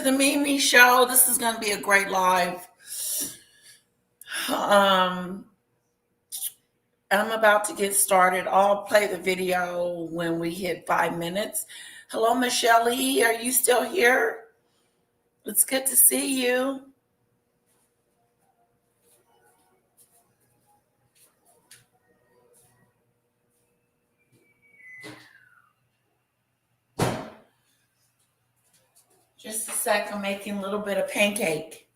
the Mimi Show. This is going to be a great live. Um, I'm about to get started. I'll play the video when we hit 5 minutes. Hello, Michelle E. Are you still here? It's good to see you. Just a sec. I'm making a little bit of pancake.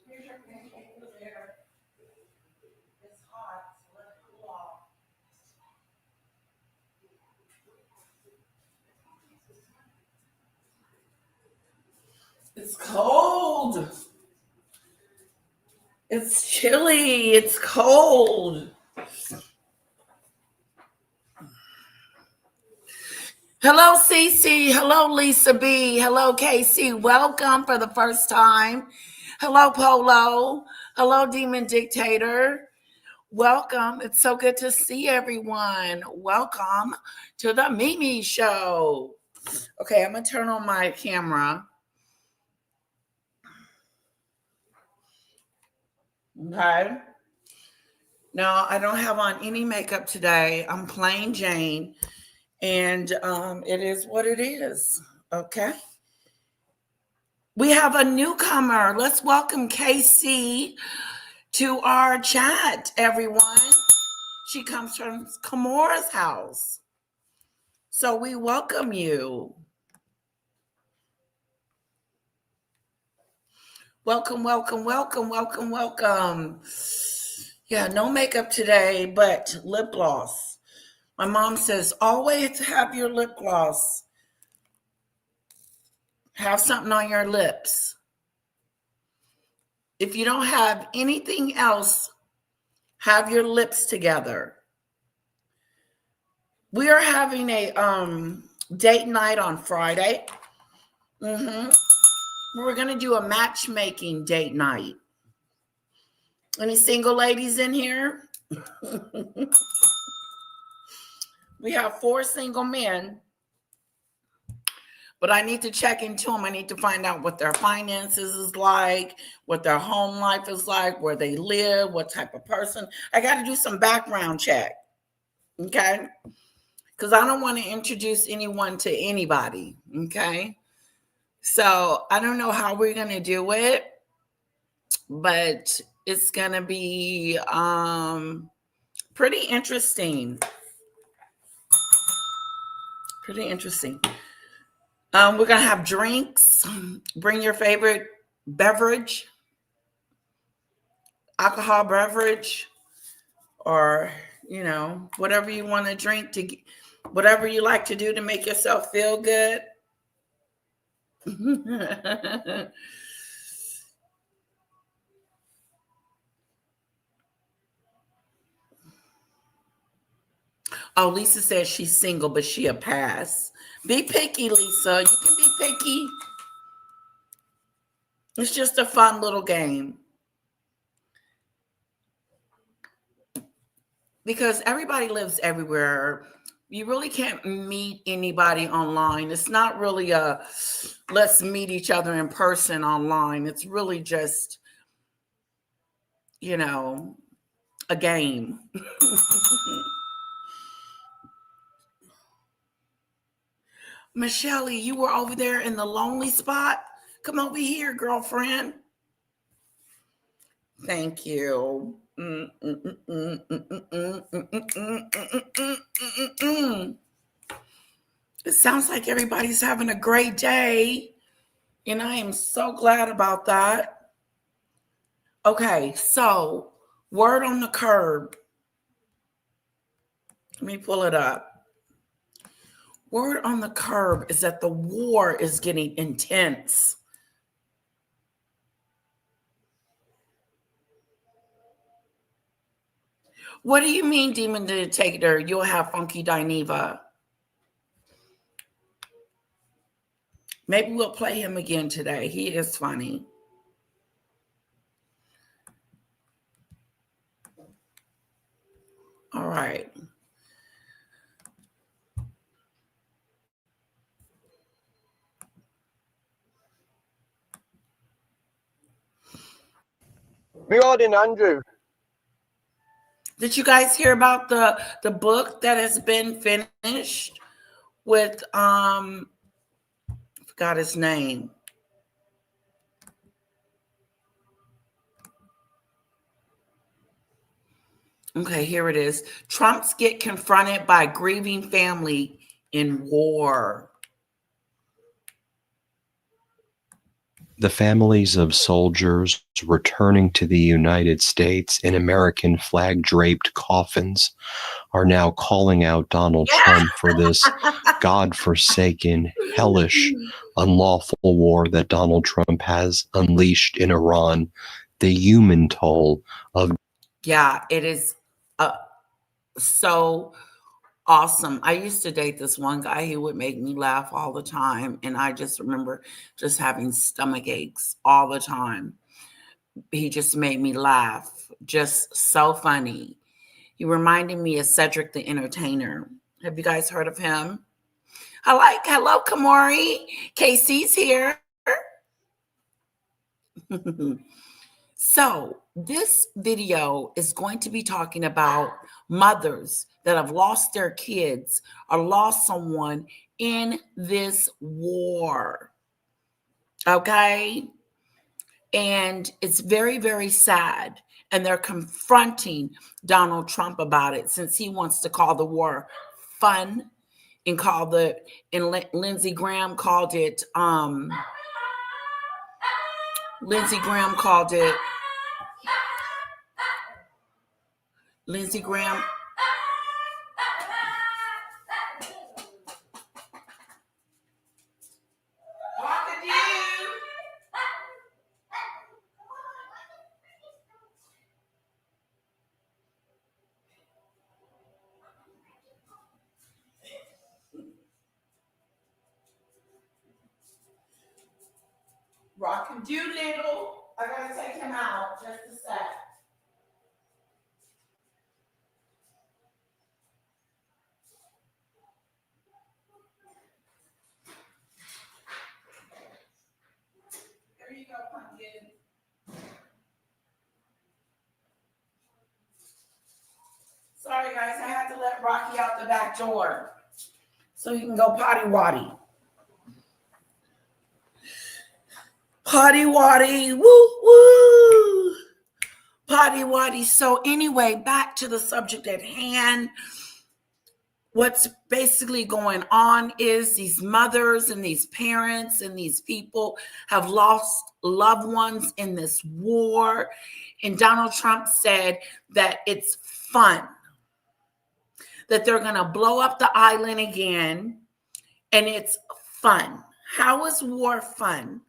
Here's your pancake over there. It's hot, so let it cool off. It's cold. It's chilly. It's cold. Hello, Cece. Hello, Lisa B. Hello, Casey. Welcome for the first time. Hello, Polo. Hello, Demon Dictator. Welcome. It's so good to see everyone. Welcome to the Mimi Show. Okay, I'm going to turn on my camera. Okay. No, I don't have on any makeup today. I'm plain Jane. And it is what it is. Okay. We have a newcomer. Let's welcome Casey to our chat, everyone. She comes from Kamora's house. So we welcome you. Welcome, welcome, welcome, welcome, welcome. Yeah, no makeup today, but lip gloss. My mom says, always have your lip gloss. Have something on your lips. If you don't have anything else, have your lips together. We are having a date night on Friday. We're going to do a matchmaking date night. Any single ladies in here? We have 4 single men, but I need to check into them. I need to find out what their finances is like, what their home life is like, where they live, what type of person. I got to do some background check, okay? Because I don't want to introduce anyone to anybody, okay? So I don't know how we're going to do it, but it's going to be pretty interesting. Pretty interesting. We're going to have drinks. Bring your favorite beverage, alcohol beverage, or, you know, whatever you want to drink, whatever you like to do to make yourself feel good. Oh, Lisa says she's single, but she a pass. Be picky, Lisa. You can be picky. It's just a fun little game. Because everybody lives everywhere. You really can't meet anybody online. It's not really a let's meet each other in person online. It's really just, you know, a game. Michelle, you were over there in the lonely spot. Come over here, girlfriend. Thank you. It sounds like everybody's having a great day, and I am so glad about that. Okay, so word on the curb. Let me pull it up. Word on the curb is that the war is getting intense. What do you mean, Demon Dictator? You'll have Funky Dineva. Maybe we'll play him again today. He is funny. All right. Regarding Andrew. Did you guys hear about the book that has been finished with I forgot his name. Okay, here it is. Trumps get confronted by grieving family in war. The families of soldiers returning to the United States in American flag-draped coffins are now calling out Donald Trump for this godforsaken, hellish, unlawful war that Donald Trump has unleashed in Iran. The human toll of... Yeah, it is so awesome. I used to date this one guy. He would make me laugh all the time. And I just remember just having stomach aches all the time. He just made me laugh. Just so funny. He reminded me of Cedric the Entertainer. Have you guys heard of him? Hello, Kamori. Casey's here. So this video is going to be talking about mothers that have lost their kids or lost someone in this war. Okay? And it's very, very sad. And they're confronting Donald Trump about it since he wants to call the war fun and Lindsey Graham called it Lindsey Graham. Rock-a-doodle. I gotta take him out just a sec. There you go, pumpkin. Sorry, guys, I had to let Rocky out the back door so he can go potty-waddy. Potty-waddy, woo-woo. Potty-waddy. So anyway, back to the subject at hand. What's basically going on is these mothers and these parents and these people have lost loved ones in this war. And Donald Trump said that it's fun, that they're going to blow up the island again, and it's fun. How is war fun?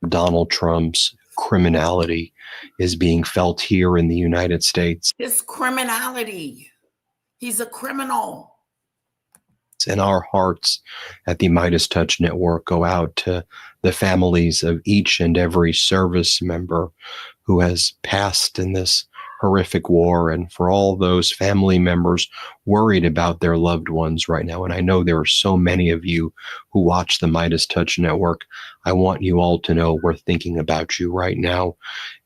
Donald Trump's criminality is being felt here in the United States. His criminality. He's a criminal. And our hearts at the Midas Touch Network go out to the families of each and every service member who has passed in this horrific war, and for all those family members worried about their loved ones right now. And I know there are so many of you who watch the Midas Touch Network. I want you all to know we're thinking about you right now.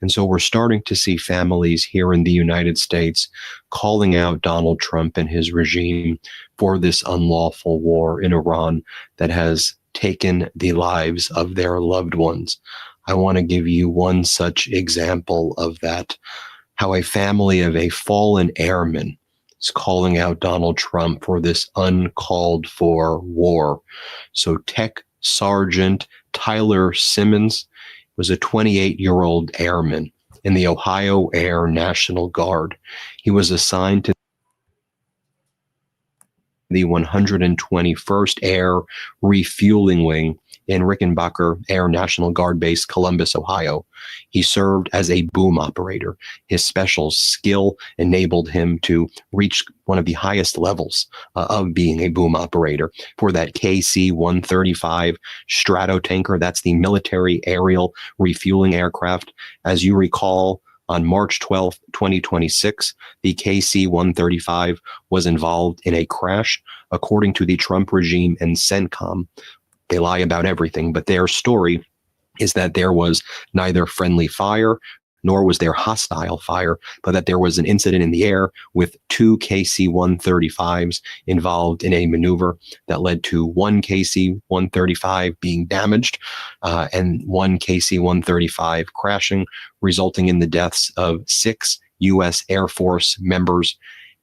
And so we're starting to see families here in the United States calling out Donald Trump and his regime for this unlawful war in Iran that has taken the lives of their loved ones. I want to give you one such example of that. How a family of a fallen airman is calling out Donald Trump for this uncalled for war. So Tech Sergeant Tyler Simmons was a 28-year-old airman in the Ohio Air National Guard. He was assigned to the 121st Air Refueling Wing in Rickenbacker Air National Guard Base, Columbus, Ohio. He served as a boom operator. His special skill enabled him to reach one of the highest levels of being a boom operator for that KC-135 Stratotanker. That's the military aerial refueling aircraft. As you recall, on March 12, 2026, the KC-135 was involved in a crash. According to the Trump regime and CENTCOM, They lie about everything, but their story is that there was neither friendly fire nor was there hostile fire, but that there was an incident in the air with 2 KC-135s involved in a maneuver that led to 1 KC-135 being damaged and 1 KC-135 crashing, resulting in the deaths of 6 U.S. Air Force members.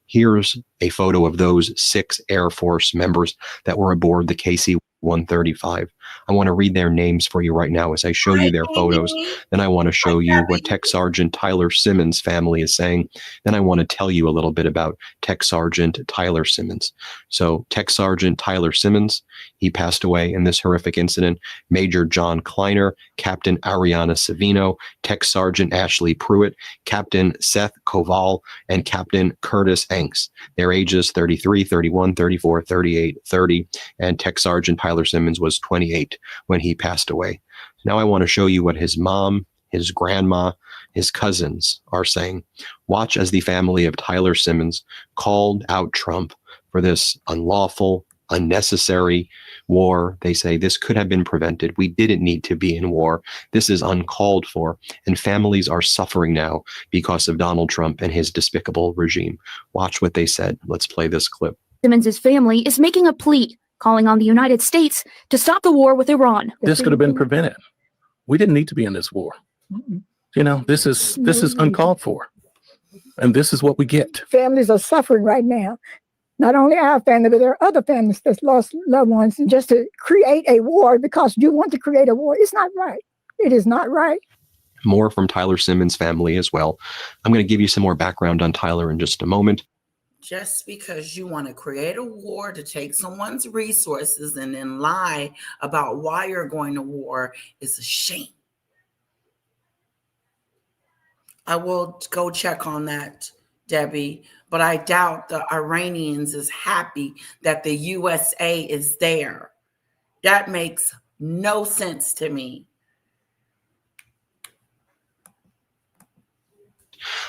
Here's a photo of those 6 Air Force members that were aboard the KC-135. I want to read their names for you right now as I show you their photos. Then I want to show you what Tech Sergeant Tyler Simmons' family is saying. Then I want to tell you a little bit about Tech Sergeant Tyler Simmons. So Tech Sergeant Tyler Simmons, he passed away in this horrific incident. Major John Kleiner, Captain Ariana Savino, Tech Sergeant Ashley Pruitt, Captain Seth Koval, and Captain Curtis Enks. Their ages 33, 31, 34, 38, 30, and Tech Sergeant Tyler Simmons was 28 when he passed away. Now I want to show you what his mom, his grandma, his cousins are saying. Watch as the family of Tyler Simmons called out Trump for this unlawful, unnecessary war. They say this could have been prevented. We didn't need to be in war. This is uncalled for. And families are suffering now because of Donald Trump and his despicable regime. Watch what they said. Let's play this clip. Simmons' family is making a plea, calling on the United States to stop the war with Iran. This could have been prevented. We didn't need to be in this war. You know, this is uncalled for. And this is what we get. Families are suffering right now. Not only our family, but there are other families that's lost loved ones. And just to create a war because you want to create a war, it's not right. It is not right. More from Tyler Simmons' family as well. I'm going to give you some more background on Tyler in just a moment. Just because you want to create a war to take someone's resources and then lie about why you're going to war is a shame. I will go check on that, Debbie, but I doubt the Iranians is happy that the USA is there. That makes no sense to me.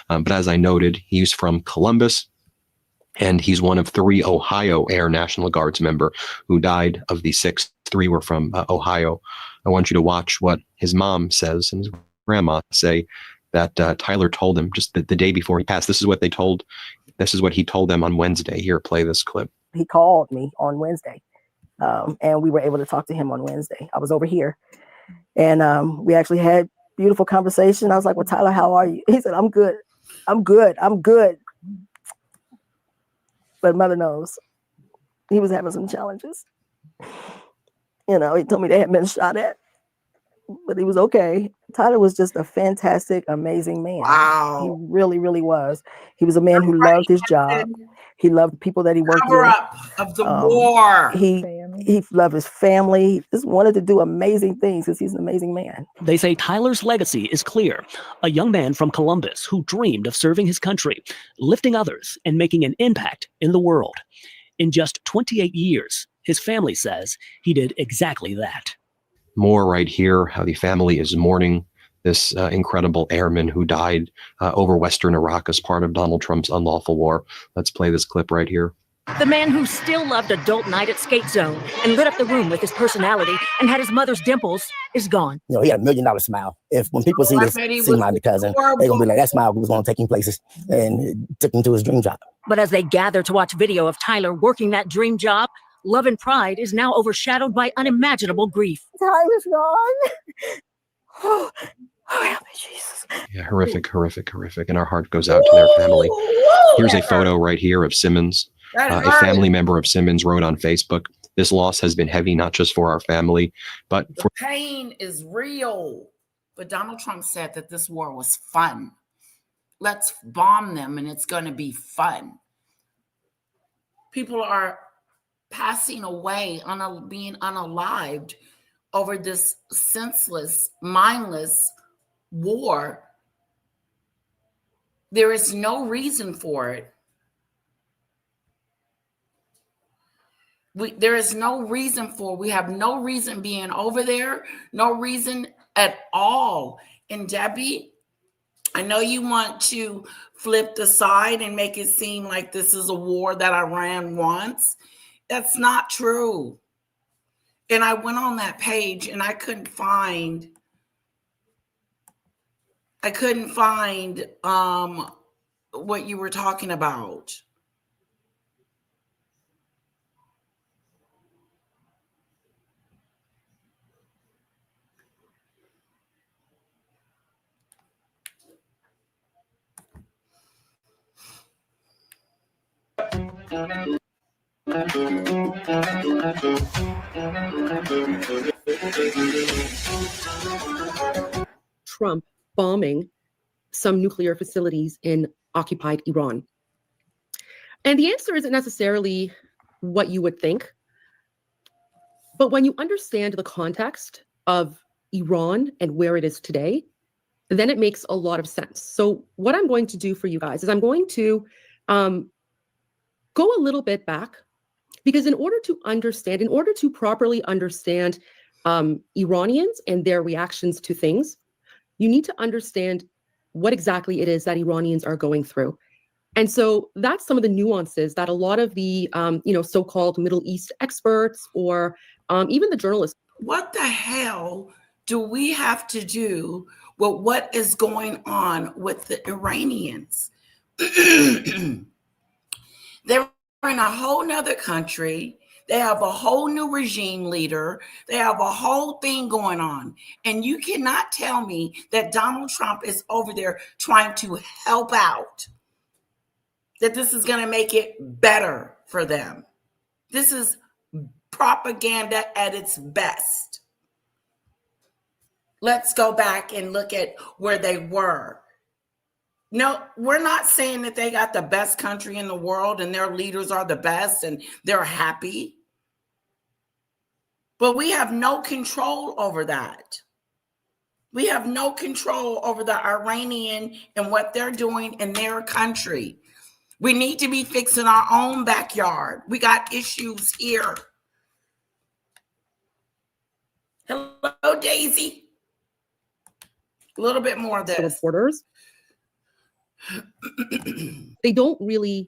But as I noted, he's from Columbus, and he's one of 3 Ohio Air National Guards member who died. Of the 6, 3 were from Ohio. I want you to watch what his mom says and his grandma say that Tyler told him just the day before he passed. This is what they told. This is what he told them on Wednesday. Here, play this clip. He called me on Wednesday, and we were able to talk to him on Wednesday. I was over here, and we actually had beautiful conversation. I was like, "Well, Tyler, how are you?" He said, "I'm good. I'm good. I'm good." But mother knows he was having some challenges. You know, he told me they had been shot at, but he was okay. Tyler was just a fantastic, amazing man. Wow. He really, really was. He was a man who loved his job. He loved the people that he worked Cover with. up of the war. He loved his family. He just wanted to do amazing things because he's an amazing man. They say Tyler's legacy is clear. A young man from Columbus who dreamed of serving his country, lifting others, and making an impact in the world. In just 28 years, his family says he did exactly that. More right here, how the family is mourning this incredible airman who died over Western Iraq as part of Donald Trump's unlawful war. Let's play this clip right here. The man who still loved adult night at Skate Zone and lit up the room with his personality and had his mother's dimples is gone. You know, he had $1 million smile. When people see my cousin, they're gonna be like, that smile was gonna take him places, and it took him to his dream job. But as they gather to watch video of Tyler working that dream job, love and pride is now overshadowed by unimaginable grief. Tyler's gone. Oh, help me, Jesus. Yeah, horrific, horrific, horrific. And our heart goes out to their family. Here's a photo right here of Simmons. A family member of Simmons wrote on Facebook, "This loss has been heavy, not just for our family, but for..." The pain is real. But Donald Trump said that this war was fun. Let's bomb them and it's going to be fun. People are passing away, being unalived over this senseless, mindless war. There is no reason for it. There is no reason for it. We have no reason being over there, no reason at all. And Debbie, I know you want to flip the side and make it seem like this is a war that Iran wants. That's not true. And I went on that page and I couldn't find what you were talking about. Trump bombing some nuclear facilities in occupied Iran? And the answer isn't necessarily what you would think. But when you understand the context of Iran and where it is today, then it makes a lot of sense. So what I'm going to do for you guys is I'm going to go a little bit back, because in order to properly understand Iranians and their reactions to things, you need to understand what exactly it is that Iranians are going through. And so that's some of the nuances that a lot of the so-called Middle East experts or even the journalists. What the hell do we have to do with what is going on with the Iranians? They're in a whole nother country. They have a whole new regime leader. They have a whole thing going on. And you cannot tell me that Donald Trump is over there trying to help out, that this is going to make it better for them. This is propaganda at its best. Let's go back and look at where they were. No, we're not saying that they got the best country in the world and their leaders are the best and they're happy. But we have no control over that. We have no control over the Iranian and what they're doing in their country. We need to be fixing our own backyard. We got issues here. Hello, Daisy. A little bit more of this. Reporters, they don't really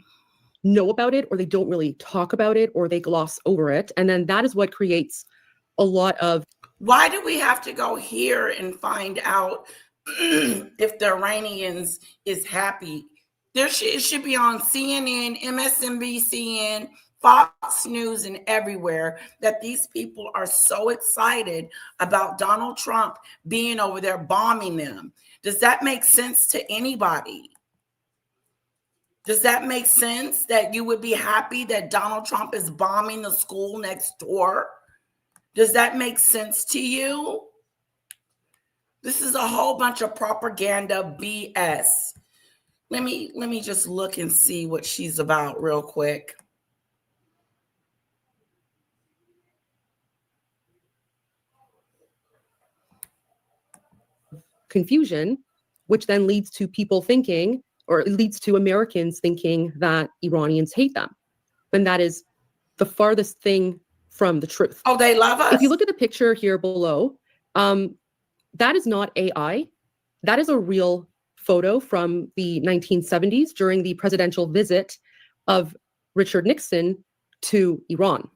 know about it, or they don't really talk about it, or they gloss over it. And then that is what creates a lot of. Why do we have to go here and find out if the Iranians is happy? It should be on CNN, MSNBC, Fox News, and everywhere that these people are so excited about Donald Trump being over there bombing them. Does that make sense to anybody? Does that make sense that you would be happy that Donald Trump is bombing the school next door? Does that make sense to you? This is a whole bunch of propaganda BS. Let me just look and see what she's about real quick. Confusion, which then leads to people thinking, or it leads to Americans thinking that Iranians hate them. And that is the farthest thing from the truth. Oh, they love us? If you look at the picture here below, that is not AI. That is a real photo from the 1970s during the presidential visit of Richard Nixon to Iran.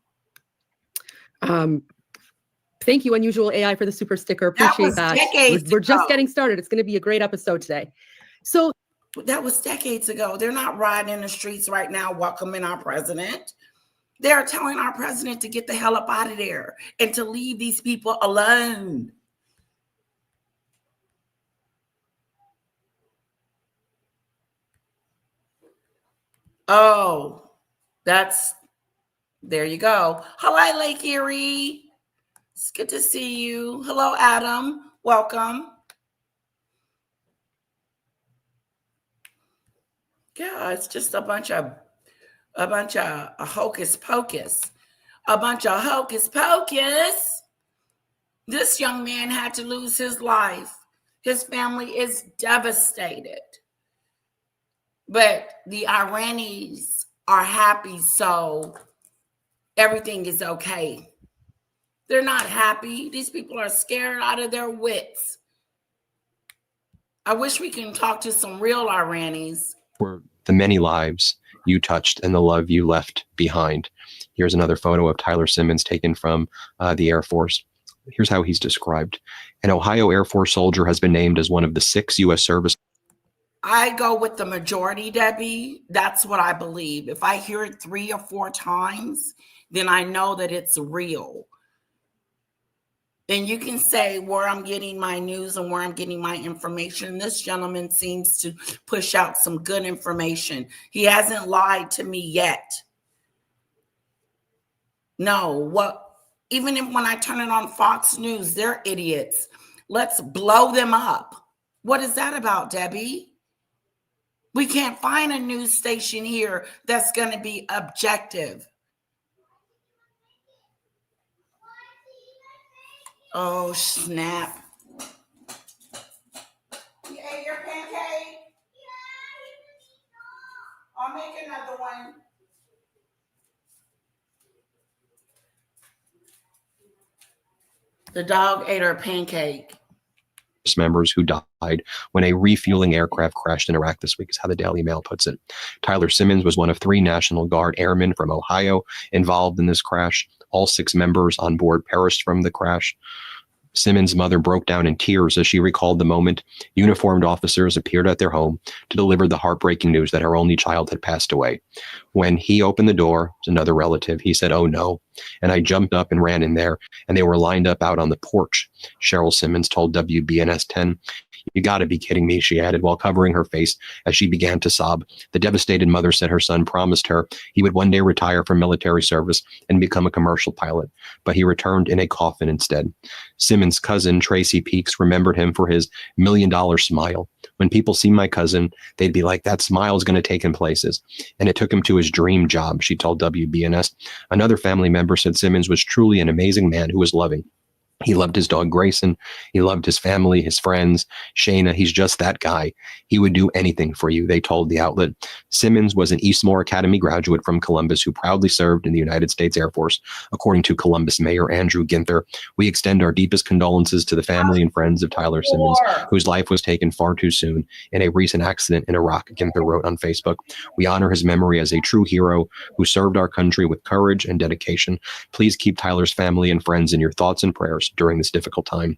Thank you, Unusual AI, for the super sticker. Appreciate that. We're just getting started. It's going to be a great episode today. So that was decades ago. They're not riding in the streets right now welcoming our president. They're telling our president to get the hell up out of there and to leave these people alone. Oh, there you go. Hello, Lake Erie. It's good to see you. Hello, Adam. Welcome. Yeah, it's just a bunch of hocus pocus. A bunch of hocus pocus. This young man had to lose his life. His family is devastated. But the Iranians are happy, so everything is okay. They're not happy. These people are scared out of their wits. I wish we can talk to some real Iranians. For the many lives you touched and the love you left behind. Here's another photo of Tyler Simmons taken from the Air Force. Here's how he's described. An Ohio Air Force soldier has been named as one of the 6 U.S. service. I go with the majority, Debbie. That's what I believe. If I hear it 3 or 4 times, then I know that it's real. And you can say where I'm getting my news and where I'm getting my information. This gentleman seems to push out some good information. He hasn't lied to me yet. No, even if when I turn it on Fox News, they're idiots. Let's blow them up. What is that about, Debbie? We can't find a news station here that's going to be objective. Oh, snap. You ate your pancake? I'll make another one. The dog ate her pancake. Members who died when a refueling aircraft crashed in Iraq this week, is how the Daily Mail puts it. Tyler Simmons was one of 3 National Guard airmen from Ohio involved in this crash. All 6 members on board perished from the crash. Simmons' mother broke down in tears as she recalled the moment uniformed officers appeared at their home to deliver the heartbreaking news that her only child had passed away. When he opened the door, another relative, he said, "Oh no." And I jumped up and ran in there, and they were lined up out on the porch. Cheryl Simmons told WBNS 10. "You got to be kidding me," she added while covering her face as she began to sob. The devastated mother said her son promised her he would one day retire from military service and become a commercial pilot, but he returned in a coffin instead. Simmons' cousin, Tracy Peaks, remembered him for his $1 million smile. "When people see my cousin, they'd be like, that smile is going to take him places. And it took him to his dream job," she told WBNS. Another family member said Simmons was truly an amazing man who was loving. He loved his dog Grayson. He loved his family, his friends. Shayna, he's just that guy. He would do anything for you, they told the outlet. Simmons was an Eastmore Academy graduate from Columbus who proudly served in the United States Air Force. According to Columbus Mayor Andrew Ginther, "We extend our deepest condolences to the family and friends of Tyler Simmons, whose life was taken far too soon in a recent accident in Iraq," Ginther wrote on Facebook. "We honor his memory as a true hero who served our country with courage and dedication. Please keep Tyler's family and friends in your thoughts and prayers during this difficult time."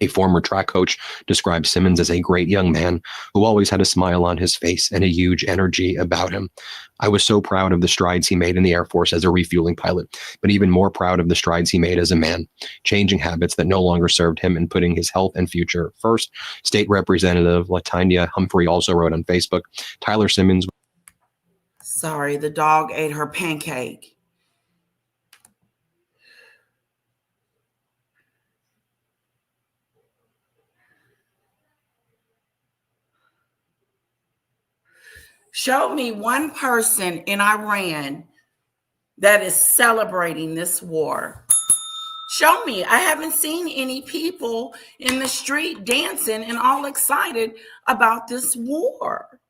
A former track coach described Simmons as a great young man who always had a smile on his face and a huge energy about him. "I was so proud of the strides he made in the Air Force as a refueling pilot, but even more proud of the strides he made as a man, changing habits that no longer served him and putting his health and future first." State Representative Latanya Humphrey also wrote on Facebook, Tyler Simmons. Sorry, the dog ate her pancake. Show me one person in Iran that is celebrating this war. Show me. I haven't seen any people in the street dancing and all excited about this war.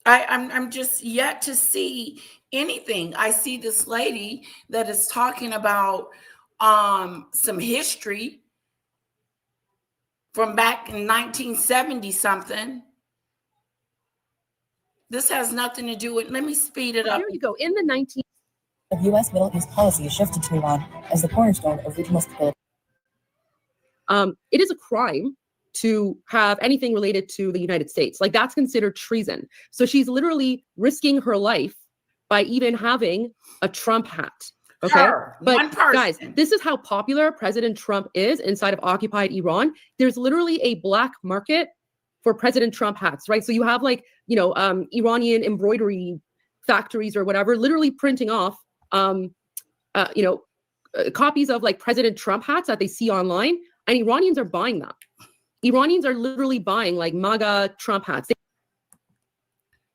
I'm just yet to see anything. I see this lady that is talking about some history from back in 1970 something. This has nothing to do with, let me speed it up. Here you go. In the 19 of U.S. Middle East policy is shifted to Iran as the cornerstone of regional stability. It is a crime to have anything related to the United States. Like, that's considered treason. So she's literally risking her life by even having a Trump hat. Okay. Her, but guys, this is how popular President Trump is inside of occupied Iran. There's literally a black market for President Trump hats, right? So you have like, Iranian embroidery factories or whatever, literally printing off, copies of like President Trump hats that they see online, and Iranians are buying them. Iranians are literally buying like MAGA Trump hats.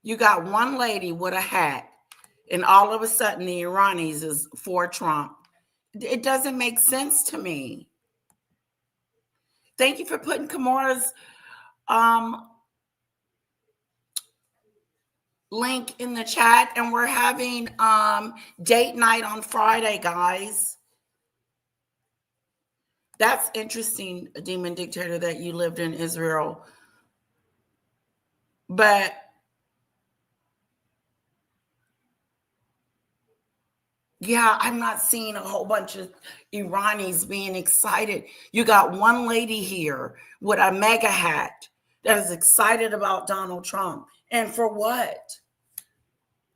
You got one lady with a hat, and all of a sudden the Iranis is for Trump. It doesn't make sense to me. Thank you for putting Kamora's link in the chat, and we're having date night on Friday, guys. That's interesting, Demon Dictator, that you lived in Israel. But Yeah, I'm not seeing a whole bunch of Iranis being excited. You got one lady here with a mega hat that is excited about Donald Trump. And for what?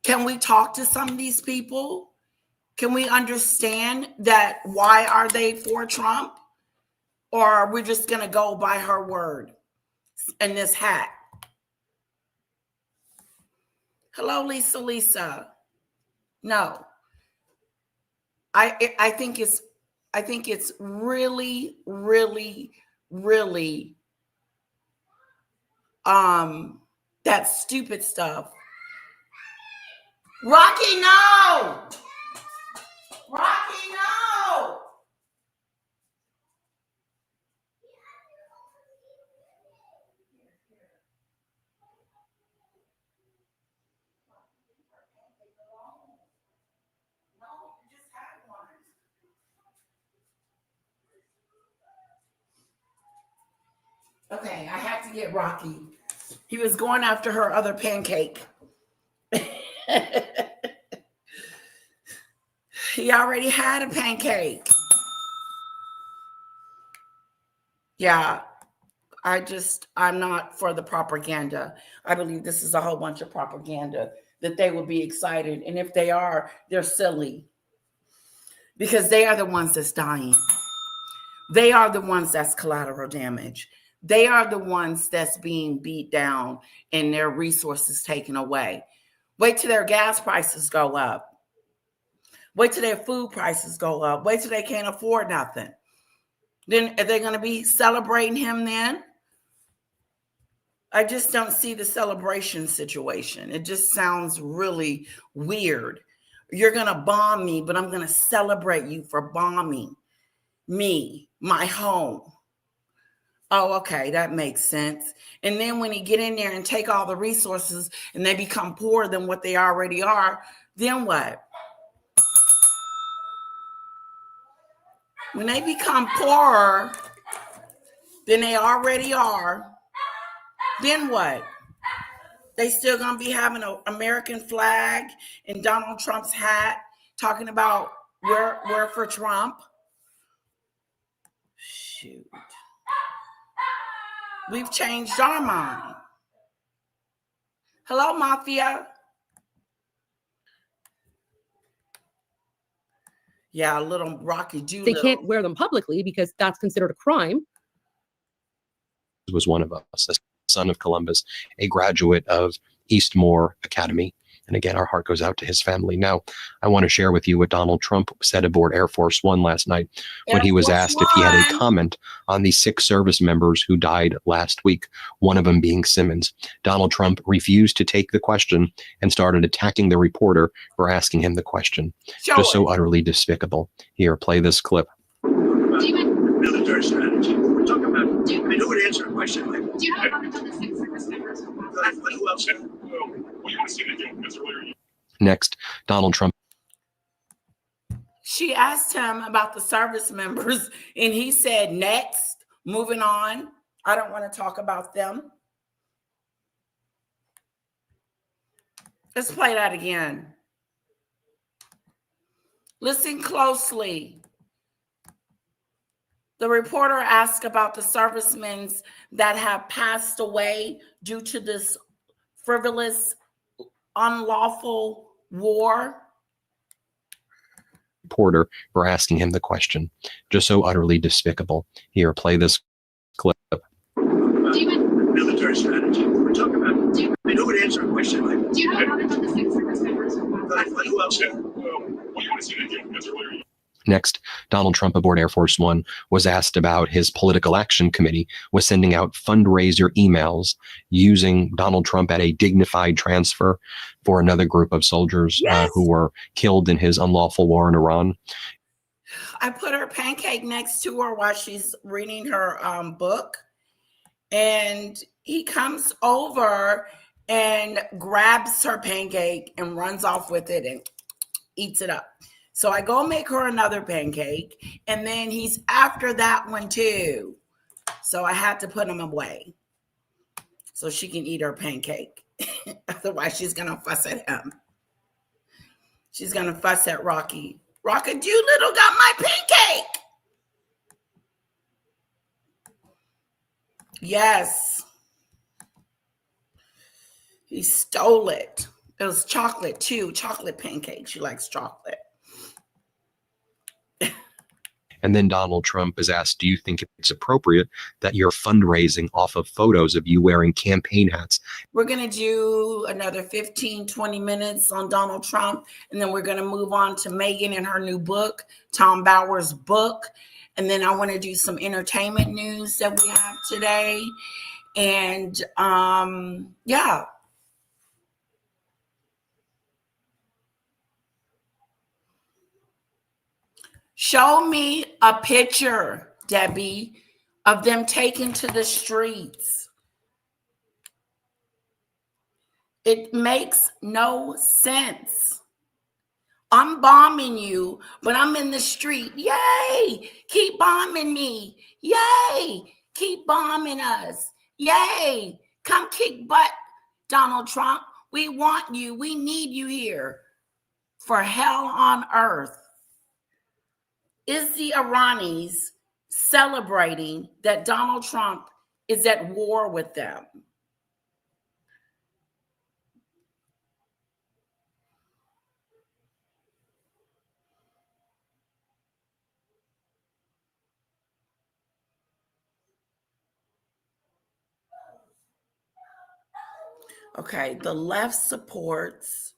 Can we talk to some of these people? Can we understand that why are they for Trump? Or are we just going to go by her word and this hat? Hello, Lisa. No. I think it's really, really, really that stupid stuff. Rocky, no! Rocky, no! Okay, I have to get Rocky. He was going after her other pancake. He already had a pancake. Yeah, I'm not for the propaganda. I believe this is a whole bunch of propaganda that they will be excited. And if they are, they're silly. Because they are the ones that's dying. They are the ones that's collateral damage. They are the ones that's being beat down and their resources taken away. Wait till their gas prices go up. Wait till their food prices go up. Wait till they can't afford nothing. Then are they going to be celebrating him then? I just don't see the celebration situation. It just sounds really weird. You're going to bomb me, but I'm going to celebrate you for bombing me, my home. Oh, okay, that makes sense. And then when you get in there and take all the resources and they become poorer than what they already are, then what? When they become poorer than they already are, then what? They still gonna be having an American flag and Donald Trump's hat, talking about we're for Trump. Shoot. We've changed our mind. Hello, Mafia. Yeah, a little Rocky They can't wear them publicly because that's considered a crime. Was one of us, a son of Columbus, a graduate of Eastmoor Academy. And again, our heart goes out to his family. Now, I want to share with you what Donald Trump said aboard Air Force One last night when he was asked if he had a comment on the 6 service members who died last week, one of them being Simmons. Donald Trump refused to take the question and started attacking the reporter for asking him the question. Just so utterly despicable. Here, play this clip. Military strategy. We're talking about. I know it answered a question like. Do you have a comment on the 6 service members? But who else? What do you want to see the deal? Next, Donald Trump. She asked him about the service members, and he said, next, moving on. I don't want to talk about them. Let's play that again. Listen closely. The reporter asked about the servicemen that have passed away due to this frivolous, unlawful war. Reporter for asking him the question. Just so utterly despicable. Here, play this clip. Military strategy. We're talking about. I know it answered a question like. Do you have a comment on the 6 service members? But who else? What do you want to see the deal? Next, Donald Trump aboard Air Force One was asked about his political action committee was sending out fundraiser emails using Donald Trump at a dignified transfer for another group of soldiers who were killed in his unlawful war in Iran. I put her pancake next to her while she's reading her book. And he comes over and grabs her pancake and runs off with it and eats it up. So I go make her another pancake, and then he's after that one too. So I had to put him away so she can eat her pancake. Otherwise, she's going to fuss at him. She's going to fuss at Rocky. Rocky Doolittle got my pancake. Yes. He stole it. It was chocolate too. Chocolate pancake. She likes chocolate. And then Donald Trump is asked, do you think it's appropriate that you're fundraising off of photos of you wearing campaign hats? We're going to do another 15, 20 minutes on Donald Trump. And then we're going to move on to Meghan and her new book, Tom Bauer's book. And then I want to do some entertainment news that we have today. And yeah. Show me a picture, Debbie, of them taken to the streets. It makes no sense. I'm bombing you, but I'm in the street. Yay! Keep bombing me. Yay! Keep bombing us. Yay! Come kick butt, Donald Trump. We want you. We need you here. For hell on earth. Is the Iranis celebrating that Donald Trump is at war with them? Okay, the left supports.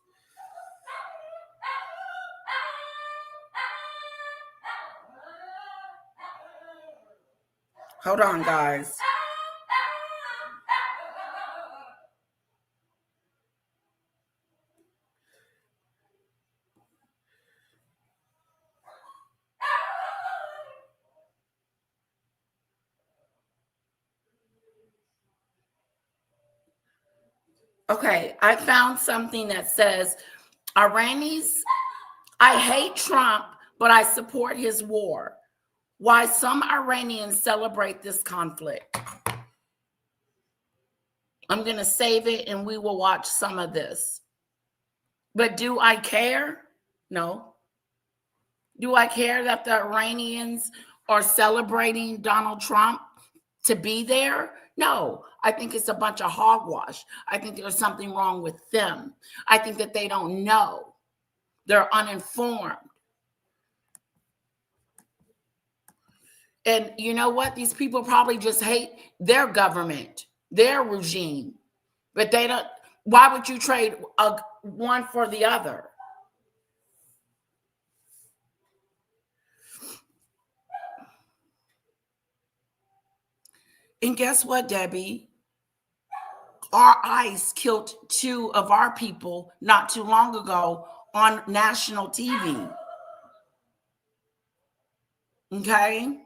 Hold on, guys. Okay, I found something that says, Iranis, I hate Trump, but I support his war. Why some Iranians celebrate this conflict. I'm going to save it and we will watch some of this. But do I care? No. Do I care that the Iranians are celebrating Donald Trump to be there? No. I think it's a bunch of hogwash. I think there's something wrong with them. I think that they don't know. They're uninformed. And you know what? These people probably just hate their government, their regime. But they don't. Why would you trade one for the other? And guess what, Debbie? Our ICE killed 2 of our people not too long ago on national TV. Okay?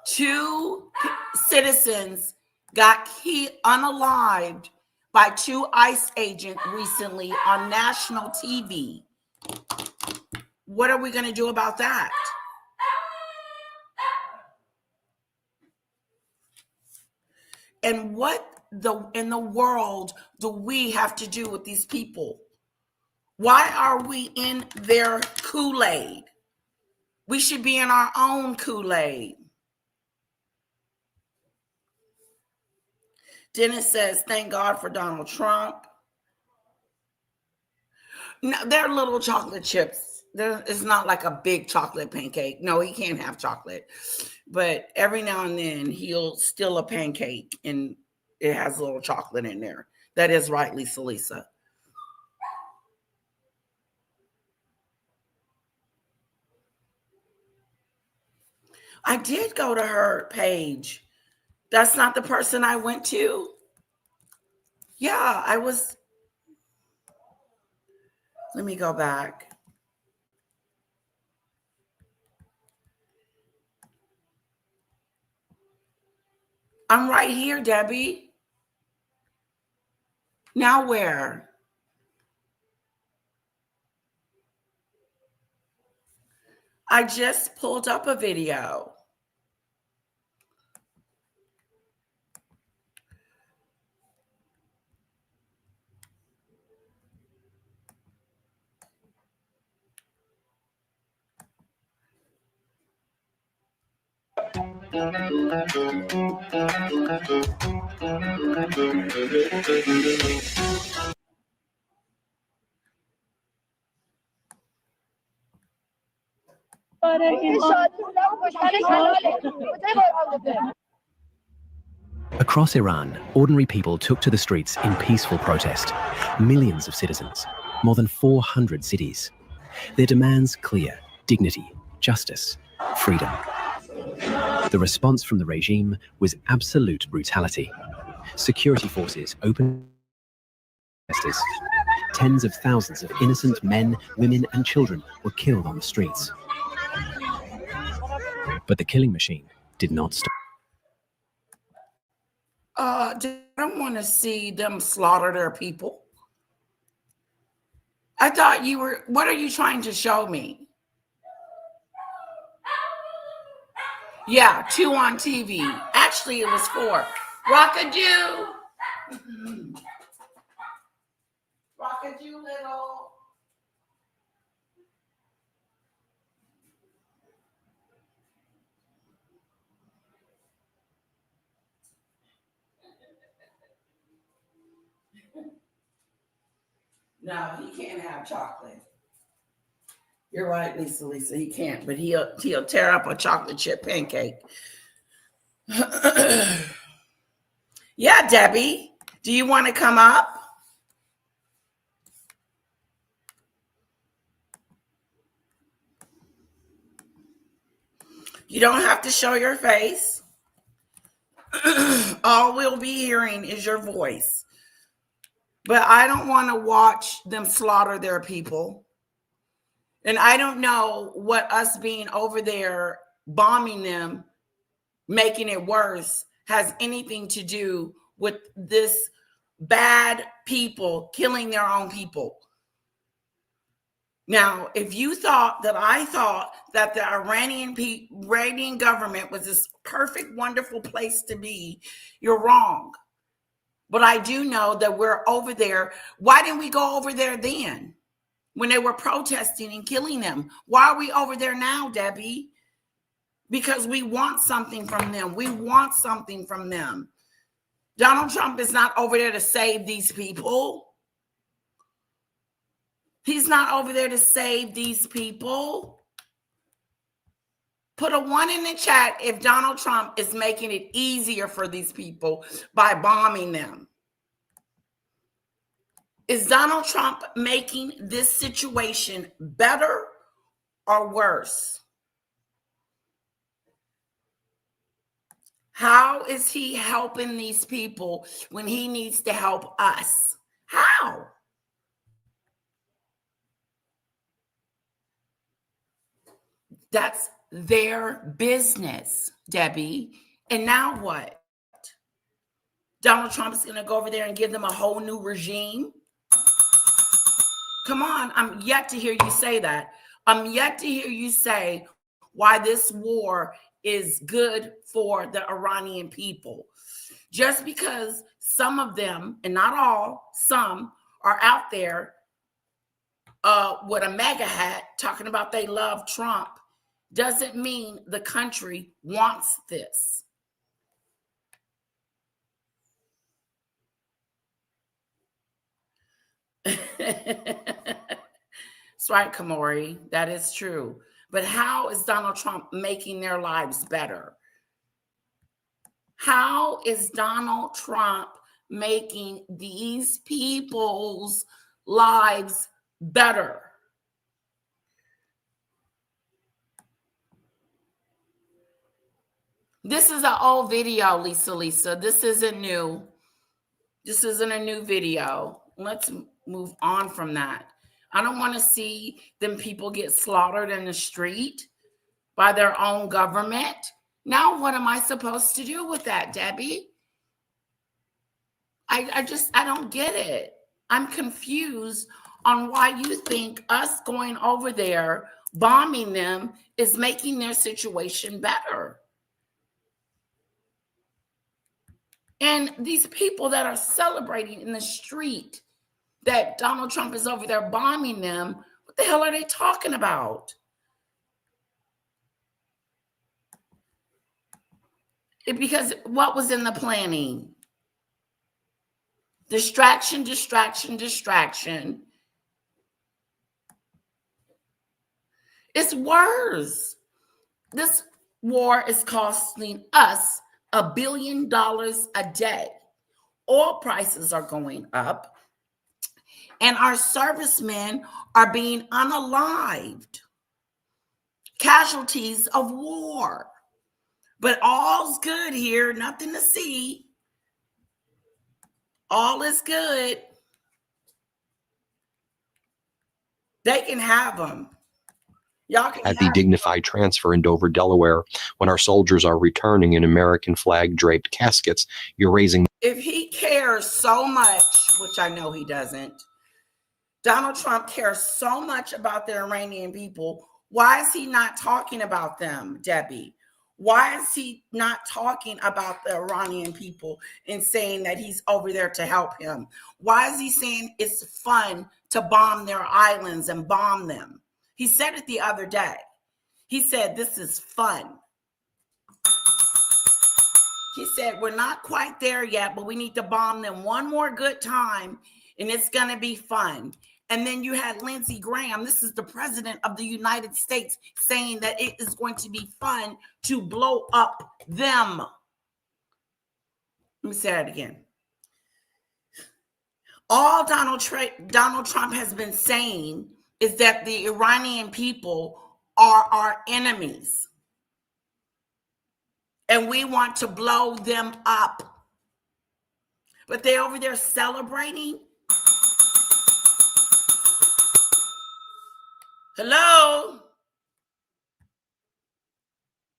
2 citizens got unalived by 2 ICE agents recently on national TV. What are we going to do about that? And what in the world do we have to do with these people? Why are we in their Kool-Aid? We should be in our own Kool-Aid. Dennis says, thank God for Donald Trump. No, they're little chocolate chips. It's not like a big chocolate pancake. No, he can't have chocolate. But every now and then he'll steal a pancake and it has a little chocolate in there. That is right, Lisa. I did go to her page. That's not the person I went to. Yeah, I was. Let me go back. I'm right here, Debbie. Now where? I just pulled up a video. Across Iran, ordinary people took to the streets in peaceful protest. Millions of citizens, more than 400 cities. Their demands clear: dignity, justice, freedom. The response from the regime was absolute brutality. Security forces opened protesters. Tens of thousands of innocent men, women, and children were killed on the streets. But the killing machine did not stop. I don't want to see them slaughter their people. I thought you were, what are you trying to show me? Yeah, 2 on TV. Actually, it was 4. Rockajou. Rockajou, little. No, he can't have chocolate. You're right, Lisa. He can't, but he'll tear up a chocolate chip pancake. Yeah, Debbie, do you want to come up? You don't have to show your face. All we'll be hearing is your voice. But I don't want to watch them slaughter their people. And I don't know what us being over there bombing them, making it worse, has anything to do with this bad people killing their own people. Now, if you thought that I thought that the Iranian government was this perfect, wonderful place to be, you're wrong. But I do know that we're over there. Why didn't we go over there then when they were protesting and killing them? Why are we over there now, Debbie? Because we want something from them. We want something from them. Donald Trump is not over there to save these people. He's not over there to save these people. Put a 1 in the chat if Donald Trump is making it easier for these people by bombing them. Is Donald Trump making this situation better or worse? How is he helping these people when he needs to help us? How? That's their business, Debbie. And now what? Donald Trump is going to go over there and give them a whole new regime? Come on, I'm yet to hear you say that. I'm yet to hear you say why this war is good for the Iranian people. Just because some of them, and not all, some are out there with a MAGA hat talking about they love Trump, doesn't mean the country wants this. That's right, Kamori. That is true. But how is Donald Trump making their lives better? How is Donald Trump making these people's lives better? This is an old video, Lisa. This isn't new. This isn't a new video. Let's move on from that. I don't want to see them people get slaughtered in the street by their own government. Now, what am I supposed to do with that, Debbie? I don't get it. I'm confused on why you think us going over there, bombing them, is making their situation better. And these people that are celebrating in the street that Donald Trump is over there bombing them, what the hell are they talking about? Because what was in the planning? Distraction, distraction, distraction. It's worse. This war is costing us $1 billion a day. Oil prices are going up, and our servicemen are being unalived, casualties of war. But all's good here, nothing to see. All is good. They can have them. Y'all can At the dignified transfer in Dover, Delaware, when our soldiers are returning in American flag draped caskets, you're raising. If he cares so much, which I know he doesn't, Donald Trump cares so much about the Iranian people. Why is he not talking about them, Debbie? Why is he not talking about the Iranian people and saying that he's over there to help him? Why is he saying it's fun to bomb their islands and bomb them? He said it the other day. He said, this is fun. He said, we're not quite there yet, but we need to bomb them one more good time, and it's going to be fun. And then you had Lindsey Graham, this is the president of the United States, saying that it is going to be fun to blow up them. Let me say that again. All Donald Trump has been saying is that the Iranian people are our enemies, and we want to blow them up. But they're over there celebrating. Hello?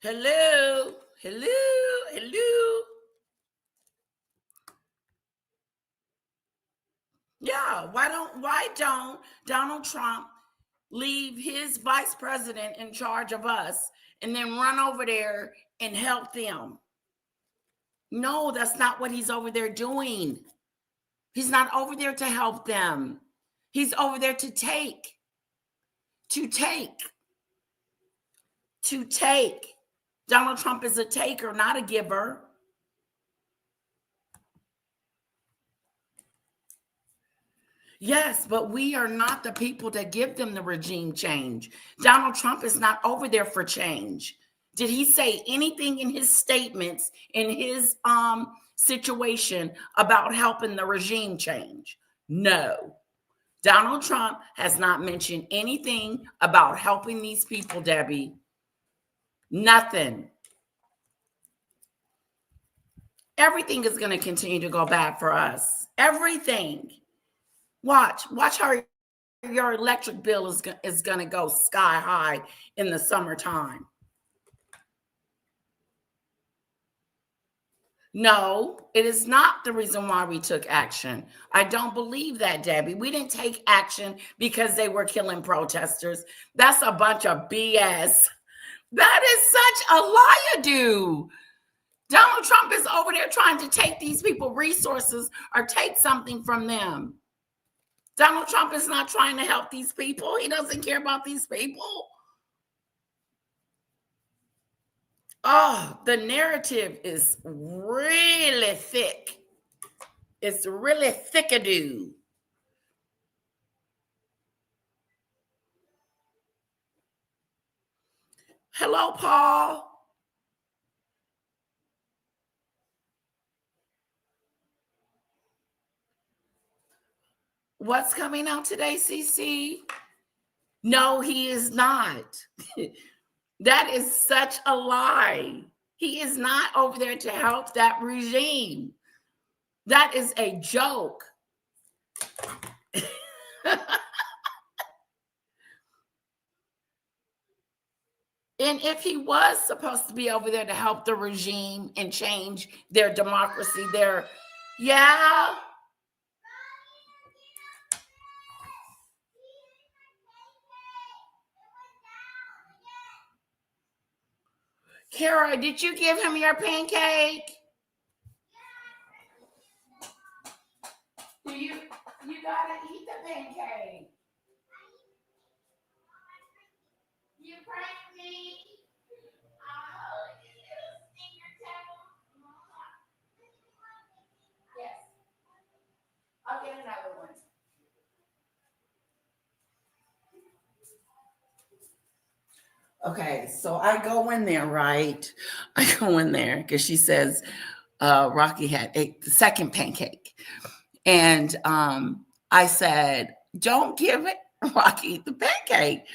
Hello? Hello? Hello? Yeah, why don't Donald Trump leave his vice president in charge of us and then run over there and help them? No, that's not what he's over there doing. He's not over there to help them. He's over there to take. Donald Trump is a taker, not a giver. Yes, but we are not the people that give them the regime change. Donald Trump is not over there for change. Did he say anything in his statements, in his situation about helping the regime change? No. Donald Trump has not mentioned anything about helping these people, Debbie. Nothing. Everything is going to continue to go bad for us. Everything. Watch how your electric bill is going to go sky high in the summertime. No, it is not the reason why we took action. I don't believe that, Debbie. We didn't take action because they were killing protesters. That's a bunch of BS. That is such a liar. Donald Trump is over there trying to take these people resources or take something from them. Donald Trump is not trying to help these people. He doesn't care about these people. Oh, the narrative is really thick. It's really thick-a-doo. Hello, Paul. What's coming out today, CC? No, he is not. That is such a lie. He is not over there to help that regime. That is a joke. And if he was supposed to be over there to help the regime and change their democracy, yeah. Kara, did you give him your pancake? You gotta eat the pancake. You pranked me. Oh, you stinker devil. Okay, so I go in there, right? I go in there because she says Rocky had ate the second pancake. And I said, don't give it Rocky the pancake.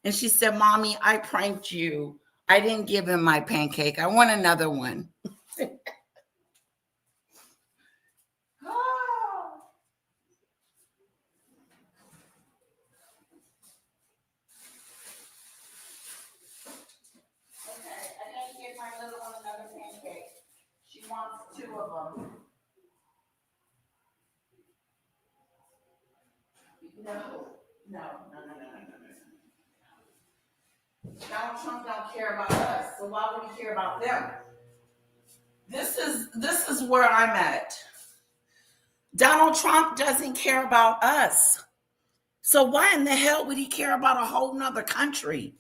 And she said, Mommy, I pranked you. I didn't give him my pancake. I want another one. Okay, I didn't give my little one another pancake. She wants 2 of them. No. Donald Trump don't care about us, so why would he care about them? This is where I'm at. Donald Trump doesn't care about us. So why in the hell would he care about a whole nother country?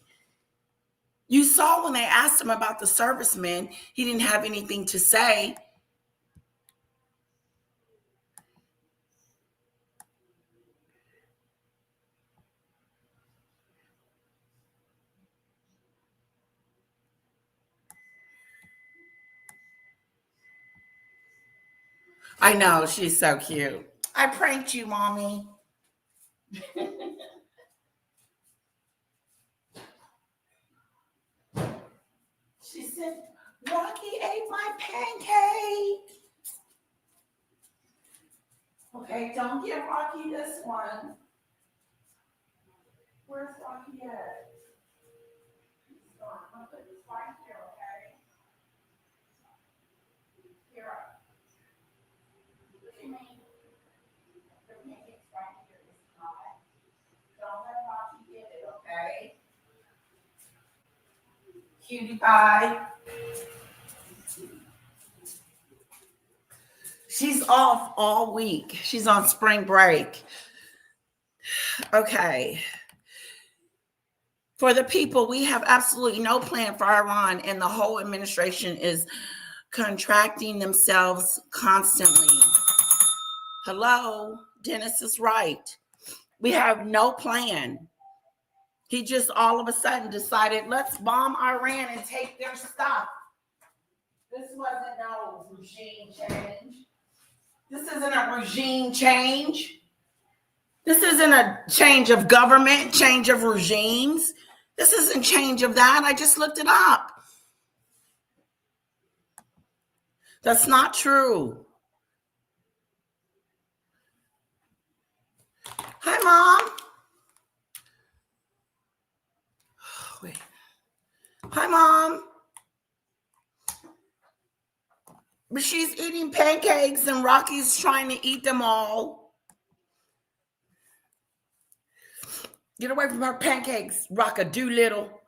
You saw when they asked him about the servicemen, he didn't have anything to say. I know, she's so cute. I pranked you, Mommy. She said, Rocky ate my pancake. Okay, don't give Rocky this one. Where's Rocky at? He's gone. I'll put this right here, okay? Here, look at me. The pancake's right here. It's not. Don't let Rocky get it, okay? Cutie pie. She's off all week. She's on spring break. Okay. For the people, we have absolutely no plan for Iran, and the whole administration is contracting themselves constantly. Hello, Dennis is right. We have no plan. He just all of a sudden decided, let's bomb Iran and take their stuff. This wasn't no regime change. This isn't a regime change. This isn't a change of government, change of regimes. This isn't change of that. I just looked it up. That's not true. Hi, Mom. Wait. Hi, Mom. But she's eating pancakes and Rocky's trying to eat them all. Get away from her pancakes, Rock-a-Doolittle.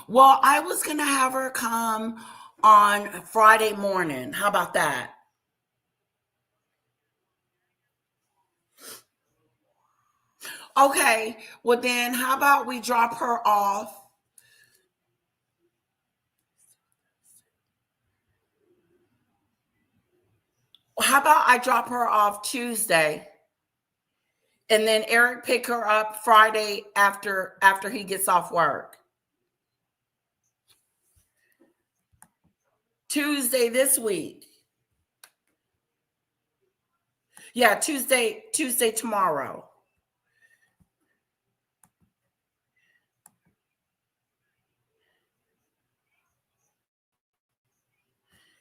Well, I was going to have her come on Friday morning. How about that? Okay, well then how about we drop her off? How about I drop her off Tuesday and then Eric pick her up Friday after he gets off work? Tuesday this week. Yeah, Tuesday tomorrow.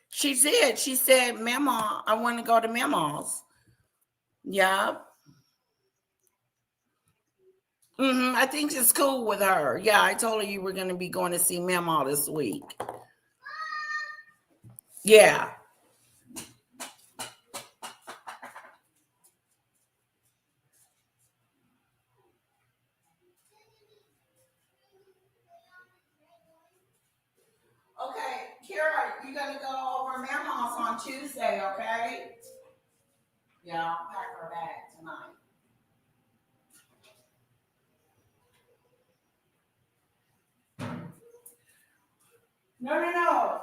She did. She said, Mama, I want to go to Mama's. Yeah. I think it's cool with her. Yeah, I told her you were going to be going to see Mama this week. Yeah. Okay, Kira, you're going to go over Mama's on Tuesday, okay? Yeah, I'll pack her bag tonight. No.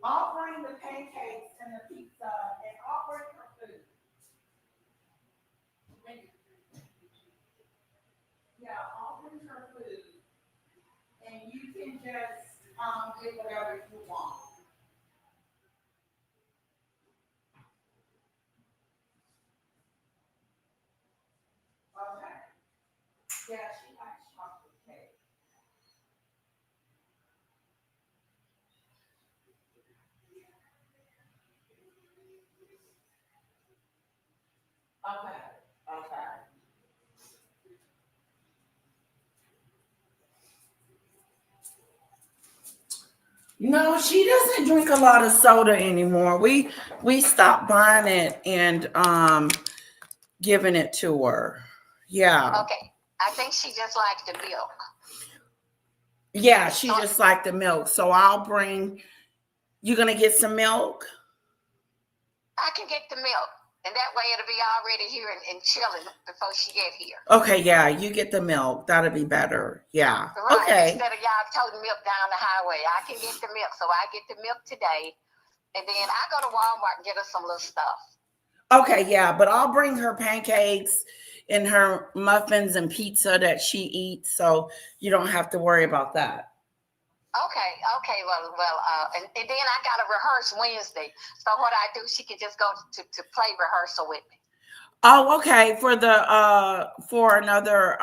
I'll bring the pancakes and the pizza and I'll bring her food. can just get whatever you want. Okay. Yeah, she likes chocolate cake. Okay. Okay. No, she doesn't drink a lot of soda anymore. We stopped buying it and giving it to her. Yeah. Okay. I think she just likes the milk. Yeah, she just liked the milk. So I'll bring, you gonna get some milk? I can get the milk. And that way it'll be already here and chilling before she get here. Okay, yeah, you get the milk. That'll be better. Yeah. Right. Okay. Instead of y'all toting milk down the highway, I can get the milk. So I get the milk today. And then I go to Walmart and get her some little stuff. Okay, yeah, but I'll bring her pancakes and her muffins and pizza that she eats, so you don't have to worry about that. Okay. Well, and then I got to rehearse Wednesday. So what I do, she can just go to play rehearsal with me. Oh, okay. For the for another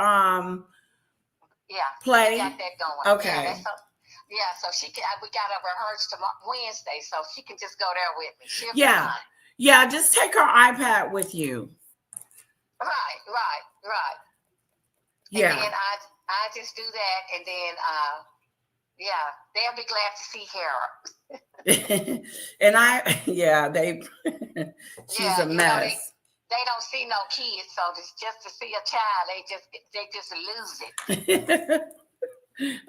play. We got that going. Okay. So she can. We got to rehearse tomorrow, Wednesday, so she can just go there with me. She'll be Yeah. fine. Yeah, just take her iPad with you. Right. Yeah. And then I just do that, and then they'll be glad to see Hera. And she's a mess. They don't see no kids, so just to see a child, they just lose it.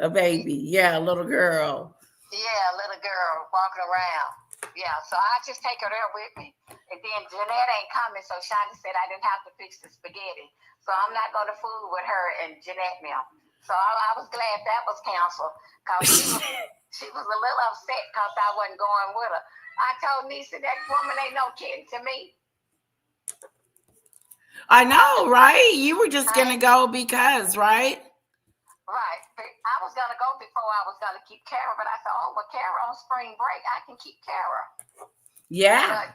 A baby, a little girl. Yeah, a little girl walking around. Yeah, so I just take her there with me. And then Jeanette ain't coming, so Shonda said I didn't have to fix the spaghetti. So I'm not going to fool with her and Jeanette now. So I was glad that was canceled, because she was a little upset because I wasn't going with her. I told Nisa, that woman ain't no kidding to me. I know, right? You were just going to go because, right? Right. I was going to go before I was going to keep Kara, but I thought, Kara on spring break, I can keep Kara. Yeah.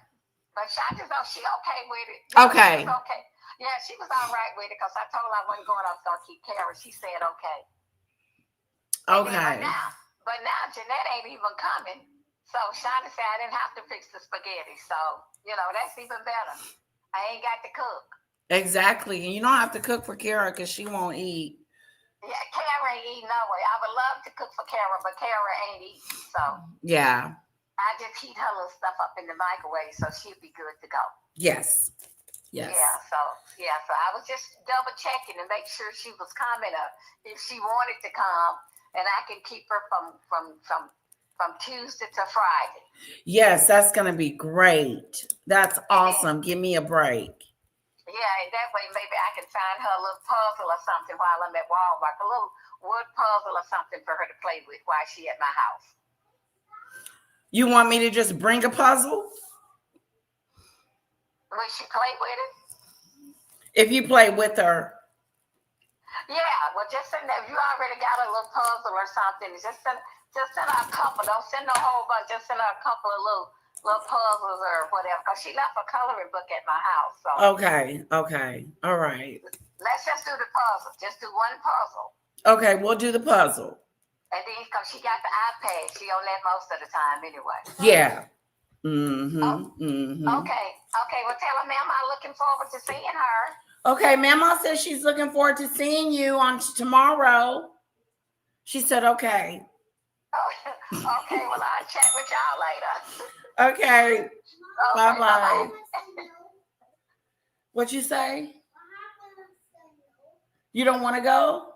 But Shonda's she okay with it. Okay. Okay. Yeah, she was all right with it because I told her I wasn't going, I was going to keep Kara. She said okay. Okay. But now Jeanette ain't even coming. So Shonda said I didn't have to fix the spaghetti. So, that's even better. I ain't got to cook. Exactly. And you don't have to cook for Kara because she won't eat. Yeah, Kara ain't eating no way. I would love to cook for Kara, but Kara ain't eating. So yeah, I just heat her little stuff up in the microwave so she'll be good to go. Yes. Yeah. So I was just double checking to make sure she was coming up if she wanted to come, and I can keep her from Tuesday to Friday. Yes, that's gonna be great. That's awesome. Give me a break. Yeah, and that way maybe I can find her a little puzzle or something while I'm at Walmart, a little wood puzzle or something for her to play with while she at my house. You want me to just bring a puzzle? Will she play with it? If you play with her. Yeah, well, just send that. If you already got a little puzzle or something, just send her a couple. Don't send her a whole bunch. Just send her a couple of little puzzles or whatever, because she left a coloring book at my house. So Okay. All right. Let's just do the puzzle. Just do one puzzle. Okay, we'll do the puzzle. And then, because she got the iPad, she on that most of the time anyway. Yeah. Okay, well, tell her, ma'am, I'm looking forward to seeing her. Okay, Mama says she's looking forward to seeing you on tomorrow. She said, okay. Okay, well, I'll chat with y'all later. Okay. Bye-bye. What you say? You don't want to go?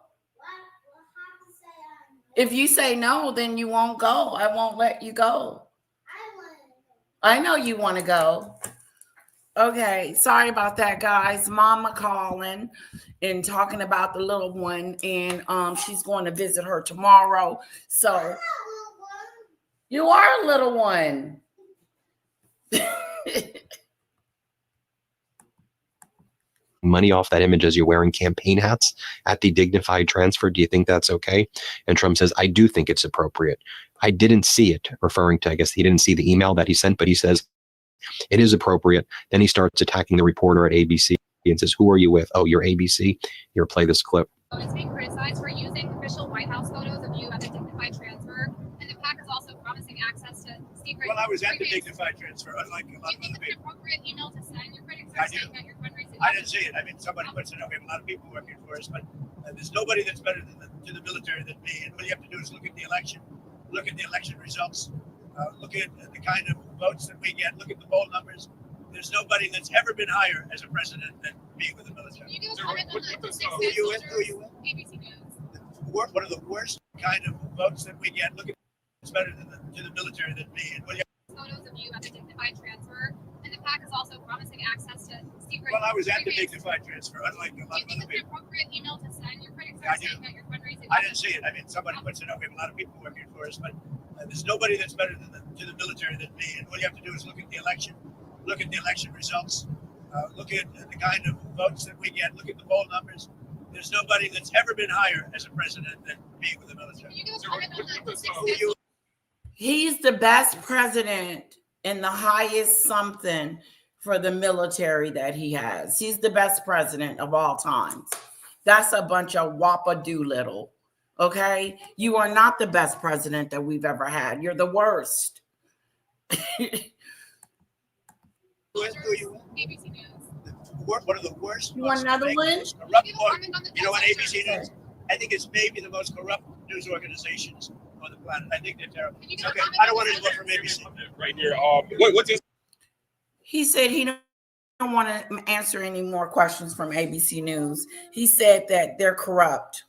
If you say no, then you won't go. I won't let you go. I know you want to go. Okay, sorry about that, guys. Mama calling and talking about the little one, and she's going to visit her tomorrow. So you are a little one. money off that image as you're wearing campaign hats at the dignified transfer. Do you think that's okay? And Trump says, I do think it's appropriate. I didn't see it, referring to, I guess he didn't see the email that he sent, but he says it is appropriate. Then he starts attacking the reporter at ABC and says, who are you with? Oh, you're ABC. Here, play this clip. It's being criticized for using official White House photos of you at the dignified transfer, and the PAC is also promising access to secret. Well, I was at the dignified transfer, unlike a lot of other people. Do you think it's an appropriate email to send your critics I are do. saying that your fundraising? I didn't see it. I mean, somebody puts it up. We have a lot of people working for us, but there's nobody that's better to the military than me. And what you have to do is look at the election results, look at the kind of votes that we get, look at the poll numbers. There's nobody that's ever been higher as a president than me with the military. Can you do a comment on the Who are you with? Who are you with? ABC News. One of the worst kind of votes that we get. Look at it's better to the military than me. And what you Photos of you at the dignified transfer, and the PAC is also promising access to secret. Well, I was at the dignified transfer, unlike a lot of other Do you think it's an people. appropriate email to send your critics I are do. saying that your fundraising? I didn't see it. I mean, somebody puts it up. We have a lot of people working for us, but there's nobody that's better to the military than me. And what you have to do is look at the election results, look at the kind of votes that we get, look at the poll numbers. There's nobody that's ever been higher as a president than me with the military. Can you do a comment on the Who are you? He's the best president and the highest something for the military that he has. He's the best president of all times. That's a bunch of whoppa doolittle. Okay? You are not the best president that we've ever had. You're the worst. Who are you? ABC News. One of the worst. You want another one? Corrupt, you know what ABC News? I think it's maybe the most corrupt news organizations on the planet. I think they're terrible. Okay, I don't want to vote from ABC. Right here. What's this? He said he don't want to answer any more questions from ABC News. He said that they're corrupt.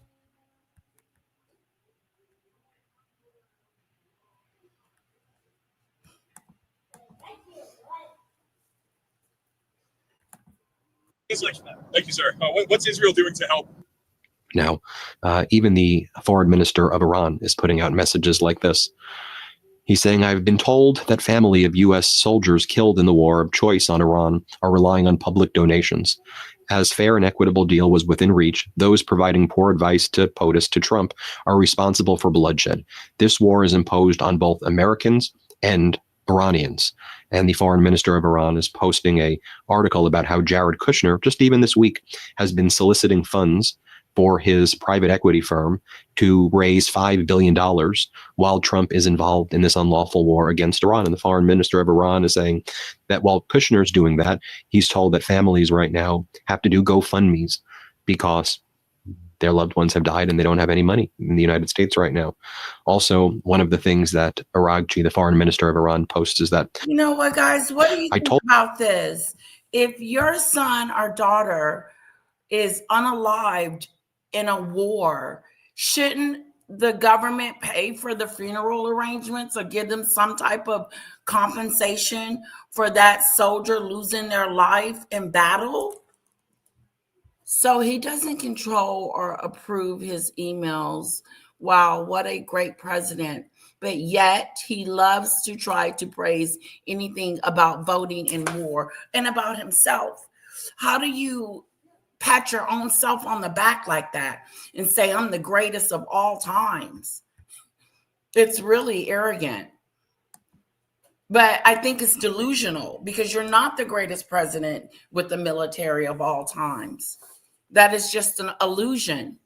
Thank you, sir. What's Israel doing to help? Now, even the foreign minister of Iran is putting out messages like this. He's saying, I've been told that family of U.S. soldiers killed in the war of choice on Iran are relying on public donations. As fair and equitable deal was within reach, those providing poor advice to POTUS to Trump are responsible for bloodshed. This war is imposed on both Americans and Iranians. And the foreign minister of Iran is posting an article about how Jared Kushner, just even this week, has been soliciting funds for his private equity firm to raise $5 billion while Trump is involved in this unlawful war against Iran. And the foreign minister of Iran is saying that while Kushner's doing that, he's told that families right now have to do GoFundMes because their loved ones have died and they don't have any money in the United States right now. Also, one of the things that Araghchi, the foreign minister of Iran, posts is that, you know what, guys, what do you think about this? If your son or daughter is unalived in a war, shouldn't the government pay for the funeral arrangements or give them some type of compensation for that soldier losing their life in battle? So he doesn't control or approve his emails. Wow, what a great president. But yet he loves to try to praise anything about voting in war and about himself. How do you pat your own self on the back like that and say, I'm the greatest of all times? It's really arrogant. But I think it's delusional because you're not the greatest president with the military of all times. That is just an illusion.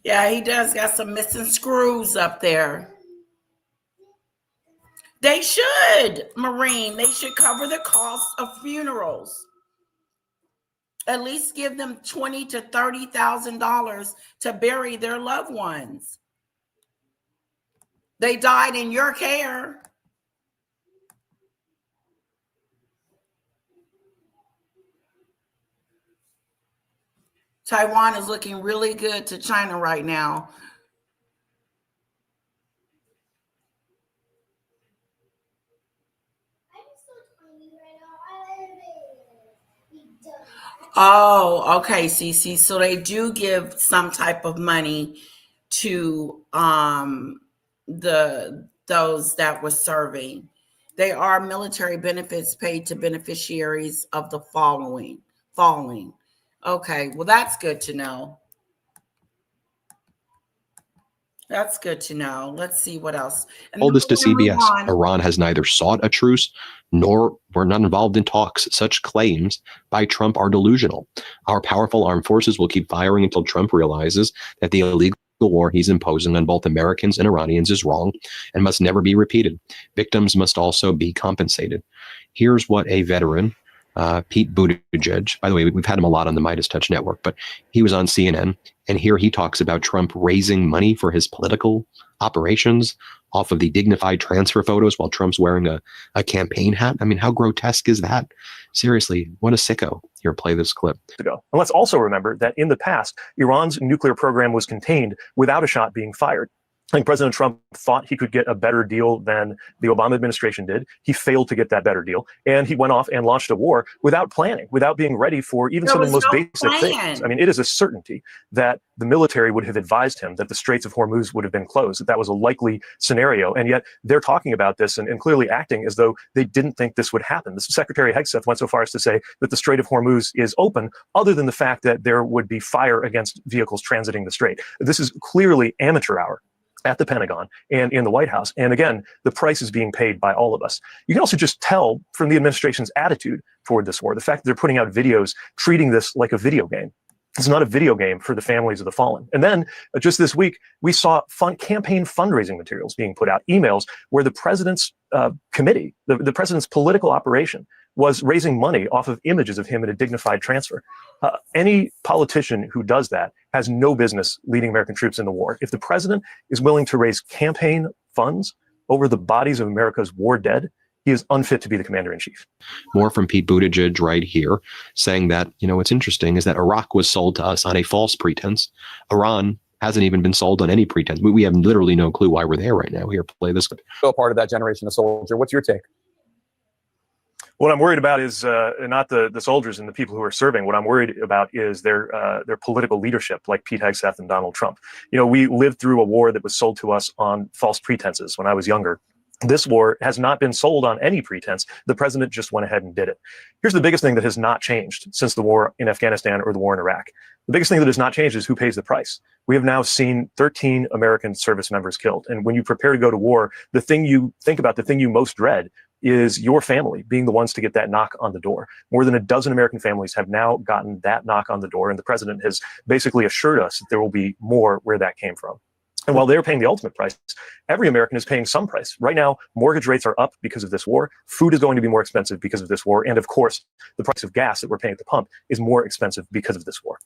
Yeah, he does got some missing screws up there. They should, Marine. They should cover the cost of funerals. At least give them $20,000 to $30,000 to bury their loved ones. They died in your care. Taiwan is looking really good to China right now. Oh, okay, Cece. So they do give some type of money to those that were serving. They are military benefits paid to beneficiaries of the following. Okay, well, that's good to know. That's good to know. Let's see what else. And Told this to CBS. on. Iran has neither sought a truce nor were not involved in talks. Such claims by Trump are delusional. Our powerful armed forces will keep firing until Trump realizes that the illegal war he's imposing on both Americans and Iranians is wrong and must never be repeated. Victims must also be compensated. Here's what a veteran, Pete Buttigieg, by the way, we've had him a lot on the Midas Touch Network, but he was on CNN, and here he talks about Trump raising money for his political operations off of the dignified transfer photos while Trump's wearing a campaign hat. I mean, how grotesque is that? Seriously, what a sicko. Here, play this clip. Ago. And let's also remember that in the past, Iran's nuclear program was contained without a shot being fired. I think President Trump thought he could get a better deal than the Obama administration did. He failed to get that better deal. And he went off and launched a war without planning, without being ready for even some of the most basic things. I mean, it is a certainty that the military would have advised him that the Straits of Hormuz would have been closed, that that was a likely scenario. And yet they're talking about this and clearly acting as though they didn't think this would happen. The Secretary Hegseth went so far as to say that the Strait of Hormuz is open, other than the fact that there would be fire against vehicles transiting the strait. This is clearly amateur hour at the Pentagon and in the White House. And again, the price is being paid by all of us. You can also just tell from the administration's attitude toward this war, the fact that they're putting out videos treating this like a video game. It's not a video game for the families of the fallen. And then just this week, we saw campaign fundraising materials being put out, emails where the president's committee, the president's political operation, was raising money off of images of him in a dignified transfer. Any politician who does that has no business leading American troops in the war. If the president is willing to raise campaign funds over the bodies of America's war dead, he is unfit to be the commander-in-chief. More from Pete Buttigieg right here, saying that, what's interesting is that Iraq was sold to us on a false pretense. Iran hasn't even been sold on any pretense. We have literally no clue why we're there right now. Here, play this. Still part of that generation of soldier. What's your take? What I'm worried about is not the soldiers and the people who are serving. What I'm worried about is their political leadership, like Pete Hegseth and Donald Trump. We lived through a war that was sold to us on false pretenses when I was younger. This war has not been sold on any pretense. The president just went ahead and did it. Here's the biggest thing that has not changed since the war in Afghanistan or the war in Iraq. The biggest thing that has not changed is who pays the price. We have now seen 13 American service members killed. And when you prepare to go to war, the thing you think about, the thing you most dread, is your family being the ones to get that knock on the door. More than a dozen American families have now gotten that knock on the door, and the president has basically assured us that there will be more where that came from. And while they're paying the ultimate price, every American is paying some price. Right now, mortgage rates are up because of this war. Food is going to be more expensive because of this war. And of course, the price of gas that we're paying at the pump is more expensive because of this war.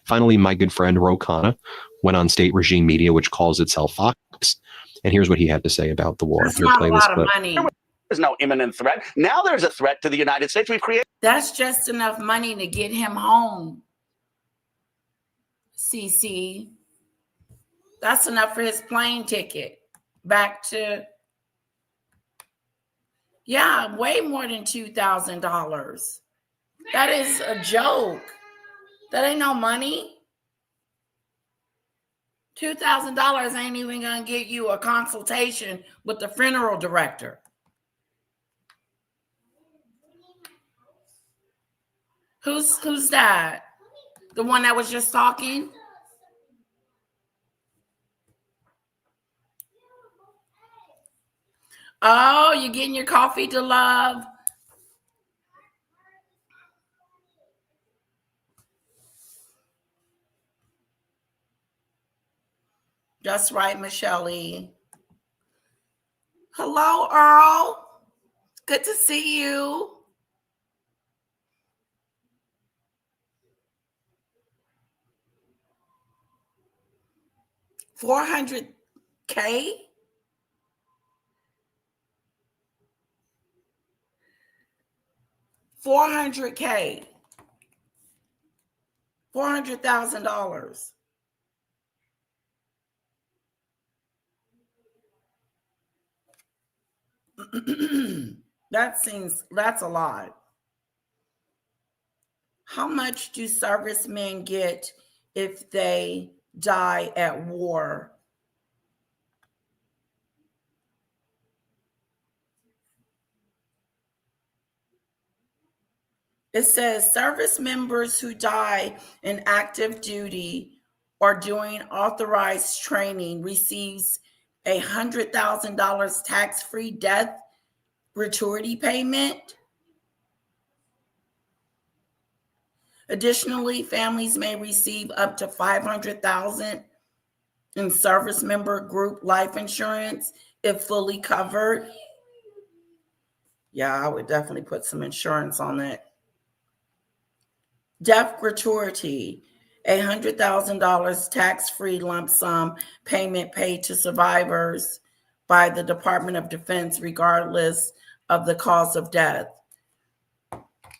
Finally, my good friend Ro Khanna went on state regime media, which calls itself Fox. And here's what he had to say about the war. That's Here, not play a this lot clip. of money. There's no imminent threat. Now there's a threat to the United States. We've created. That's just enough money to get him home. CC. That's enough for his plane ticket back to, way more than $2,000. That is a joke. That ain't no money. $2,000 ain't even gonna get you a consultation with the funeral director. Who's that? The one that was just talking? Oh, you're getting your coffee to love. That's right, Michelle E. Hello, Earl. Good to see you. 400K? $400K. $400,000. That's a lot. How much do servicemen get if they die at war? It says service members who die in active duty or doing authorized training receives $100,000 tax-free death gratuity payment. Additionally, families may receive up to $500,000 in service member group life insurance if fully covered. Yeah, I would definitely put some insurance on it. Death gratuity, $100,000 tax-free lump sum payment paid to survivors by the Department of Defense regardless of the cause of death.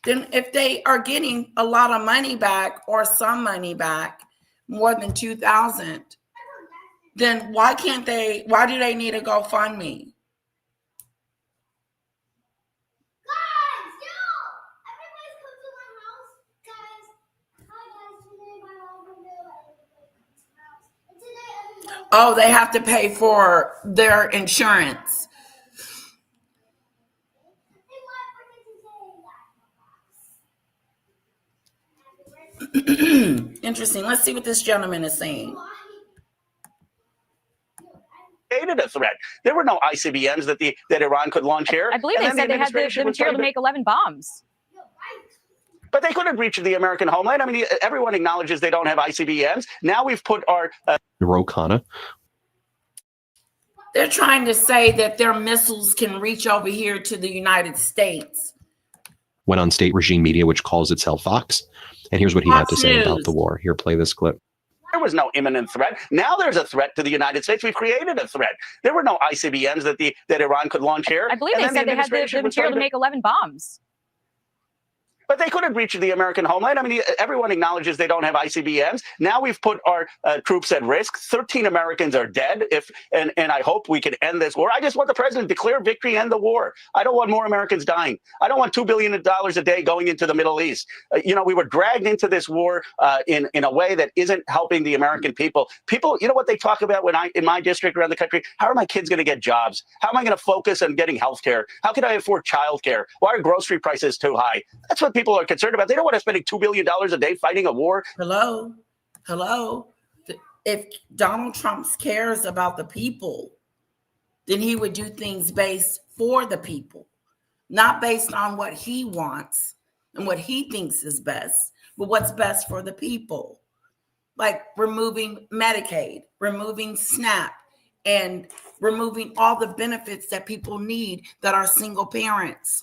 Then if they are getting a lot of money back or some money back, more than $2,000, then why do they need a GoFundMe? Oh, they have to pay for their insurance. Interesting. Let's see what this gentleman is saying. Created a threat. There were no ICBMs that Iran could launch here. I believe they said they had the material to make 11 bombs. But they couldn't reach the American homeland. I mean, everyone acknowledges they don't have ICBMs. Now we've put our Rokana. They're trying to say that their missiles can reach over here to the United States. Went on state regime media, which calls itself Fox. And here's what he had to say about the war. Here, play this clip. There was no imminent threat. Now there's a threat to the United States. We've created a threat. There were no ICBMs that Iran could launch here. I believe they said they had the material to make 11 bombs. But they couldn't reach the American homeland. I mean, everyone acknowledges they don't have ICBMs. Now we've put our troops at risk. 13 Americans are dead. And I hope we can end this war. I just want the president to declare victory, end the war. I don't want more Americans dying. I don't want $2 billion a day going into the Middle East. We were dragged into this war in a way that isn't helping the American people. People, you know what they talk about in my district around the country? How are my kids going to get jobs? How am I going to focus on getting health care? How can I afford child care? Why are grocery prices too high? That's what people are concerned about. They don't want to spend $2 billion a day fighting a war. Hello. If Donald Trump cares about the people, then he would do things based for the people, not based on what he wants and what he thinks is best, but what's best for the people. Like removing Medicaid, removing SNAP, and removing all the benefits that people need that are single parents.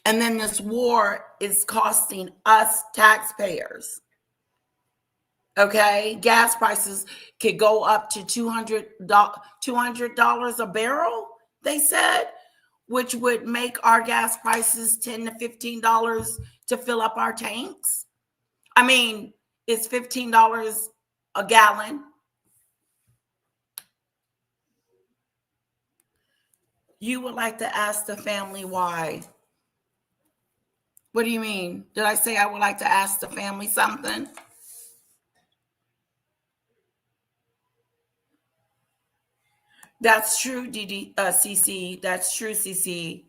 And then this war is costing us taxpayers. Okay, gas prices could go up to $200 a barrel, they said, which would make our gas prices $10 to $15 to fill up our tanks. I mean, it's $15 a gallon. You would like to ask the family why? What do you mean? Did I say I would like to ask the family something? That's true, CC. That's true, CC.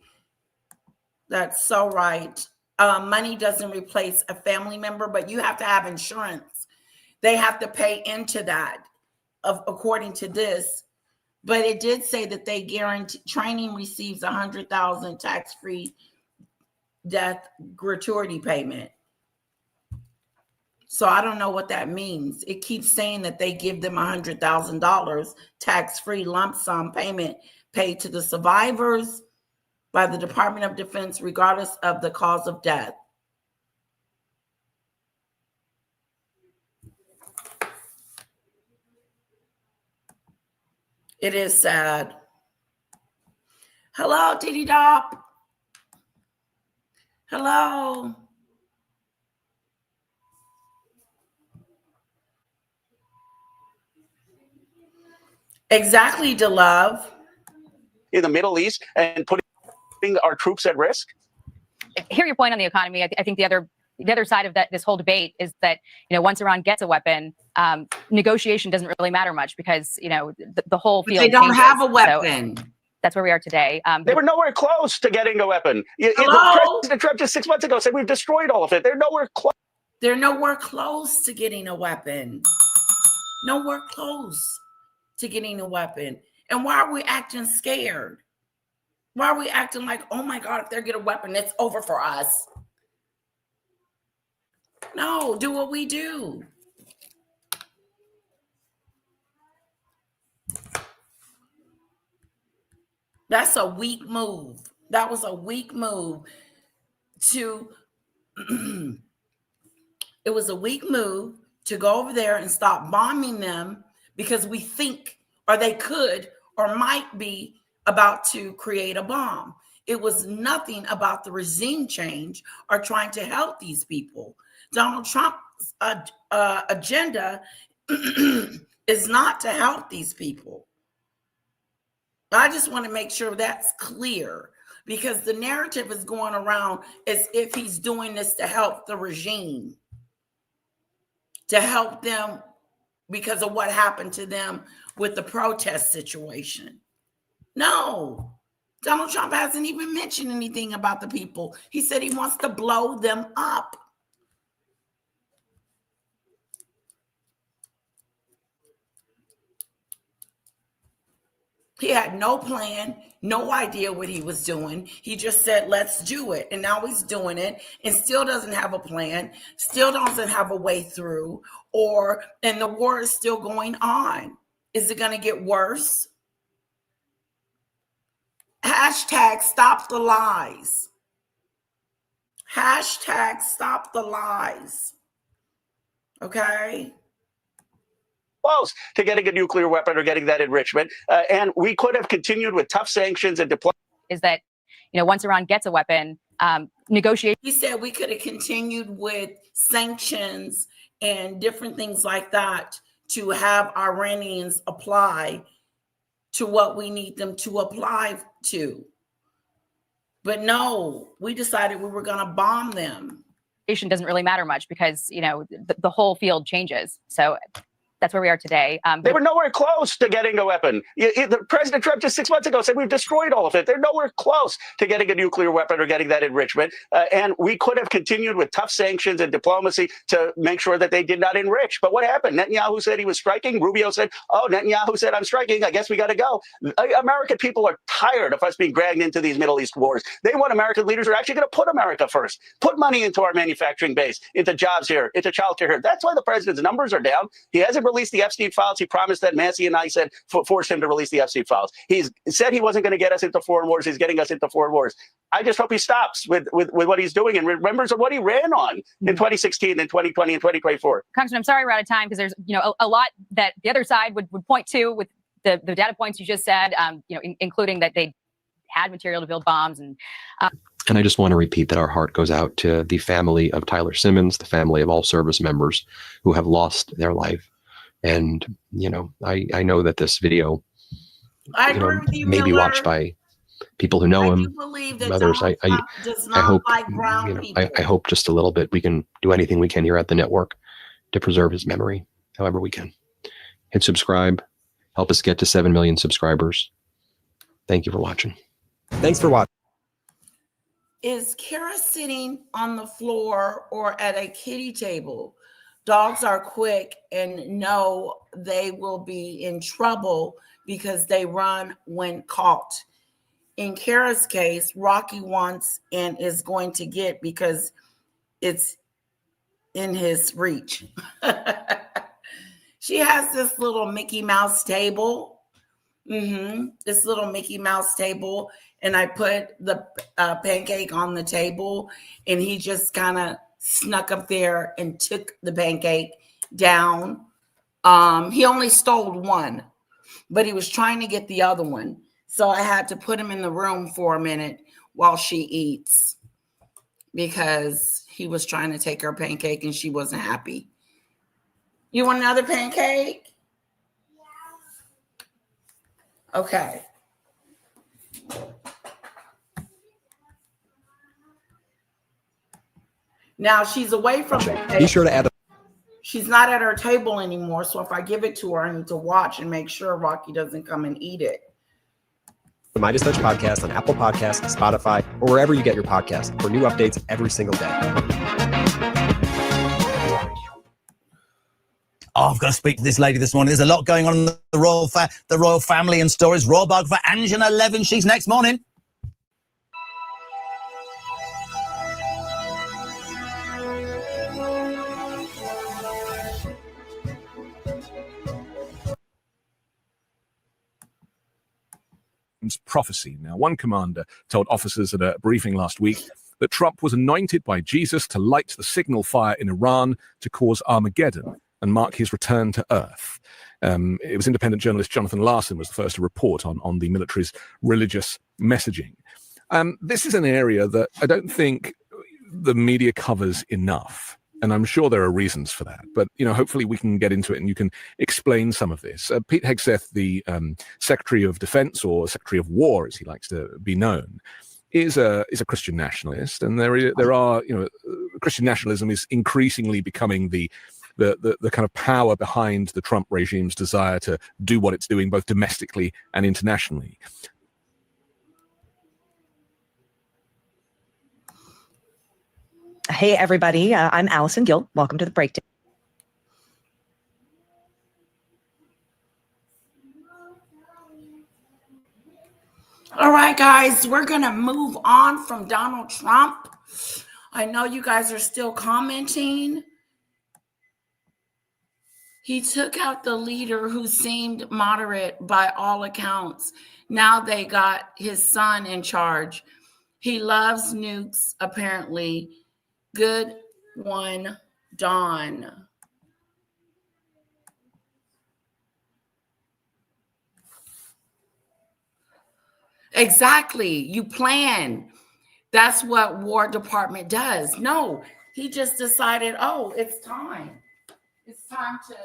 That's so right. Money doesn't replace a family member, but you have to have insurance. They have to pay into that, according to this. But it did say that they guarantee training receives $100,000 tax-free death gratuity payment. So I don't know what that means. It keeps saying that they give them $100,000 tax-free lump sum payment paid to the survivors by the Department of Defense, regardless of the cause of death. It is sad. Hello, Diddy Dop. Hello. Exactly, DeLove. In the Middle East and putting our troops at risk? I hear your point on the economy. I think the other side of this whole debate is that, once Iran gets a weapon, negotiation doesn't really matter much because, the whole field they don't changes. have a weapon. So that's where we are today. They were nowhere close to getting a weapon. President Trump just 6 months ago said we've destroyed all of it. They're nowhere close. They're nowhere close to getting a weapon. Nowhere close to getting a weapon. And why are we acting scared? Why are we acting like, oh my God, if they get a weapon, it's over for us? No, do what we do. That's a weak move. That was a weak move to, it was a weak move to go over there and stop bombing them because we think, or they could, or might be about to create a bomb. It was nothing about the regime change or trying to help these people. Donald Trump's agenda is not to help these people. I just want to make sure that's clear because the narrative is going around as if he's doing this to help the regime, to help them because of what happened to them with the protest situation. No, Donald Trump hasn't even mentioned anything about the people. He said he wants to blow them up. He had no plan, no idea what he was doing. He just said, let's do it. And now he's doing it and still doesn't have a plan, still doesn't have a way through, and the war is still going on. Is it going to get worse? Hashtag stop the lies. Hashtag stop the lies. Okay? Close to getting a nuclear weapon or getting that enrichment. And we could have continued with tough sanctions and deployment. Is that, once Iran gets a weapon, negotiation. He said we could have continued with sanctions and different things like that to have Iranians apply to what we need them to apply to. But no, we decided we were going to bomb them. Doesn't really matter much because, the whole field changes. So that's where we are today. They were nowhere close to getting a weapon. President Trump just 6 months ago said we've destroyed all of it. They're nowhere close to getting a nuclear weapon or getting that enrichment. And we could have continued with tough sanctions and diplomacy to make sure that they did not enrich. But what happened? Netanyahu said he was striking. Rubio said, oh, Netanyahu said, I'm striking. I guess we got to go. American people are tired of us being dragged into these Middle East wars. They want American leaders who are actually going to put America first, put money into our manufacturing base, into jobs here, into childcare here. That's why the president's numbers are down. He hasn't released the Epstein files. He promised that. Massey and I said forced him to release the Epstein files. He's said he wasn't going to get us into foreign wars. He's getting us into foreign wars. I just hope he stops with what he's doing and remembers what he ran on in 2016 and 2020 and 2024. Congressman, I'm sorry we're out of time because there's a lot that the other side would point to with the data points you just said, including that they had material to build bombs and. And I just want to repeat that our heart goes out to the family of Tyler Simmons, the family of all service members who have lost their life. And, I know that this video may be watched by people who know him, others. I hope, I hope just a little bit we can do anything we can here at the network to preserve his memory, however we can. Hit subscribe, help us get to 7 million subscribers. Thank you for watching. Thanks for watching. Is Kara sitting on the floor or at a kiddie table? Dogs are quick and know they will be in trouble because they run when caught. In Kara's case, Rocky wants and is going to get because it's in his reach. She has this little Mickey Mouse table. This little Mickey Mouse table. And I put the pancake on the table and he just kind of snuck up there and took the pancake down. He only stole one, but he was trying to get the other one. So I had to put him in the room for a minute while she eats because he was trying to take her pancake and she wasn't happy. You want another pancake? Okay. Now she's away from it. Be sure to add She's not at her table anymore. So if I give it to her, I need to watch and make sure Rocky doesn't come and eat it. the Midas Touch podcast on Apple Podcasts, Spotify, or wherever you get your podcasts for new updates every single day. Oh, I've got to speak to this lady this morning. There's a lot going on in the royal family and stories. Raw bug for Angela Levin. She's next morning. Prophecy. Now, one commander told officers at a briefing last week that Trump was anointed by Jesus to light the signal fire in Iran to cause Armageddon and mark his return to Earth. It was independent journalist Jonathan Larson was the first to report on the military's religious messaging. This is an area that I don't think the media covers enough. And I'm sure there are reasons for that. But, hopefully we can get into it and you can explain some of this. Pete Hegseth, the Secretary of Defense, or Secretary of War, as he likes to be known, is a Christian nationalist. And there are Christian nationalism is increasingly becoming the kind of power behind the Trump regime's desire to do what it's doing, both domestically and internationally. Hey, everybody. I'm Allison Gill. Welcome to the Breakdown. All right, guys, we're going to move on from Donald Trump. I know you guys are still commenting. He took out the leader who seemed moderate by all accounts. Now they got his son in charge. He loves nukes, apparently. Good one, Dawn. Exactly. You plan. That's what War Department does. No, he just decided, oh, it's time. It's time to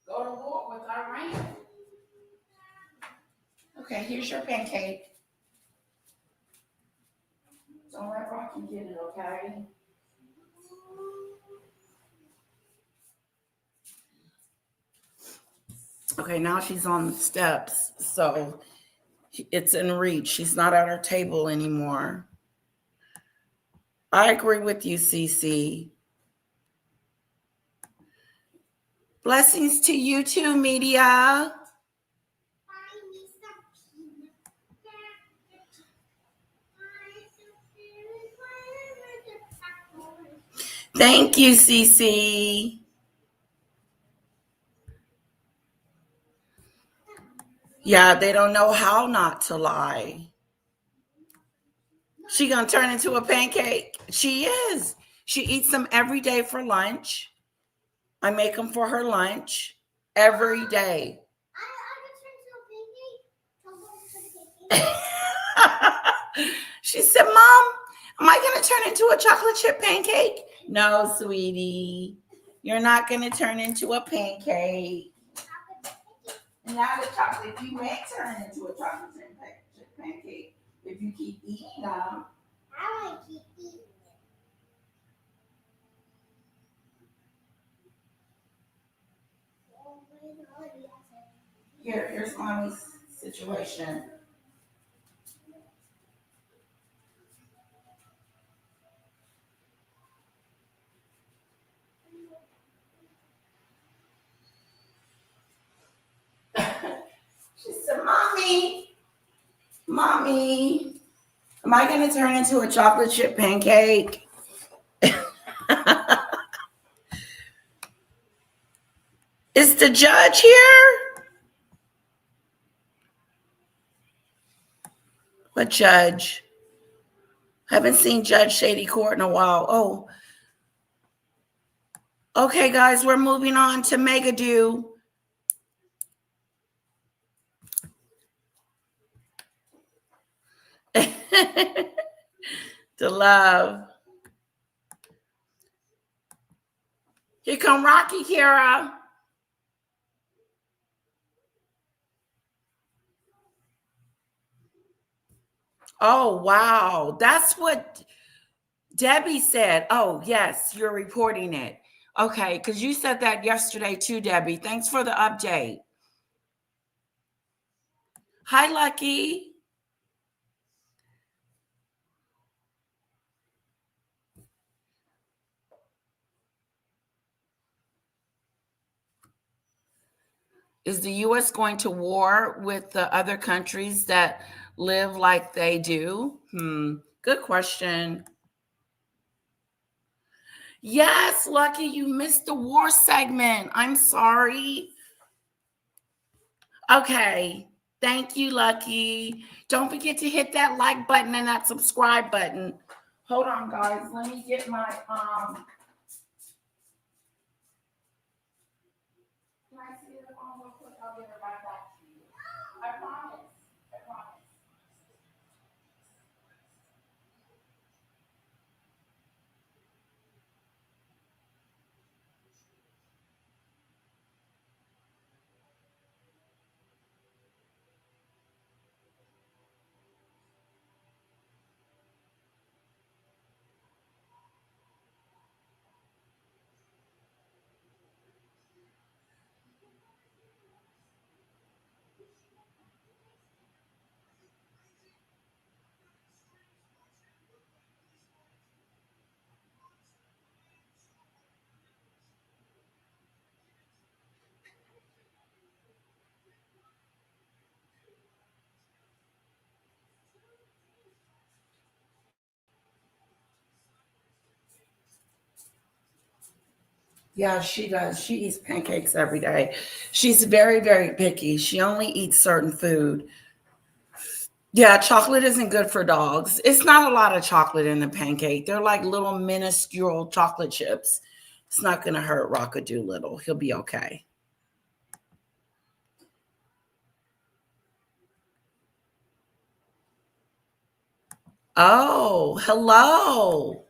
go to war with Iran. Okay, here's your pancake. Don't let Rocky get it, okay? Okay, now she's on the steps, so it's in reach. She's not at her table anymore. I agree with you, Cece. Blessings to you too, media. Thank you, Cece. Yeah, they don't know how not to lie. She gonna turn into a pancake. She is. She eats them every day for lunch. I make them for her lunch every day. She said, Mom, am I going to turn into a chocolate chip pancake? No, sweetie. You're not going to turn into a pancake. Not a chocolate. You may turn into a chocolate chip pancake if you keep eating them. I want to keep eating them. Here's Mommy's situation. She said, Mommy, am I going to turn into a chocolate chip pancake? Is the judge here? What judge? Haven't seen Judge Shady Court in a while. Okay, guys, we're moving on to Megadu. To love. Here come Rocky, Kara. Oh, wow. That's what Debbie said. Oh, yes, you're reporting it. Okay, because you said that yesterday too, Debbie. Thanks for the update. Hi, Lucky. Is the U.S. going to war with the other countries that live like they do? Good question. Yes, Lucky, you missed the war segment. I'm sorry. Okay. Thank you, Lucky. Don't forget to hit that like button and that subscribe button. Hold on, guys. Let me get my Can I see the phone real quick? I'll get it right back to you. I promise. I promise. Yeah, she does. She eats pancakes every day. She's very, very picky. She only eats certain food. Yeah, chocolate isn't good for dogs. It's not a lot of chocolate in the pancake. They're like little minuscule chocolate chips. It's not going to hurt Rockadoodle. He'll be okay. Oh, hello.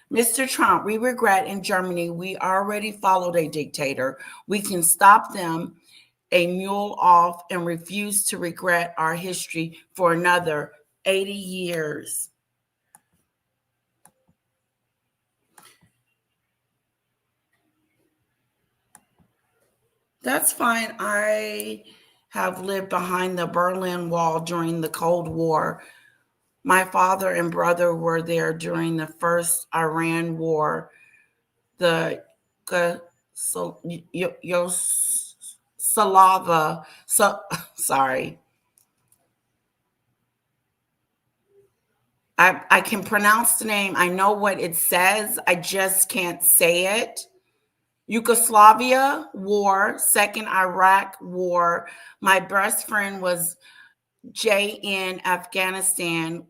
Mr. Trump, we regret in Germany, we already followed a dictator. We can stop them a mule off and refuse to regret our history for another 80 years. That's fine. I have lived behind the Berlin Wall during the Cold War. My father and brother were there during the first Iran War. The Salava. So sorry. I can pronounce the name. I know what it says. I just can't say it. Yugoslavia War, Second Iraq War. My best friend was Jay in Afghanistan.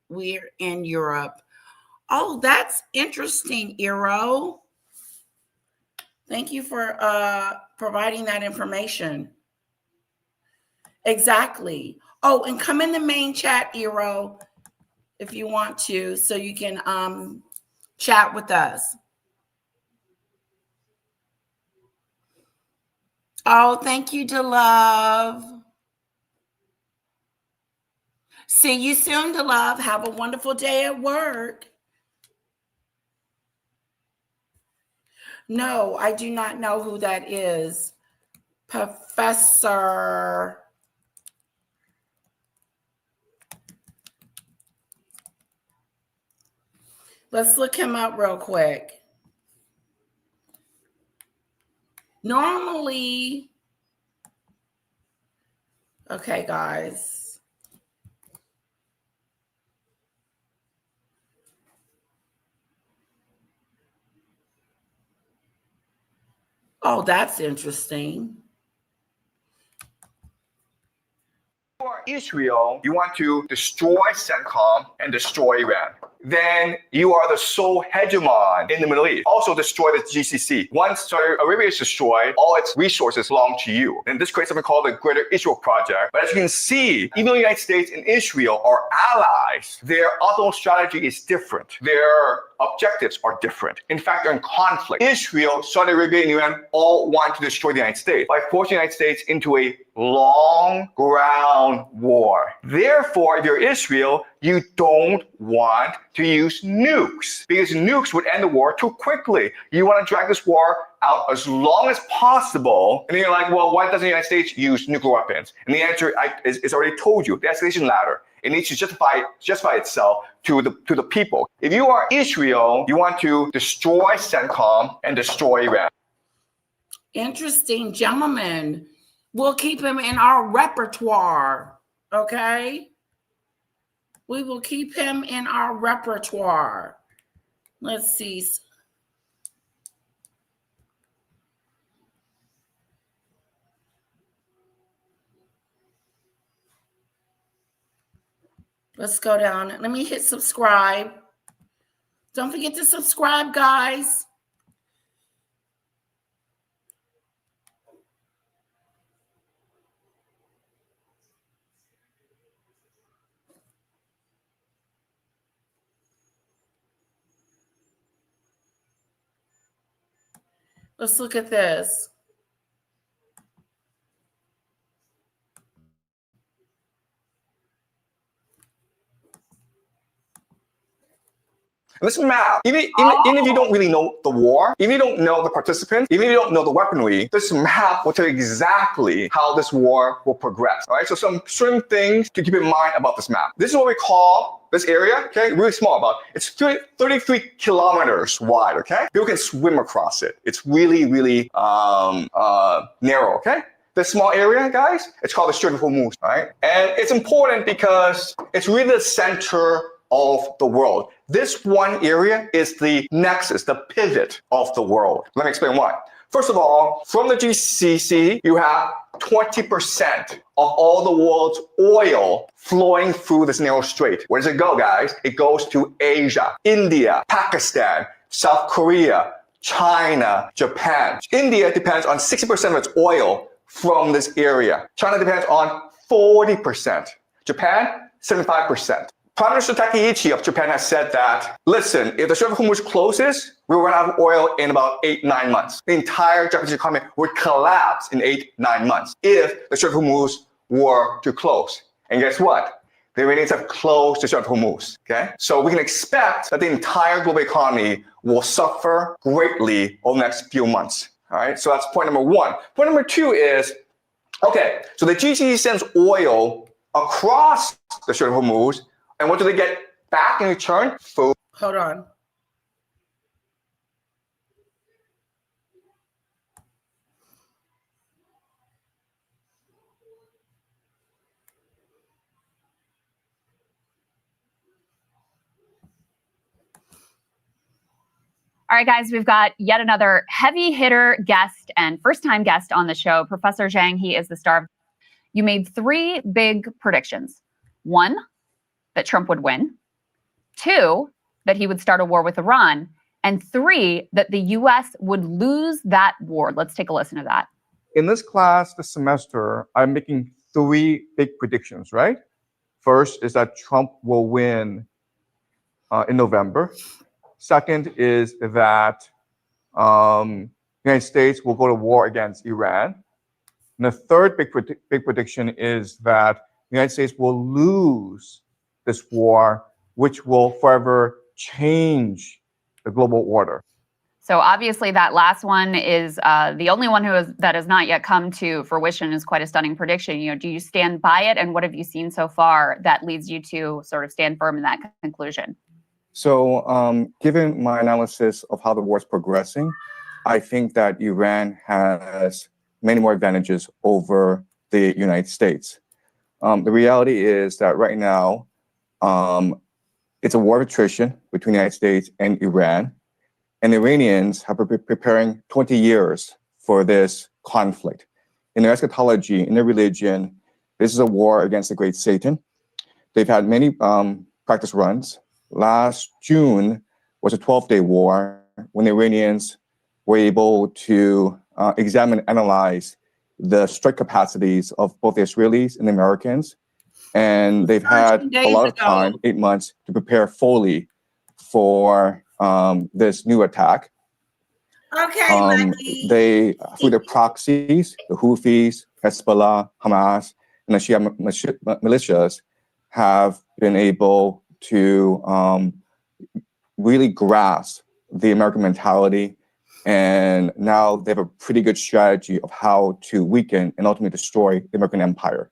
We're in Europe. Oh, that's interesting, Eero. Thank you for providing that information. Exactly. Oh, and come in the main chat, Eero, if you want to, so you can chat with us. Oh, thank you, DeLove. See you soon, DeLove. Have a wonderful day at work. No, I do not know who that is. Professor. Let's look him up real quick. Normally, okay, guys. Oh, that's interesting. For Israel, you want to destroy CENTCOM and destroy Iran. then you are the sole hegemon in the Middle East. Also destroy the GCC. Once Saudi Arabia is destroyed, all its resources belong to you. And this creates something called the Greater Israel Project. But as you can see, even though the United States and Israel are allies, their ultimate strategy is different. Their objectives are different. In fact, they're in conflict. Israel, Saudi Arabia, and Iran all want to destroy the United States by forcing the United States into a long ground war. Therefore, if you're Israel, you don't want to use nukes because nukes would end the war too quickly. You want to drag this war out as long as possible. And then you're like, well, why doesn't the United States use nuclear weapons? And the answer is already told you, the escalation ladder. It needs to justify itself to the people. If you are Israel, you want to destroy CENTCOM and destroy Iran. Interesting, gentlemen. We'll keep him in our repertoire, okay? We will keep him in our repertoire. Let's see. Let's go down. Let me hit subscribe. Don't forget to subscribe, guys. Let's look at this. This map, even if you don't really know the war, even if you don't know the participants, even if you don't know the weaponry, this map will tell you exactly how this war will progress. All right, so some certain things to keep in mind about this map. This is what we call this area, okay, really small, it's 33 kilometers wide, okay? People can swim across it. It's really, really narrow, okay? This small area, guys, it's called the Strait of Hormuz, all right? And it's important because it's really the center of the world. This one area is the nexus, the pivot of the world. Let me explain why. First of all, from the GCC, you have 20% of all the world's oil flowing through this narrow strait. Where does it go, guys? It goes to Asia, India, Pakistan, South Korea, China, Japan. India depends on 60% of its oil from this area. China depends on 40%. Japan, 75%. Prime Minister Takaichi of Japan has said that, listen, if the Strait of Hormuz closes, we'll run out of oil in about 8-9 months. The entire Japanese economy would collapse in 8-9 months if the Strait of Hormuz were to close. And guess what? The Iranians have closed the Strait of Hormuz, okay? So we can expect that the entire global economy will suffer greatly over the next few months, all right? So that's point number one. Point number two is, okay, so the GCC sends oil across the Strait of Hormuz. And what do they get back in return? Food. Hold on. All right, guys, we've got yet another heavy hitter guest and first-time guest on the show, Professor Zhang. He is the star. You made 3 big predictions. 1, that Trump would win. 2, that he would start a war with Iran. And 3, that the U.S. would lose that war. Let's take a listen to that. In this class this semester, I'm making 3 big predictions, right? First is that Trump will win in November. Second is that the United States will go to war against Iran. And the third big prediction is that the United States will lose this war, which will forever change the global order. So obviously that last one is the only one that has not yet come to fruition. Is quite a stunning prediction. You know, do you stand by it, and what have you seen so far that leads you to sort of stand firm in that conclusion? So given my analysis of how the war is progressing, I think that Iran has many more advantages over the United States. The reality is that right now, it's a war of attrition between the United States and Iran. And the Iranians have been preparing 20 years for this conflict. In their eschatology, in their religion, this is a war against the great Satan. They've had many practice runs. last June was a 12-day war when the Iranians were able to examine and analyze the strike capacities of both the Israelis and the Americans. And they've had a lot of time, 8 months, to prepare fully for this new attack. Okay, they, through their proxies, the Houthis, Hezbollah, Hamas, and the Shia militias, have been able to really grasp the American mentality, and now they have a pretty good strategy of how to weaken and ultimately destroy the American empire.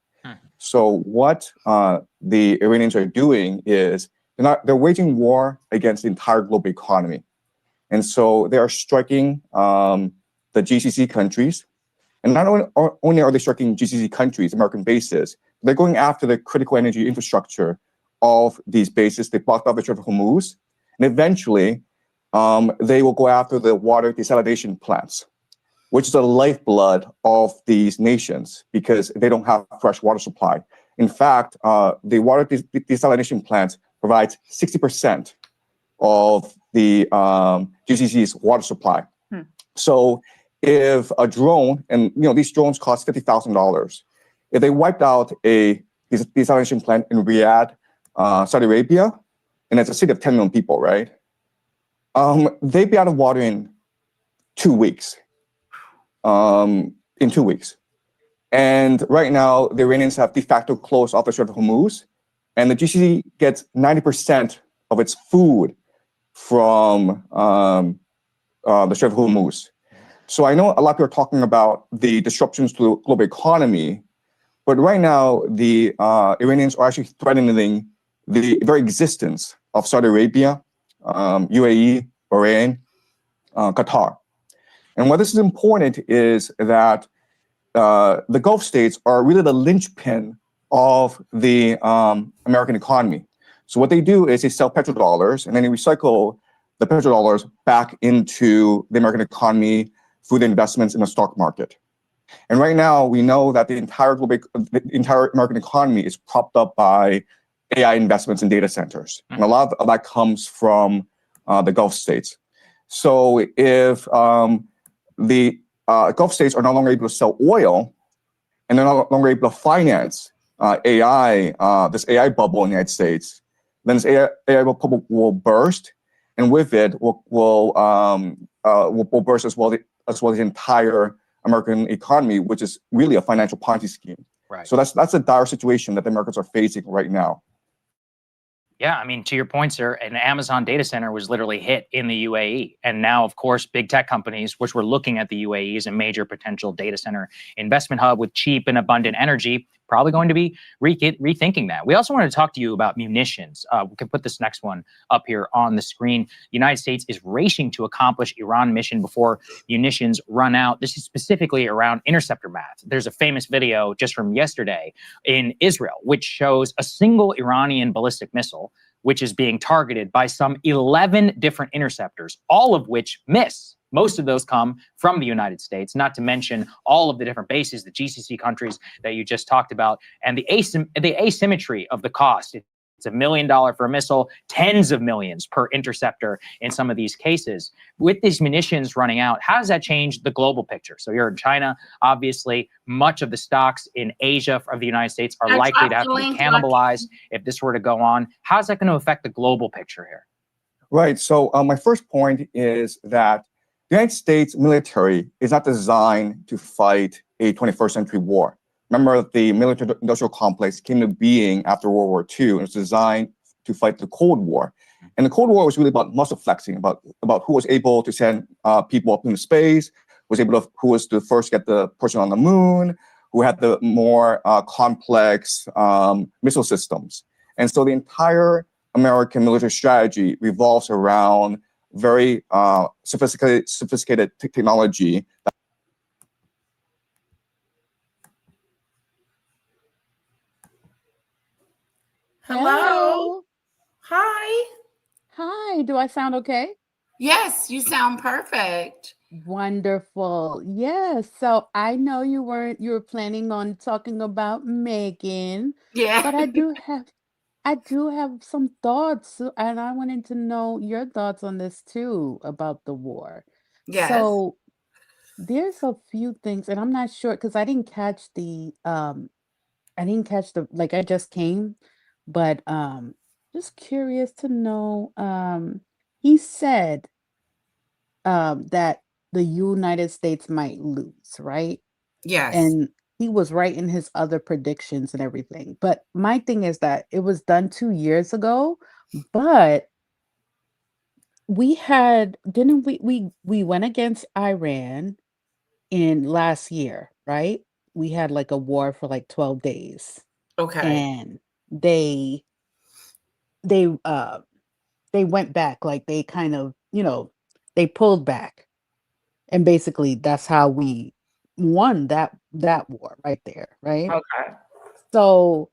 So what the Iranians are doing is they're waging war against the entire global economy. And so they are striking the GCC countries. And not only are they striking GCC countries, American bases, they're going after the critical energy infrastructure of these bases. They blocked off the Strait of Hormuz. And eventually, they will go after the water desalination plants, which is the lifeblood of these nations because they don't have fresh water supply. In fact, the water desalination plants provides 60% of the GCC's water supply. So if a drone, and these drones cost $50,000, if they wiped out a desalination plant in Riyadh, Saudi Arabia, and it's a city of 10 million people, right? They'd be out of water in 2 weeks. In 2 weeks. And right now, the Iranians have de facto closed off the Strait of Hormuz, and the GCC gets 90% of its food from the Strait of Hormuz. So I know a lot of people are talking about the disruptions to the global economy, but right now, the Iranians are actually threatening the very existence of Saudi Arabia, UAE, Bahrain, Qatar. And why this is important is that the Gulf states are really the linchpin of the American economy. So what they do is they sell petrodollars and then they recycle the petrodollars back into the American economy through the investments in the stock market. And right now, we know that the entire American economy is propped up by AI investments in data centers. And a lot of that comes from the Gulf states. So if the Gulf states are no longer able to sell oil, and they're no longer able to finance AI, this AI bubble in the United States, then this AI bubble will burst, and with it will burst as well the entire American economy, which is really a financial Ponzi scheme. Right. So that's a dire situation that the Americans are facing right now. Yeah, I mean, to your point, sir, an Amazon data center was literally hit in the UAE. And now, of course, big tech companies, which were looking at the UAE as a major potential data center investment hub with cheap and abundant energy, probably going to be rethinking that. We also wanted to talk to you about munitions. We can put this next one up here on the screen. The United States is racing to accomplish Iran mission before munitions run out. This is specifically around interceptor math. There's a famous video just from yesterday in Israel, which shows a single Iranian ballistic missile, which is being targeted by some 11 different interceptors, all of which miss. Most of those come from the United States, not to mention all of the different bases, the GCC countries that you just talked about, and the asymmetry of the cost. It's $1 million for a missile, tens of millions per interceptor in some of these cases. With these munitions running out, how does that change the global picture? So you're in China, obviously, much of the stocks in Asia of the United States are likely to have to be cannibalized if this were to go on. How's that going to affect the global picture here? Right. So my first point is that the United States military is not designed to fight a 21st century war. Remember, the military-industrial complex came to being after World War II, and it was designed to fight the Cold War. And the Cold War was really about muscle flexing, about who was able to send people up into space, who was the first to get the person on the moon, who had the more complex missile systems. And so the entire American military strategy revolves around very sophisticated technology. Hello. Hi. Hi. Do I sound okay? Yes, you sound perfect. Wonderful. Yes. So I know you were planning on talking about Meghan. Yeah. But I do have some thoughts, and I wanted to know your thoughts on this too about the war. Yes. So there's a few things, and I'm not sure because I didn't catch the like I just came, but just curious to know. He said that the United States might lose, right? Yes. And he was right in his other predictions and everything. But my thing is that it was done 2 years ago, but we had didn't we went against Iran in last year, right? We had like a war for like 12 days. Okay. And they they uh they went back, like they kind of, they pulled back. And basically that's how we won that war right there, right? Okay. So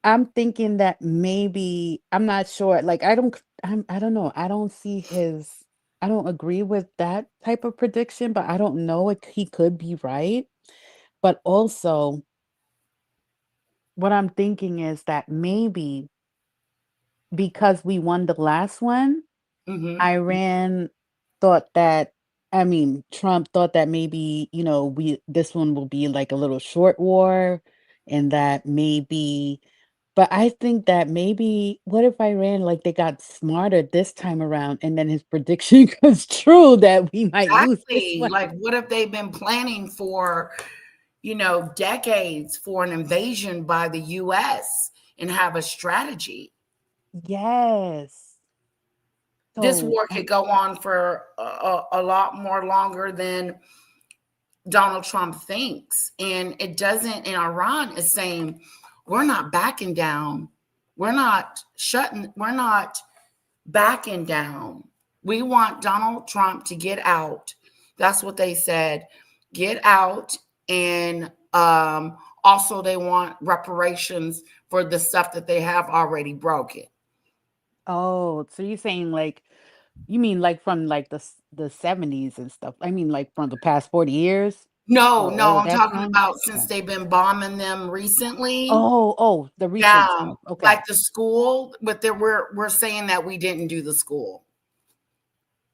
I'm thinking that maybe I'm not sure. Like I don't know. I don't agree with that type of prediction, but I don't know if he could be right. But also what I'm thinking is that maybe because we won the last one, Iran thought that I mean, Trump thought that maybe, we this one will be like a little short war and that maybe but I think that maybe what if Iran like they got smarter this time around and then his prediction comes true that we might lose this Exactly. one. Like, what if they've been planning for, decades for an invasion by the US and have a strategy? Yes. This So war could go on for a lot more longer than Donald Trump thinks. And it doesn't, and Iran is saying, we're not backing down. We're not backing down. We want Donald Trump to get out. That's what they said. Get out. And also, they want reparations for the stuff that they have already broken. Oh, so you're saying like you mean like from like the 70s and stuff. I mean like from the past 40 years? No, Or all no, of I'm that talking time? about since Oh. they've been bombing them recently. Oh, the recent Yeah, stuff. Okay. like the school, but we're saying that we didn't do the school.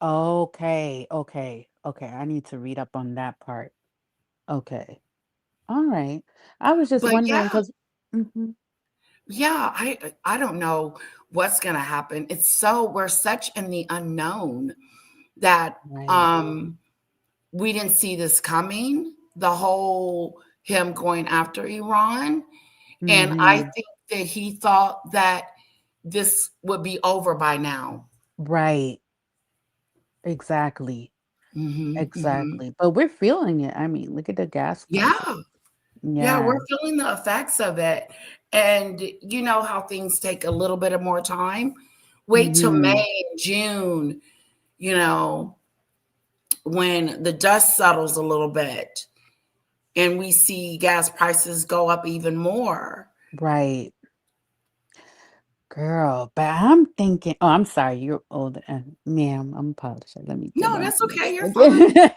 Okay. I need to read up on that part. Okay. All right. I was just But wondering yeah, because yeah, I don't know what's gonna happen. We're such in the unknown that right. we didn't see this coming, the whole him going after Iran. And I Hmm. think that he thought that this would be over by now. Right. Exactly. Mhm. Exactly. But we're feeling it. I mean, look at the gas Yeah. prices. Yeah, Yeah. we're feeling the effects of it. And you know how things take a little bit of more time. Wait till Hmm. May and June, you know, when the dust settles a little bit and we see gas prices go up even more. Right. Girl, but I'm thinking, oh, I'm sorry, you're older. Ma'am, I'm apologizing. Let me get No, on that's to this. okay. You're fine. Okay.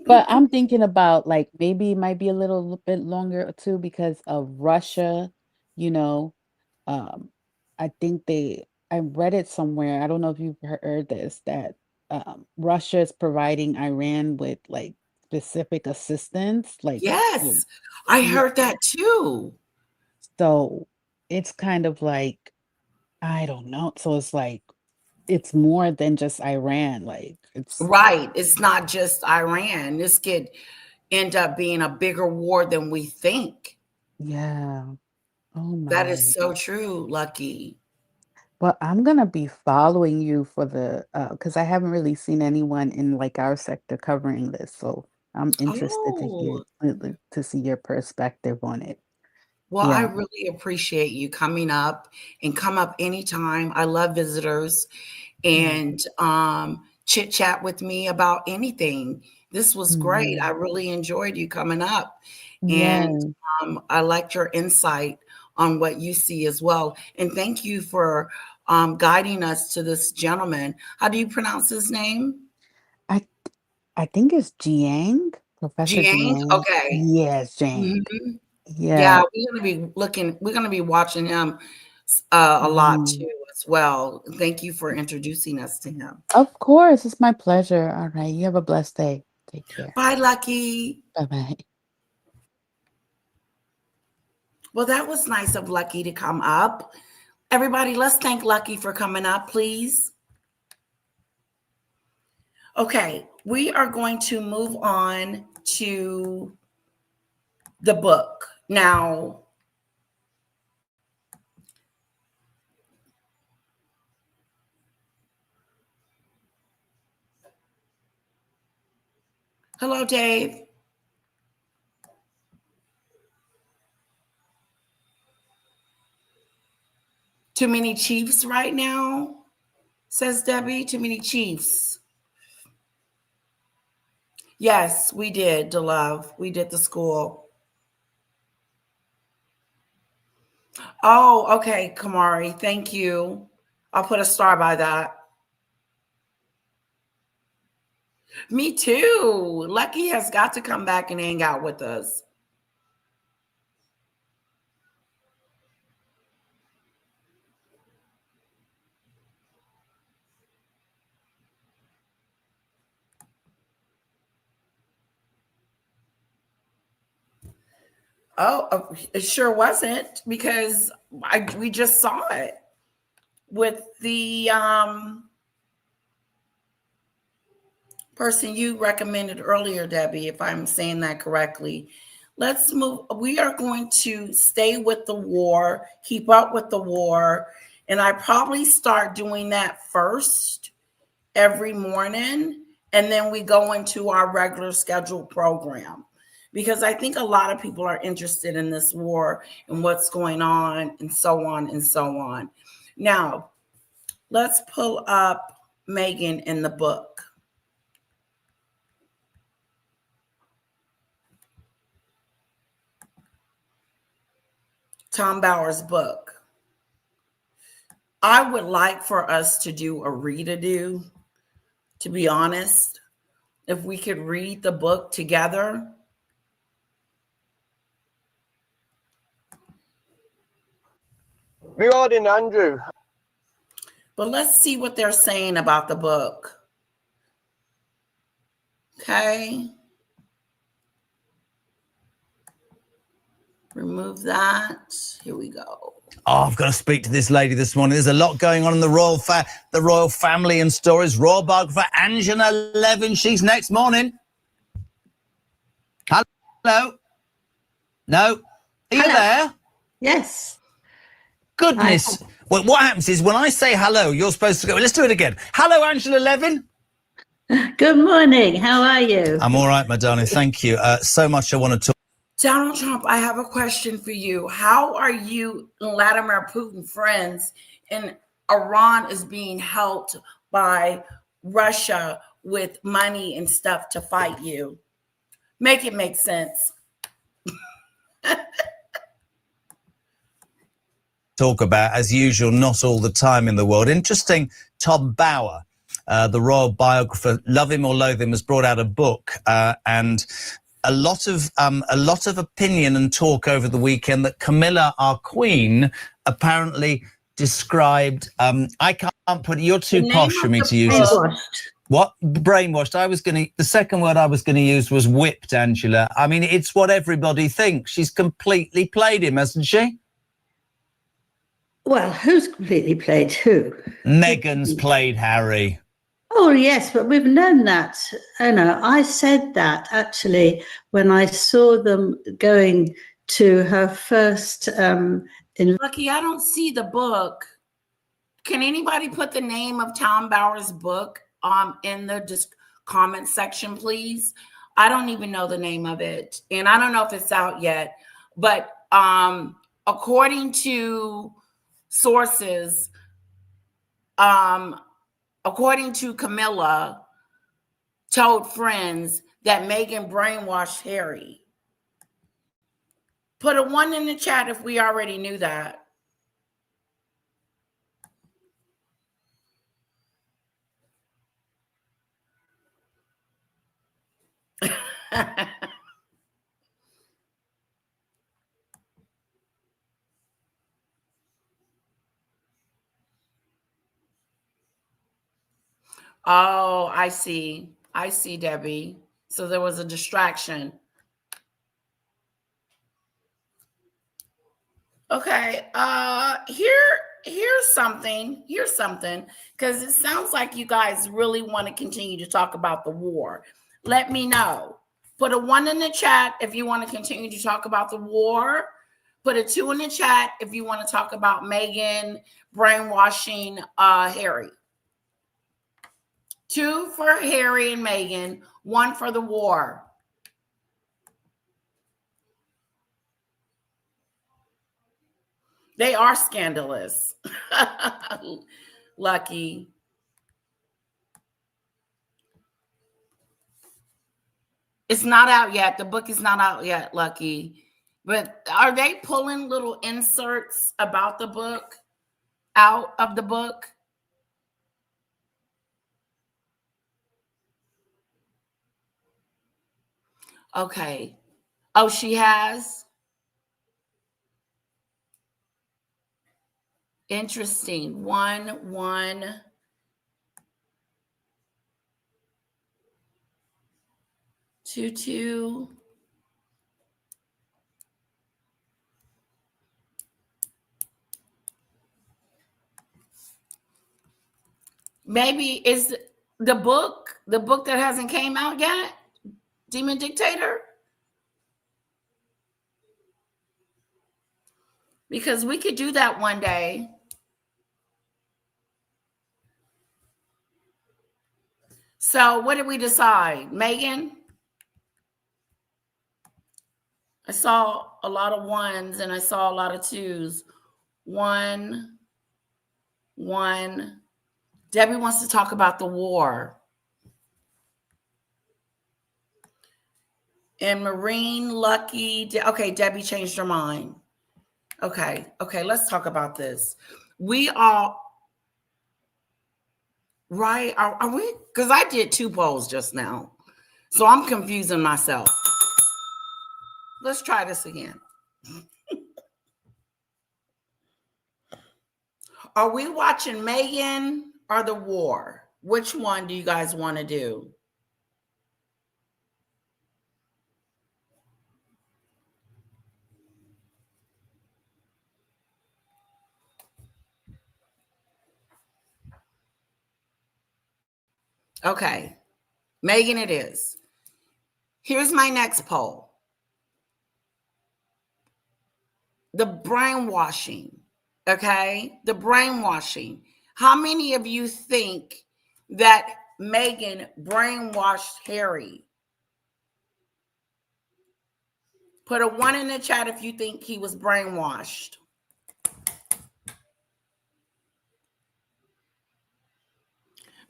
But I'm thinking about like maybe it might be a little bit longer too because of Russia, you know. Um, I think I read it somewhere. I don't know if you've heard this, that Russia is providing Iran with like specific assistance, Yes, I yeah. heard that too. So it's kind of like, I don't know. So it's like it's more than just Iran. Like it's Right. It's not just Iran. This could end up being a bigger war than we think. yeah. Oh That is my. so true, Lucky. Well, I'm gonna be following you for the because I haven't really seen anyone in like our sector covering this, so I'm interested to hear Oh, to see your perspective on it. well, I Yeah. really appreciate you coming up and come up anytime. I love visitors Yeah. and chit chat with me about anything. This was great. I Mhm. really enjoyed you coming up. And Yeah. I liked your insight on what you see as well. And thank you for guiding us to this gentleman. How do you pronounce his name? I I think it's Jiang, Professor Jiang? Jiang. Okay. Yes, Jiang. Mhm. Yeah, Yeah. we're gonna be watching him a lot too as well. Thank you for introducing us to him. Of course, it's my pleasure. All right, you have a blessed day. Take care. Bye, Lucky. Bye-bye. Well, that was nice of Lucky to come up. Everybody, let's thank Lucky for coming up, please. Okay, we are going to move on to the book. Now, hello, Dave. Too many Chiefs right now, says Debbie. Too many Chiefs. Yes, we did, DeLove. We did the school. Oh, okay, Kamari. Thank you. I'll put a star by that. Me too. Lucky has got to come back and hang out with us. Oh, it sure wasn't, because we just saw it with the person you recommended earlier, Debbie, if I'm saying that correctly. Let's move. We are going to stay with the war, keep up with the war, and I probably start doing that first every morning, and then we go into our regular scheduled program. Because I think a lot of people are interested in this war and what's going on and so on and so on. Now, let's pull up Meghan in the book. Tom Bower's book. I would like for us to do a read-a-do, to be honest. If we could read the book together. Regarding Andrew. But let's see what they're saying about the book. Okay. Remove that. Here we go. Oh, I've got to speak to this lady this morning. There's a lot going on in the royal family and stories. Royal biographer Angela Levin. She's next morning. Hello? No? Are you there? Yes. Goodness. Well, what happens is when I say hello, you're supposed to go. Let's do it again. Hello, Angela Levin. Good morning. How are you? I'm all right, my darling. Thank you. So much I want to talk. Donald Trump, I have a question for you. How are you and Vladimir Putin friends and Iran is being helped by Russia with money and stuff to fight you? Make it make sense. Talk about, as usual, not all the time in the world. Interesting, Tom Bower, the royal biographer, love him or loathe him, has brought out a book and a lot of opinion and talk over the weekend that Camilla, our queen, apparently described. I can't put it. You're too posh for me to use this. What? Brainwashed. The second word I was going to use was whipped, Angela. I mean, it's what everybody thinks. She's completely played him, hasn't she? Well, who's completely played who? Meghan's played Harry. Oh, yes, but we've known that. I said that actually when I saw them going to her first. Lucky, I don't see the book. Can anybody put the name of Tom Bower's book in the comment section, please? I don't even know the name of it, and I don't know if it's out yet. But according to sources, according to Camilla, told friends that Meghan brainwashed Harry. Put a 1 in the chat if we already knew that. Oh, I see. I see, Debbie. So there was a distraction. Okay. Here's something. Because it sounds like you guys really want to continue to talk about the war. Let me know. Put a 1 in the chat if you want to continue to talk about the war. Put a 2 in the chat if you want to talk about Meghan brainwashing Harry. 2 for Harry and Meghan, 1 for the war. They are scandalous. Lucky. It's not out yet. The book is not out yet, Lucky. But are they pulling little inserts about the book out of the book? Okay. Oh, she has? Interesting. 1, 1. Two, 2. Maybe is the book that hasn't came out yet? Demon Dictator? Because we could do that one day. So what did we decide? Meghan? I saw a lot of 1s and I saw a lot of 2s. 1, 1. Debbie wants to talk about the war. And Marine, Lucky. Okay, Debbie changed her mind. Okay, let's talk about this. We all, right? Are we? Because I did 2 polls just now. So I'm confusing myself. Let's try this again. Are we watching Meghan or the war? Which one do you guys want to do? Okay, Meghan it is. Here's my next poll. The brainwashing, okay? The brainwashing. How many of you think that Meghan brainwashed Harry? Put a 1 in the chat if you think he was brainwashed.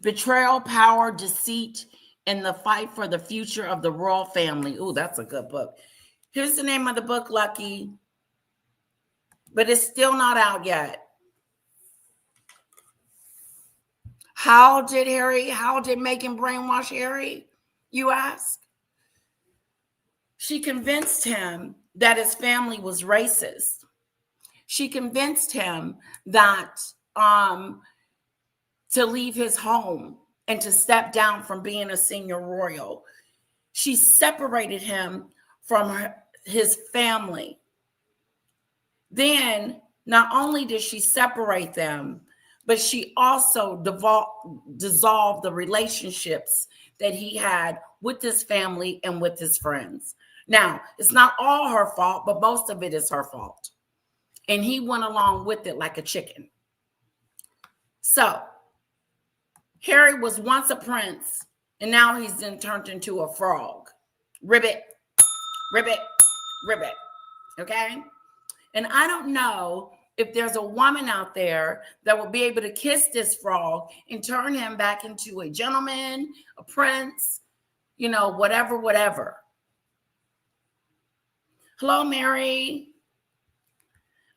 Betrayal, Power, Deceit, and the Fight for the Future of the Royal Family. Ooh, that's a good book. Here's the name of the book, Lucky. But it's still not out yet. How did Meghan brainwash Harry, you ask? She convinced him that his family was racist. She convinced him that to leave his home and to step down from being a senior royal. She separated him from his family. Then, not only did she separate them, but she also dissolved the relationships that he had with his family and with his friends. Now, it's not all her fault, but most of it is her fault. And he went along with it like a chicken. So, Harry was once a prince, and now he's then turned into a frog. Ribbit, ribbit, ribbit. Okay? And I don't know if there's a woman out there that will be able to kiss this frog and turn him back into a gentleman, a prince, whatever. Hello, Mary.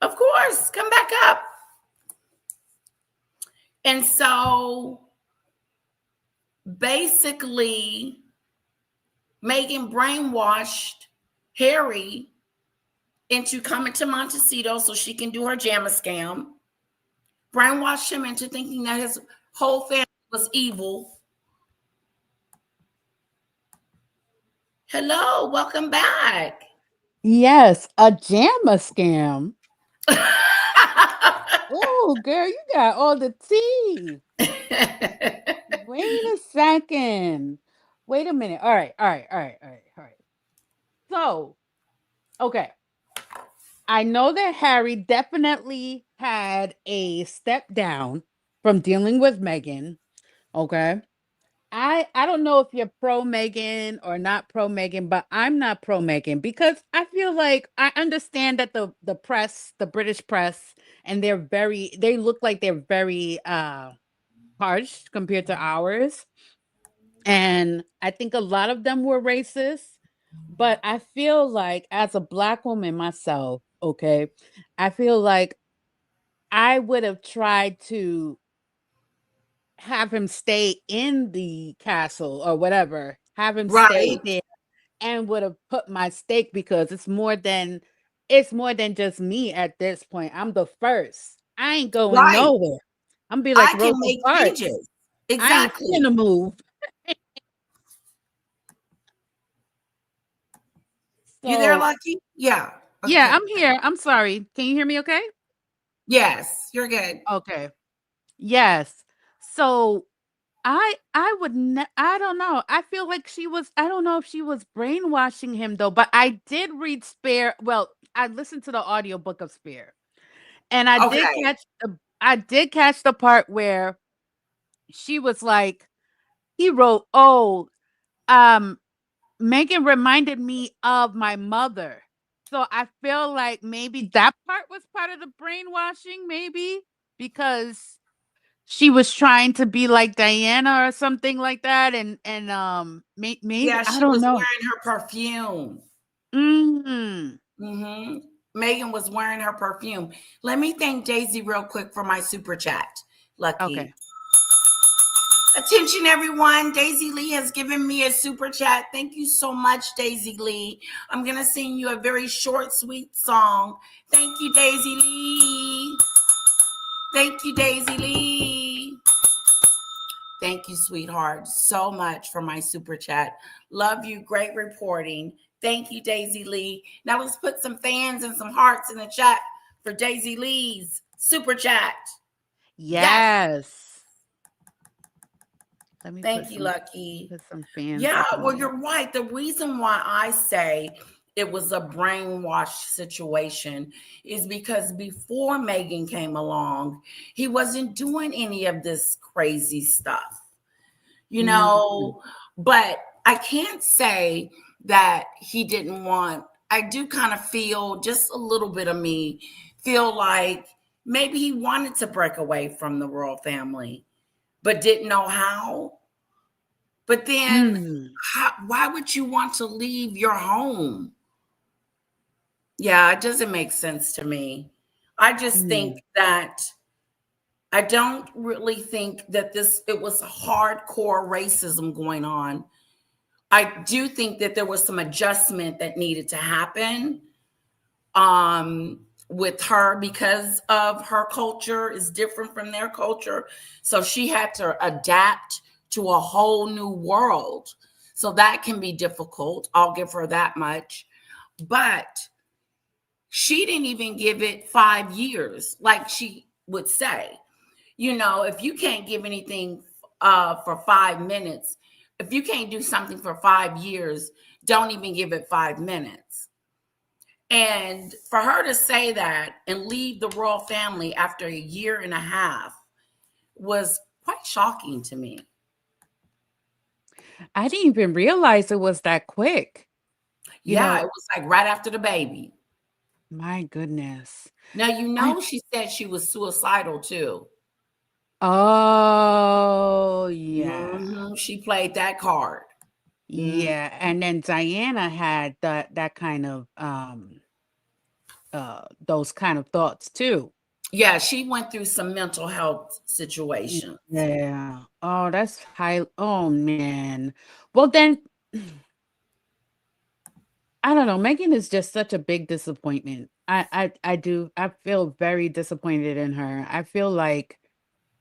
Of course, come back up. And so basically, Meghan brainwashed Harry into coming to Montecito so she can do her JAMA scam. Brainwashed him into thinking that his whole family was evil. Hello, welcome back. Yes, a JAMA scam. Oh, girl, you got all the tea. Wait a second. Wait a minute. All right. So, okay. I know that Harry definitely had a step down from dealing with Meghan. Okay. I don't know if you're pro Meghan or not pro Meghan, but I'm not pro Meghan because I feel like I understand that the press, the British press, and they look like they're very harsh compared to ours. And I think a lot of them were racist, but I feel like as a black woman myself, okay, I feel like I would have tried to have him stay in the castle or whatever, have him stay Right. there and would have put my stake because it's more than just me at this point. I'm the first. I ain't going Right. nowhere. I'm be like I can Rosa make Parks. changes. I ain't Exactly. finna move. You there, So Lucky? Yeah. yeah, Okay. I'm here. I'm sorry. Can you hear me okay? Yes, you're good. Okay. Yes. So I don't know. I feel like I don't know if she was brainwashing him though, but I did read Spare. Well, I listened to the audiobook of Spare. And Okay. I did catch the part where she was like, he wrote, "Oh, um, Megan reminded me of my mother." So I feel like maybe that part was part of the brainwashing, maybe because she was trying to be like Diana or something like that, and maybe Yeah, I she don't was know. wearing her perfume. Mm. Mm-hmm. Megan was wearing her perfume. Let me thank Daisy real quick for my super chat. Lucky. Okay. Attention, everyone. Daisy Lee has given me a super chat. Thank you so much, Daisy Lee. I'm going to sing you a very short, sweet song. Thank you, Daisy Lee. Thank you, Daisy Lee. Thank you, sweetheart, so much for my super chat. Love you. Great reporting. Thank you, Daisy Lee. Now let's put some fans and some hearts in the chat for Daisy Lee's super chat. Yes. Yes. Let me Thank you, Lucky. put some fans Yeah, up in well, there. you're right. The reason why I say it was a brainwash situation is because before Megan came along, he wasn't doing any of this crazy stuff, but I can't say that he didn't want. I do kind of feel, just a little bit of me feel like maybe he wanted to break away from the royal family, but didn't know how. But then why would you want to leave your home? Yeah, it doesn't make sense to me. I just think that I don't really think that it was hardcore racism going on. I do think that there was some adjustment that needed to happen with her because of her culture is different from their culture. So she had to adapt to a whole new world. So that can be difficult. I'll give her that much. But she didn't even give it 5 years, like she would say. If you can't give anything for 5 minutes, if you can't do something for 5 years, don't even give it 5 minutes. And for her to say that and leave the royal family after a year and a half was quite shocking to me. I didn't even realize it was that quick. It was like right after the baby. My goodness. Now, she said she was suicidal too. Oh, yeah. She played that card. Yeah, and then Diana had that kind of those kind of thoughts too. Yeah, she went through some mental health situations. Yeah. Oh, that's high. Oh man. Well then, I don't know. Megan is just such a big disappointment. I feel very disappointed in her. I feel like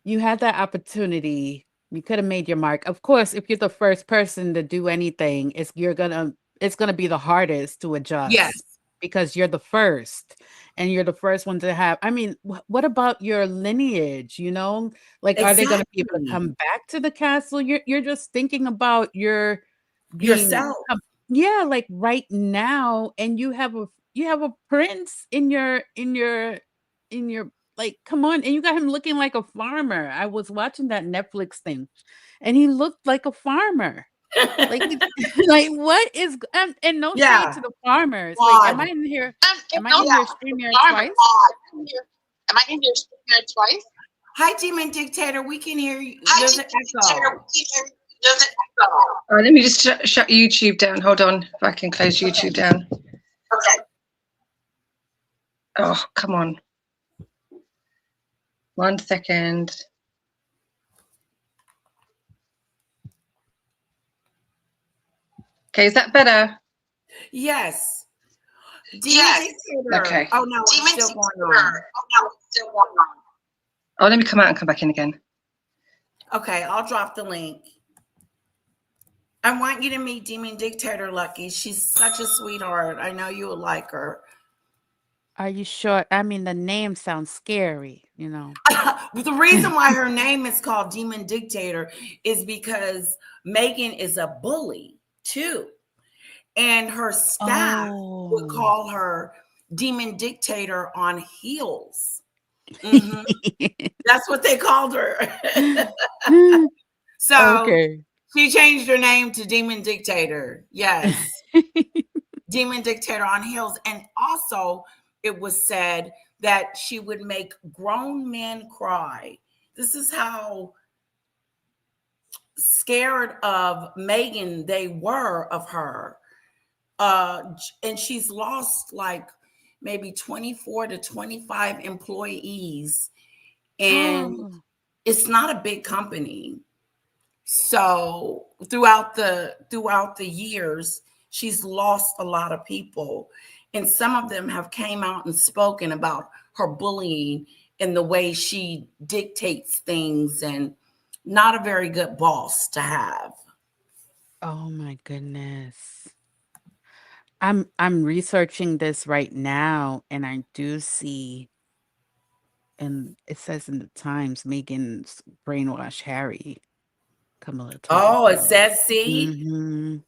you had that opportunity. You could have made your mark. Of course, if you're the first person to do anything, you're gonna it's going to be the hardest to adjust. Yes. Because you're the first, and you're the first one to have. I mean, what about your lineage? You know, like, are they going to be able to Exactly. come back to the castle? You're just thinking about your being, Yourself. yeah, like right now, and you have a prince in your like, come on, and you got him looking like a farmer. I was watching that Netflix thing, and he looked like a farmer. Like, like what is and no Yeah. shade to the farmers. Odd. Like, am I in here StreamYard twice? Am I in here StreamYard twice? Hi, Demon Dictator. We can hear you. Hi, There's an echo. Let me just shut YouTube down. Hold on, if I can close YouTube down. Okay. Oh, come on. 1 second. Okay, is that better? Yes. Yes. Okay. Oh no, it's still going on. Oh, let me come out and come back in again. Okay, I'll drop the link. I want you to meet Demon Dictator, Lucky. She's such a sweetheart. I know you would like her. Are you sure? I mean, the name sounds scary, you know. The reason why her name is called Demon Dictator is because Meghan is a bully too. And her staff would call her Demon Dictator on heels. Mhm. That's what they called her. So Okay. she changed her name to Demon Dictator. Yes. Demon Dictator on heels. And also, it was said that she would make grown men cry. This is how scared of Meghan they were of her. And she's lost like maybe 24 to 25 employees. And it's not a big company. So throughout the years, she's lost a lot of people. And some of them have came out and spoken about her bullying and the way she dictates things, and not a very good boss to have. Oh my goodness. I'm researching this right now, and I do see, and it says in the Times, Meghan's brainwash Harry. Kamala. Oh, it says, see? Mhm.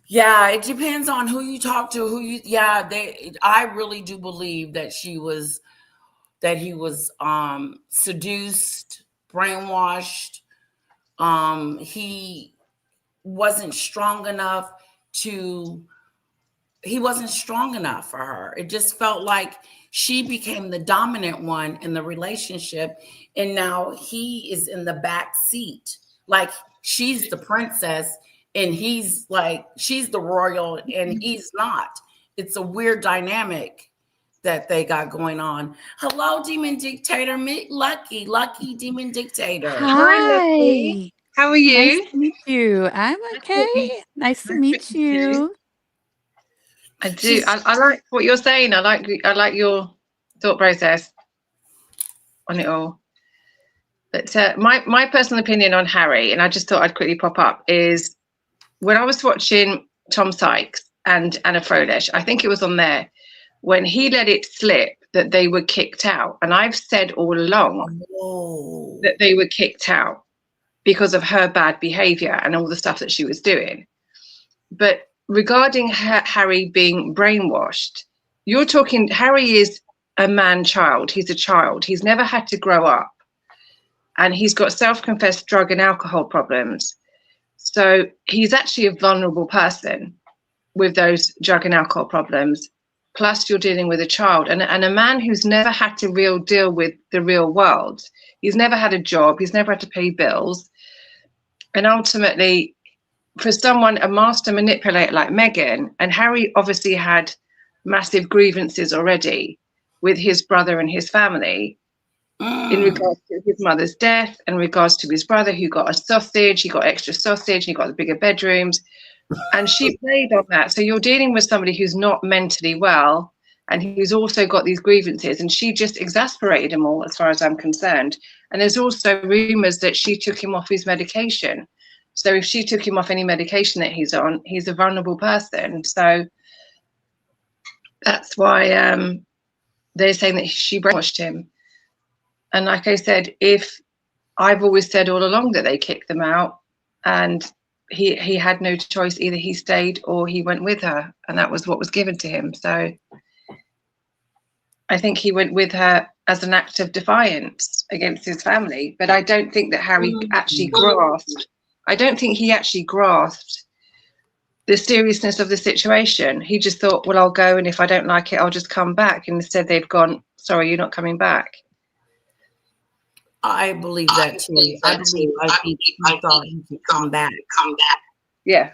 Yeah, it depends on who you talk to, I really do believe that he was seduced, brainwashed. He wasn't strong enough for her. It just felt like she became the dominant one in the relationship, and now he is in the back seat. Like, she's the princess and he's like, she's the royal and he's not. It's a weird dynamic that they got going on. Hello, Demon Dictator. Meet Lucky Demon Dictator. Hi. How are you? Nice to meet you. I'm okay. Nice to meet you. I do. I like what you're saying. I like your thought process on it all. But my personal opinion on Harry, and I just thought I'd quickly pop up, is when I was watching Tom Sykes and Anna Froelich, I think it was on there, when he let it slip that they were kicked out. And I've said all along that they were kicked out because of her bad behavior and all the stuff that she was doing. But regarding Harry being brainwashed, you're talking, Harry is a man-child. He's a child. He's never had to grow up. And he's got self-confessed drug and alcohol problems. So he's actually a vulnerable person with those drug and alcohol problems. Plus you're dealing with a child and a man who's never had to deal with the real world. He's never had a job. He's never had to pay bills. And ultimately, for someone, a master manipulator like Meghan, and Harry obviously had massive grievances already with his brother and his family in regards to his mother's death, in regards to his brother who got a sausage, he got extra sausage, he got the bigger bedrooms, and she played on that. So you're dealing with somebody who's not mentally well and who's also got these grievances, and she just exasperated him all, as far as I'm concerned. And there's also rumors that she took him off his medication. So if she took him off any medication that he's on, he's a vulnerable person. So that's why they're saying that she brainwashed him. And like I said, if I've always said all along that they kicked them out, and he had no choice. Either he stayed or he went with her, and that was what was given to him. So I think he went with her as an act of defiance against his family. But I don't think that Harry actually grasped. I don't think he actually grasped the seriousness of the situation. He just thought, well, I'll go, and if I don't like it, I'll just come back. And instead they've gone, sorry, you're not coming back. I believe that too. I think he thought he could come back. Yeah.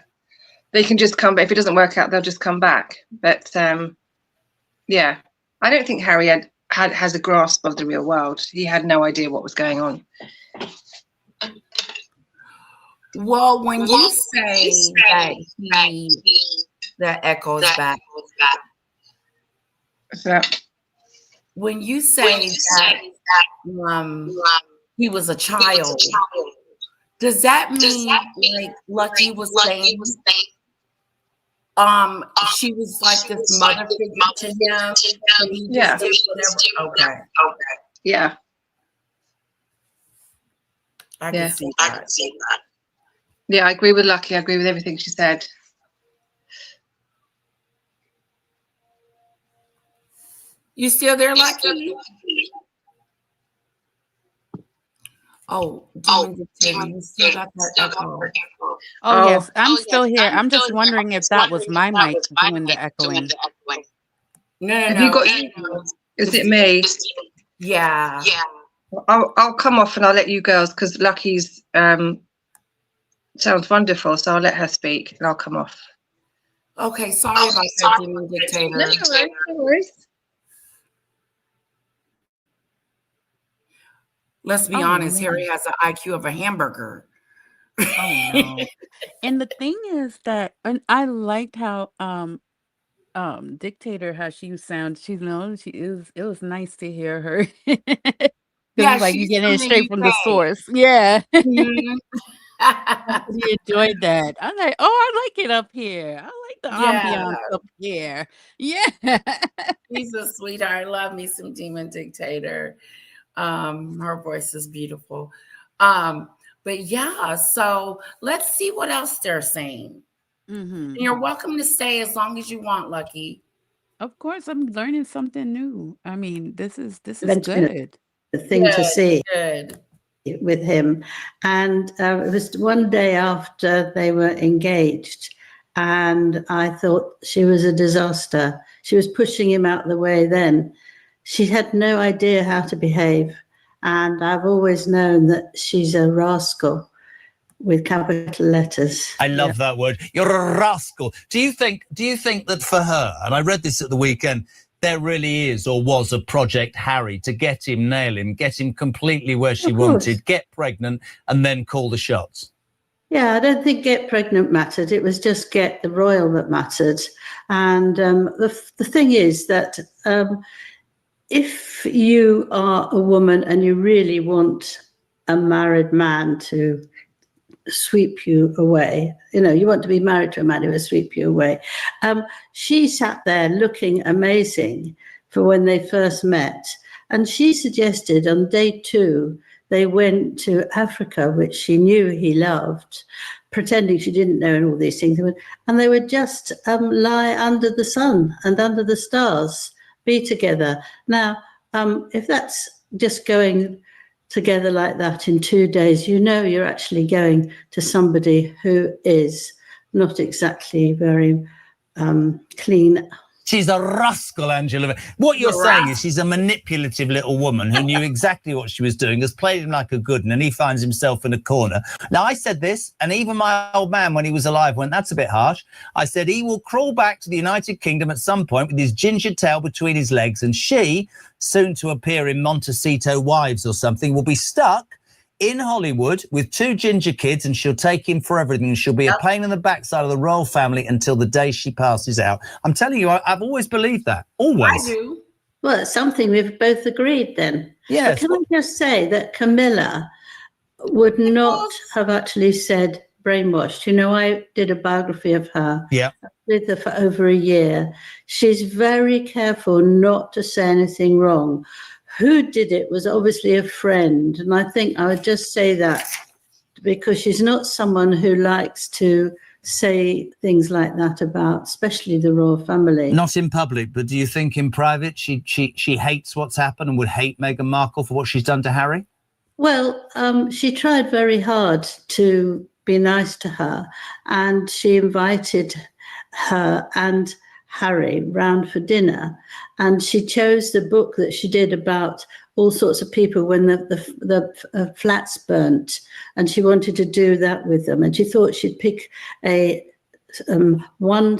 They can just come back. If it doesn't work out, they'll just come back. But yeah, I don't think Harry has a grasp of the real world. He had no idea what was going on. Well, when you say that echoes back. When you say that he was a child, does that mean like Lucky was saying she was like this mother figure to him? And he just did whatever? Okay. Yeah. I can see that. Yeah, I agree with Lucky. I agree with everything she said. You still there, Lucky? Oh, you still got that echo. Oh, yes, I'm still here. I'm just wondering if that was my mic doing the echoing. No. Is it me? Yeah. I'll come off and I'll let you girls, because Lucky's sounds wonderful, so I'll let her speak and I'll come off. Okay, sorry about that, Demon Dictator. No worries. Let's be honest, Harry has an IQ of a hamburger. Oh no. And the thing is that, and I liked how Dictator, how she sounds. She knows it was nice to hear her. Yeah, like you she's getting it from straight the from the UK. source. Yeah. Mhm. I really enjoyed that. I'm like, oh, I like it up here. I like the ambiance Yeah. up here. Yeah. He's a sweetheart. I love me some Demon Dictator. Her voice is beautiful. But yeah, so let's see what else they're saying. Mhm. You're welcome to stay as long as you want, Lucky. Of course, I'm learning something new. I mean, this is Eventually, good. The thing to see Good. with him. And it was one day after they were engaged, and I thought she was a disaster. She was pushing him out the way then. She had no idea how to behave. And I've always known that she's a rascal with capital letters. I love that word. You're a rascal. Do you think that for her, and I read this at the weekend, there really is or was a Project Harry to get him, nail him, get him completely where she wanted, get pregnant, and then call the shots? Yeah, I don't think get pregnant mattered. It was just get the royal that mattered. And the thing is that if you are a woman and you really want a married man to sweep you away, you want to be married to a man who will sweep you away. She sat there looking amazing for when they first met. And she suggested on day 2, they went to Africa, which she knew he loved, pretending she didn't know and all these things. And they would just lie under the sun and under the stars, be together. Now, if that's just going together like that in 2 days, you're actually going to somebody who is not exactly very clean. She's a rascal, Angela. What you're saying is she's a manipulative little woman who knew exactly what she was doing, has played him like a good one, and he finds himself in a corner. Now, I said this, and even my old man, when he was alive, went, that's a bit harsh. I said he will crawl back to the United Kingdom at some point with his ginger tail between his legs, and she, soon to appear in Montecito Wives or something, will be stuck in Hollywood with 2 ginger kids, and she'll take him for everything. She'll be a pain in the backside of the royal family until the day she passes out. I'm telling you, I've always believed that. Always. I do. Well, it's something we've both agreed then. Yes. But can I just say that Camilla would not have actually said brainwashed. You know, I did a biography of her. Yeah. With her for over a year. She's very careful not to say anything wrong. Who did it was obviously a friend. And I think I would just say that because she's not someone who likes to say things like that about, especially the royal family. Not in public, but do you think in private she hates what's happened and would hate Meghan Markle for what she's done to Harry? Well, she tried very hard to be nice to her, and she invited her and Harry round for dinner, and she chose the book that she did about all sorts of people when the flats burnt, and she wanted to do that with them, and she thought she'd pick one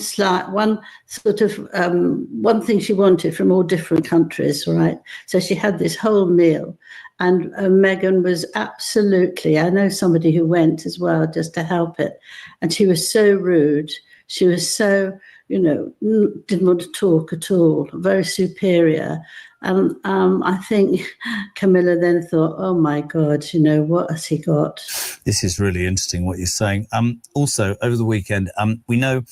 thing she wanted from all different countries, right? So she had this whole meal, and Meghan was absolutely, I know somebody who went as well just to help it, and she was so rude. She was so, didn't want to talk at all, very superior. And I think Camilla then thought, oh my God, what has he got? This is really interesting what you're saying. Also, over the weekend, we know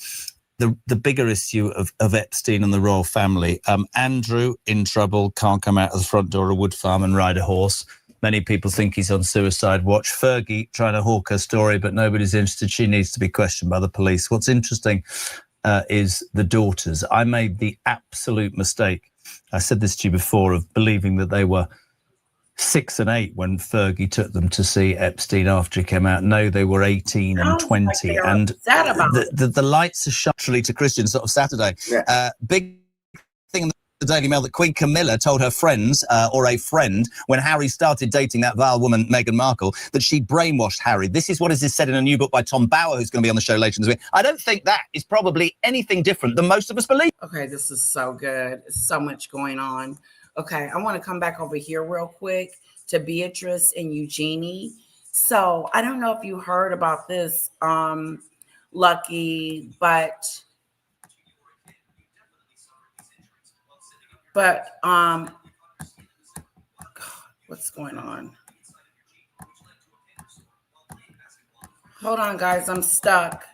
the bigger issue of Epstein and the royal family. Andrew in trouble, can't come out of the front door of Wood Farm and ride a horse. Many people think he's on suicide watch. Fergie trying to hawk her story, but nobody's interested. She needs to be questioned by the police. What's interesting is the daughters. I made the absolute mistake, I said this to you before, of believing that they were 6 and 8 when Fergie took them to see Epstein after he came out. No, they were 18 and 20. And the lights are shut to Christian sort of Saturday. Yeah. Big thing in the Daily Mail that Queen Camilla told her friends, or a friend, when Harry started dating that vile woman, Meghan Markle, that she brainwashed Harry. This is what is said in a new book by Tom Bauer, who's going to be on the show later this week. I don't think that is probably anything different than most of us believe. Okay, this is so good. So much going on. Okay, I want to come back over here real quick to Beatrice and Eugenie. So I don't know if you heard about this, Lucky, but God, what's going on? Hold on, guys, I'm stuck.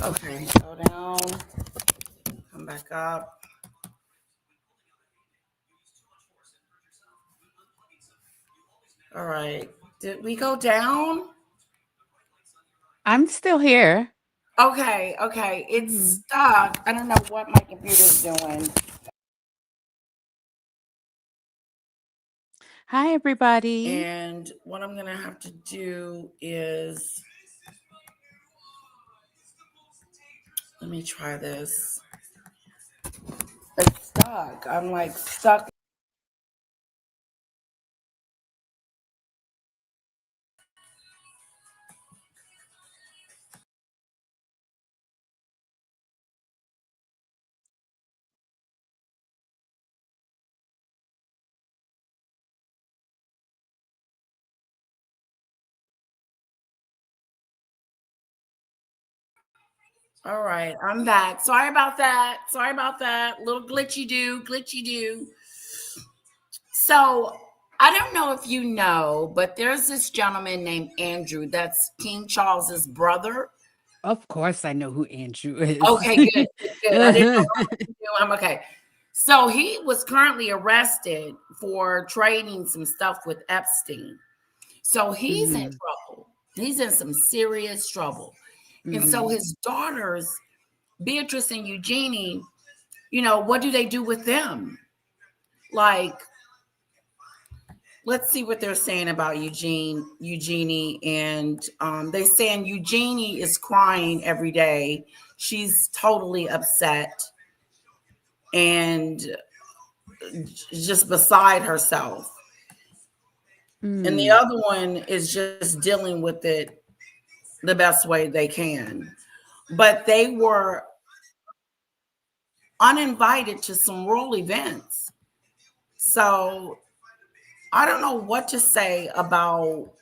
Okay, go down, come back up. All right, did we go down? I'm still here. Okay, it's stuck. I don't know what my computer's doing. Hi, everybody. And what I'm gonna have to do is, let me try this. It's stuck. I'm like stuck. All right, I'm back. Sorry about that. Little glitchy do. So I don't know if you know, but there's this gentleman named Andrew. That's King Charles's brother. Of course, I know who Andrew is. Okay, good. I didn't know what to do. I'm okay. So he was currently arrested for trading some stuff with Epstein. So he's in trouble. He's in some serious trouble. And so his daughters, Beatrice and Eugenie, what do they do with them? Like, let's see what they're saying about Eugenie. And they're saying Eugenie is crying every day. She's totally upset and just beside herself. And the other one is just dealing with it the best way they can. But they were uninvited to some royal events. So I don't know what to say about.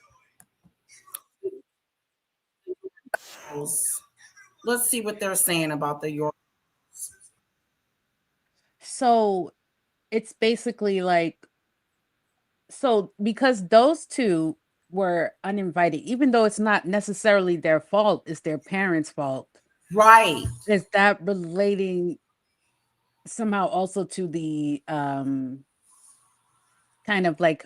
Let's see what they're saying about the York. So it's basically like So because those two were uninvited, even though it's not necessarily their fault, it's their parents' fault. Right. Is that relating somehow also to the kind of like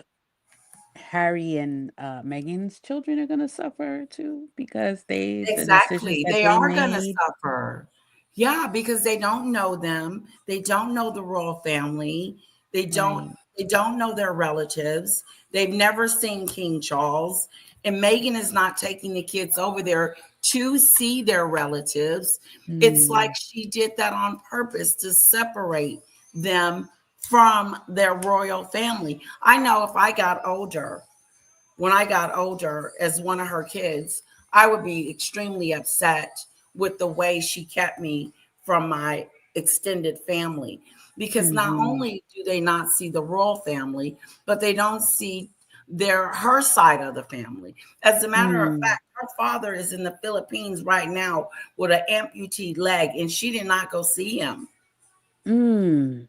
Harry and Meghan's children are gonna suffer too because the decisions Exactly. that They they are going to made? suffer. Yeah, because they don't know them. They don't know the royal family. They don't Right. they don't know their relatives. They've never seen King Charles. And Meghan is not taking the kids over there to see their relatives. It's like she did that on purpose to separate them from their royal family. I know if I got older, when I got older as one of her kids, I would be extremely upset with the way she kept me from my extended family. Because not only do they not see the royal family, but they don't see her side of the family. As a matter of fact, her father is in the Philippines right now with an amputee leg, and she did not go see him. That's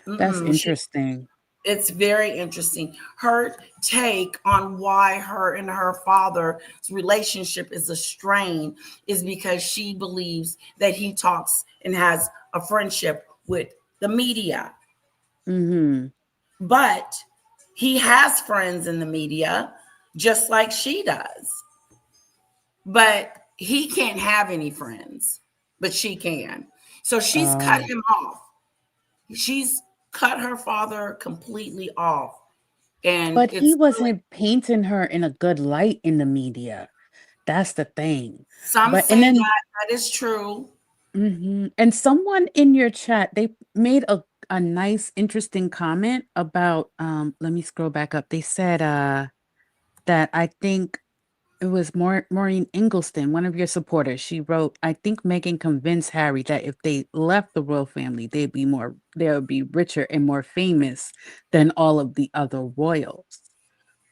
Mm-mm, interesting. it's very interesting. Her take on why her and her father's relationship is a strain is because she believes that he talks and has a friendship with the media. But he has friends in the media, just like she does. But he can't have any friends, but she can. So she's cut him off. She's cut her father completely off. And But he it's wasn't painting her in a good light in the media. That's the thing. some But and say then that is true. and someone in your chat, they made a nice, interesting comment about let me scroll back up. They said that I think it was Maureen Ingleston, one of your supporters. She wrote, I think Meghan convinced Harry that if they left the royal family, they would be richer and more famous than all of the other royals.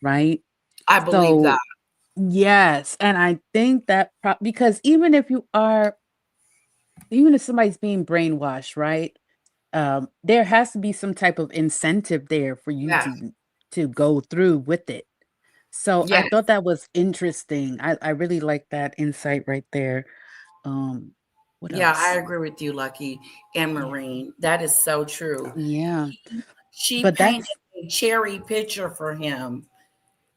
Right? I believe that. So yes, and I think that because even if somebody's being brainwashed, right? There has to be some type of incentive there for you Yes. to go through with it. So I Yes. thought that was interesting. I really like that insight right there. What Yeah, I else? agree with you, Lucky and Maureen. That is so true. Yeah, She but painted that's a cherry picture for him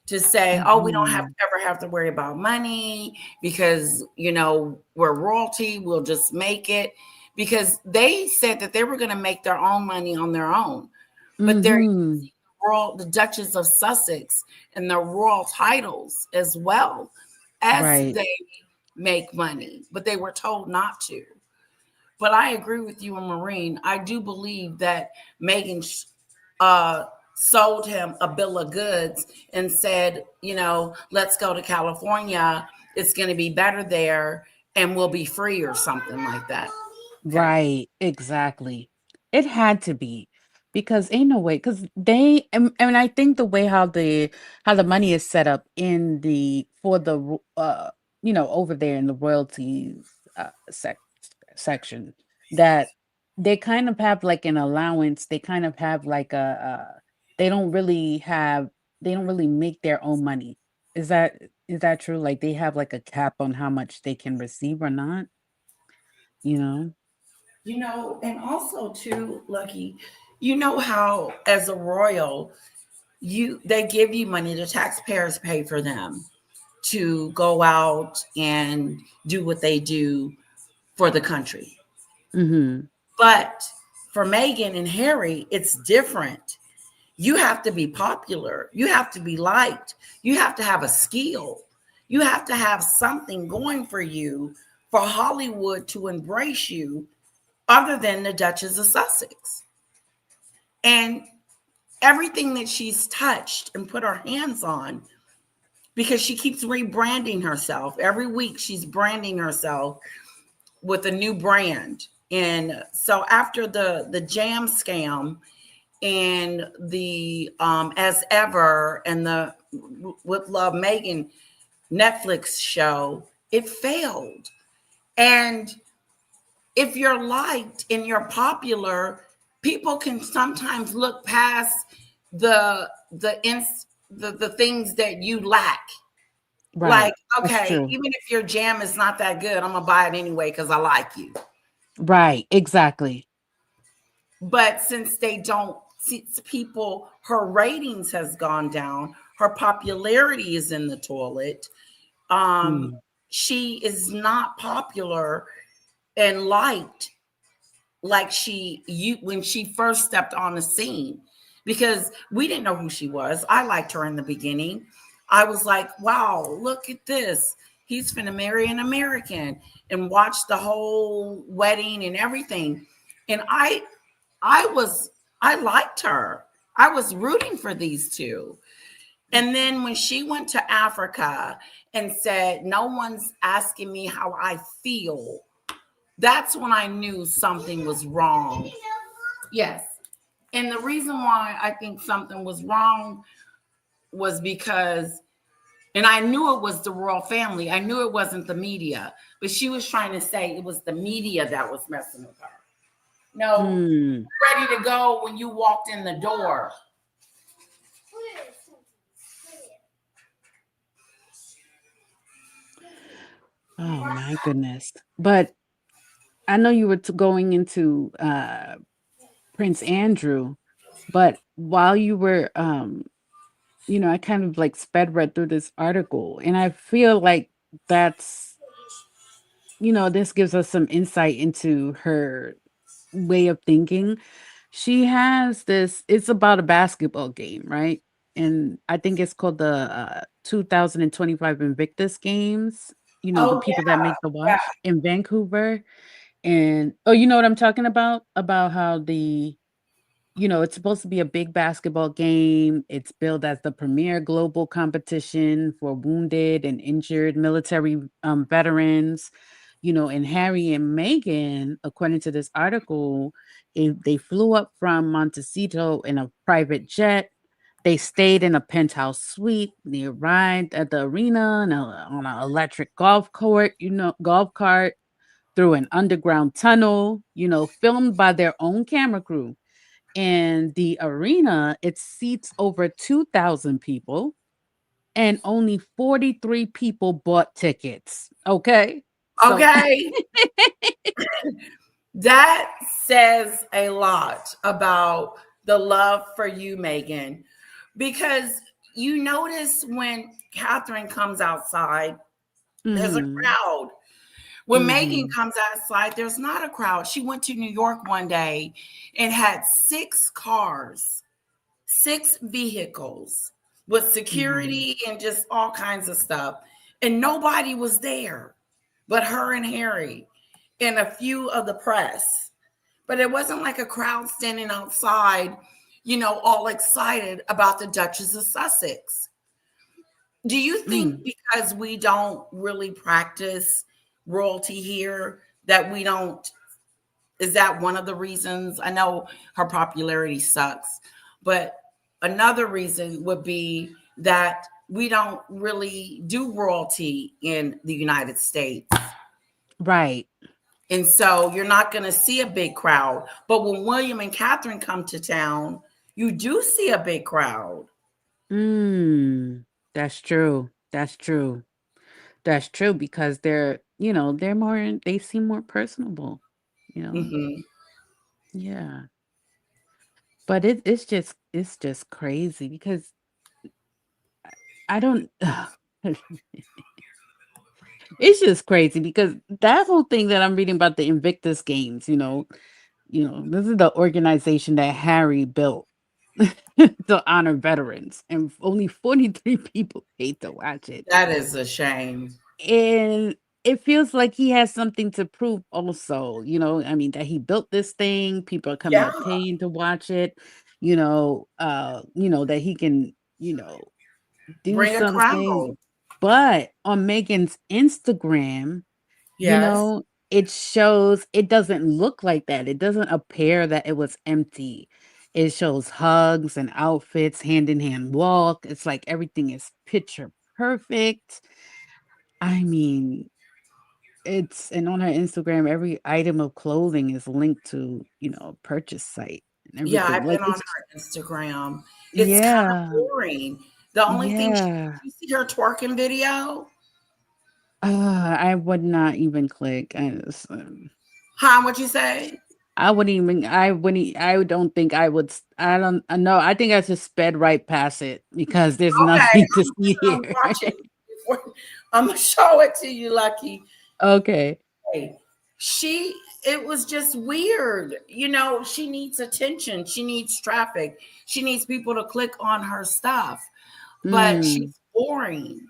to say, oh, we don't ever have to worry about money because, we're royalty. We'll just make it. Because they said that they were going to make their own money on their own. But they're using the Duchess of Sussex and the royal titles as well as right. they make money. But they were told not to. But I agree with you and Maureen. I do believe that Meghan sold him a bill of goods and said, let's go to California. It's going to be better there and we'll be free or something like that. Right, exactly. It had to be because ain't no way because they and I think the way how the money is set up in the for the over there in the royalties section that they kind of have like an allowance. They kind of have like they don't really make their own money. Is that true? Like they have like a cap on how much they can receive or not, you know? And also too, Lucky, how as a royal, they give you money, the taxpayers pay for them to go out and do what they do for the country. But for Meghan and Harry, it's different. You have to be popular. You have to be liked. You have to have a skill. You have to have something going for you for Hollywood to embrace you other than the Duchess of Sussex. And everything that she's touched and put her hands on, because she keeps rebranding herself. Every week she's branding herself with a new brand. And so after the jam scam and the As Ever and the With Love Meghan Netflix show, it failed. And if you're liked and you're popular, people can sometimes look past the the things that you lack. Right. Like, That's okay, true. even if your jam is not that good, I'm gonna buy it anyway because I like you. Right. Exactly. But since they don't see people, her ratings has gone down, her popularity is in the toilet. Mm. She is not popular and liked like when she first stepped on the scene, because we didn't know who she was. I liked her in the beginning. I was like, wow, look at this. He's finna marry an American, and watch the whole wedding and everything. And I liked her. I was rooting for these two. And then when she went to Africa and said, no one's asking me how I feel, that's when I knew something was wrong. Yes. And the reason why I think something was wrong was because, and I knew it was the royal family. I knew it wasn't the media, but she was trying to say it was the media that was messing with her. No, Mm. ready to go when you walked in the door. Oh my goodness. But I know you were going into Prince Andrew, but while you were I kind of like sped read through this article, and I feel like that's this gives us some insight into her way of thinking. She has this, it's about a basketball game, right? And I think it's called the 2025 Invictus Games, the Oh people that make the yeah. watch in Vancouver. And oh, you know what I'm talking about? About how it's supposed to be a big basketball game. It's billed as the premier global competition for wounded and injured military veterans. And Harry and Meghan, according to this article, they flew up from Montecito in a private jet. They stayed in a penthouse suite. They arrived at the arena on an electric golf cart through an underground tunnel, filmed by their own camera crew. And the arena, it seats over 2,000 people, and only 43 people bought tickets. Okay. So Okay. That says a lot about the love for you, Meghan, because you notice when Catherine comes outside, there's a Mhm. crowd. When Meghan Mhm. comes outside, there's not a crowd. She went to New York one day and had 6 cars, 6 vehicles with Mhm. security and just all kinds of stuff. And nobody was there but her and Harry and a few of the press. But it wasn't like a crowd standing outside, all excited about the Duchess of Sussex. Do you think Mm. because we don't really practice royalty here that we don't, is that one of the reasons? I know her popularity sucks, but another reason would be that we don't really do royalty in the United States. Right. And so you're not going to see a big crowd. But when William and Catherine come to town, you do see a big crowd. That's true. That's true. That's true because they seem more personable, you know. Mm-hmm. Yeah. But it's just crazy because I don't it's just crazy because that whole thing that I'm reading about the Invictus Games, this is the organization that Harry built to honor veterans, and only 43 people paid to watch it. That is a shame. And it feels like he has something to prove also, I mean, that he built this thing, people are coming Yeah. up paying to watch it, that he can, do Bring a crowd. something. But on Megan's Instagram, Yes. it shows it doesn't look like that. It doesn't appear that it was empty. It shows hugs and outfits, hand in hand walk. It's like everything is picture perfect. I mean, and on her Instagram, every item of clothing is linked to, a purchase site. Yeah, everything. I've Like been on it's her Instagram. It's kind of yeah, boring. The only thing yeah. you see her twerking video. I would not even click. Huh? What you say? I wouldn't even. I don't think I would. I don't. know. I think I just sped right past it because there's Okay, nothing to see I'm here. watching. I'm gonna show it to you, Lucky. Okay. Hey, it was just weird. She needs attention. She needs traffic. She needs people to click on her stuff. But Mm. she's boring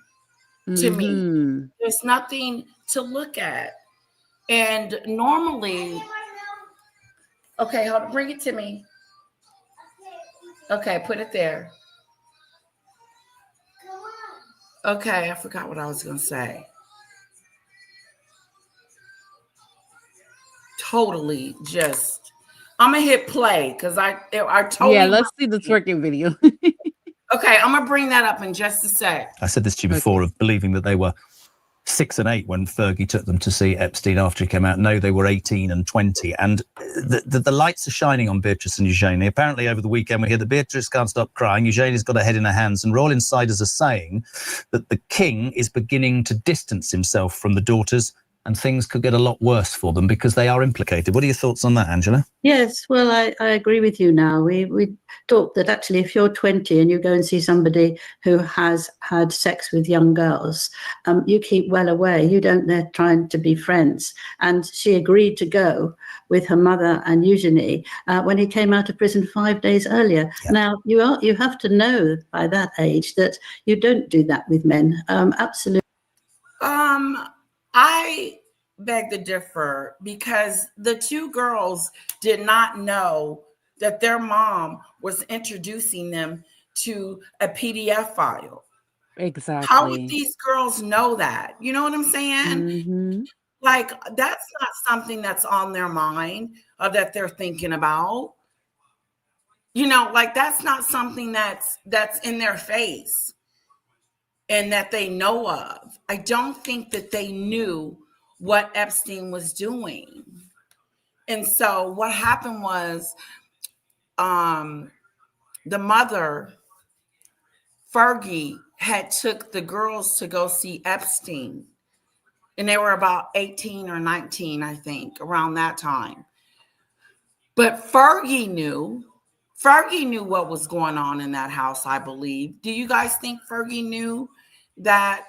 to me. Mhm. There's nothing to look at. And normally, okay, hold on, bring it to me. Okay, put it there. Okay, I forgot what I was gonna say. Totally just I'm gonna hit play because I totally Yeah, let's see the twerking video. Okay, I'm gonna bring that up in just a sec. I said this to you before of believing that they were 6 and 8 when Fergie took them to see Epstein after he came out. No, they were 18 and 20. And the lights are shining on Beatrice and Eugenie. Apparently over the weekend we hear that Beatrice can't stop crying. Eugenie's got her head in her hands, and Royal insiders are saying that the king is beginning to distance himself from the daughters, and things could get a lot worse for them because they are implicated. What are your thoughts on that, Angela? Yes, well, I agree with you now. We talked that actually if you're 20 and you go and see somebody who has had sex with young girls, you keep well away. You don't they're trying to be friends. And she agreed to go with her mother and Eugenie when he came out of prison 5 days earlier. Yeah. Now, you have to know by that age that you don't do that with men. Absolutely. I beg to differ because the two girls did not know that their mom was introducing them to a PDF file. Exactly. How would these girls know that? You know what I'm saying? Mm-hmm. Like, that's not something that's on their mind or that they're thinking about. Like that's not something that's in their face and that they know of. I don't think that they knew what Epstein was doing. And so what happened was the mother, Fergie, had took the girls to go see Epstein. And they were about 18 or 19, I think, around that time. But Fergie knew what was going on in that house, I believe. Do you guys think Fergie knew that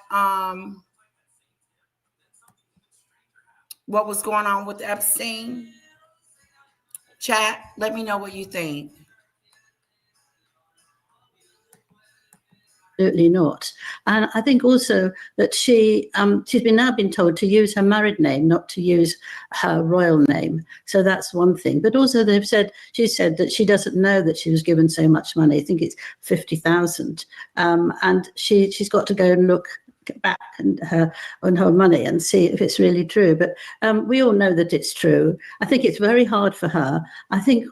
what was going on with Epstein? Chat, let me know what you think. Absolutely not. And I think also that she's now been told to use her married name, not to use her royal name. So that's one thing. But also she said that she doesn't know that she was given so much money. I think it's 50,000. And she's got to go and look back on her money and see if it's really true. But we all know that it's true. I think it's very hard for her. I think.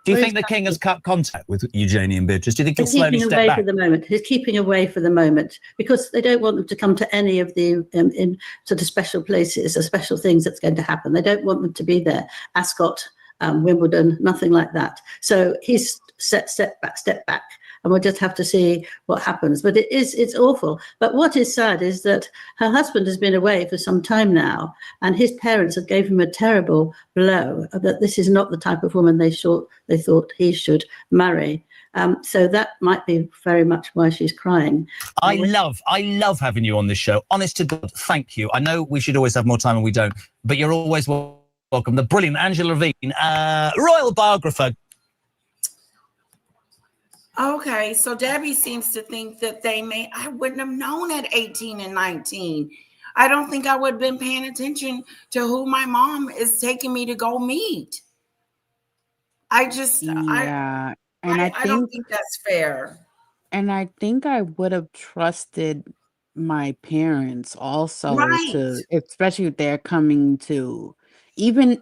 Do you think the king has cut contact with Eugenie and Beatrice? Do you think he'll slowly step back? For the moment. He's keeping away for the moment because they don't want them to come to any of the in sort of special places or special things that's going to happen. They don't want them to be there. Ascot, Wimbledon, nothing like that. So he's step back. And we'll just have to see what happens. But it's awful. But what is sad is that her husband has been away for some time now, and his parents have gave him a terrible blow that this is not the type of woman they thought he should marry. So that might be very much why she's crying. I love having you on this show. Honest to God, thank you. I know we should always have more time and we don't, but you're always welcome. The brilliant Angela Levine, royal biographer. Okay, so Debbie seems to think that I wouldn't have known at 18 and 19. I don't think I would have been paying attention to who my mom is taking me to go meet. I don't think that's fair. And I think I would have trusted my parents also Right. especially if they're coming to, even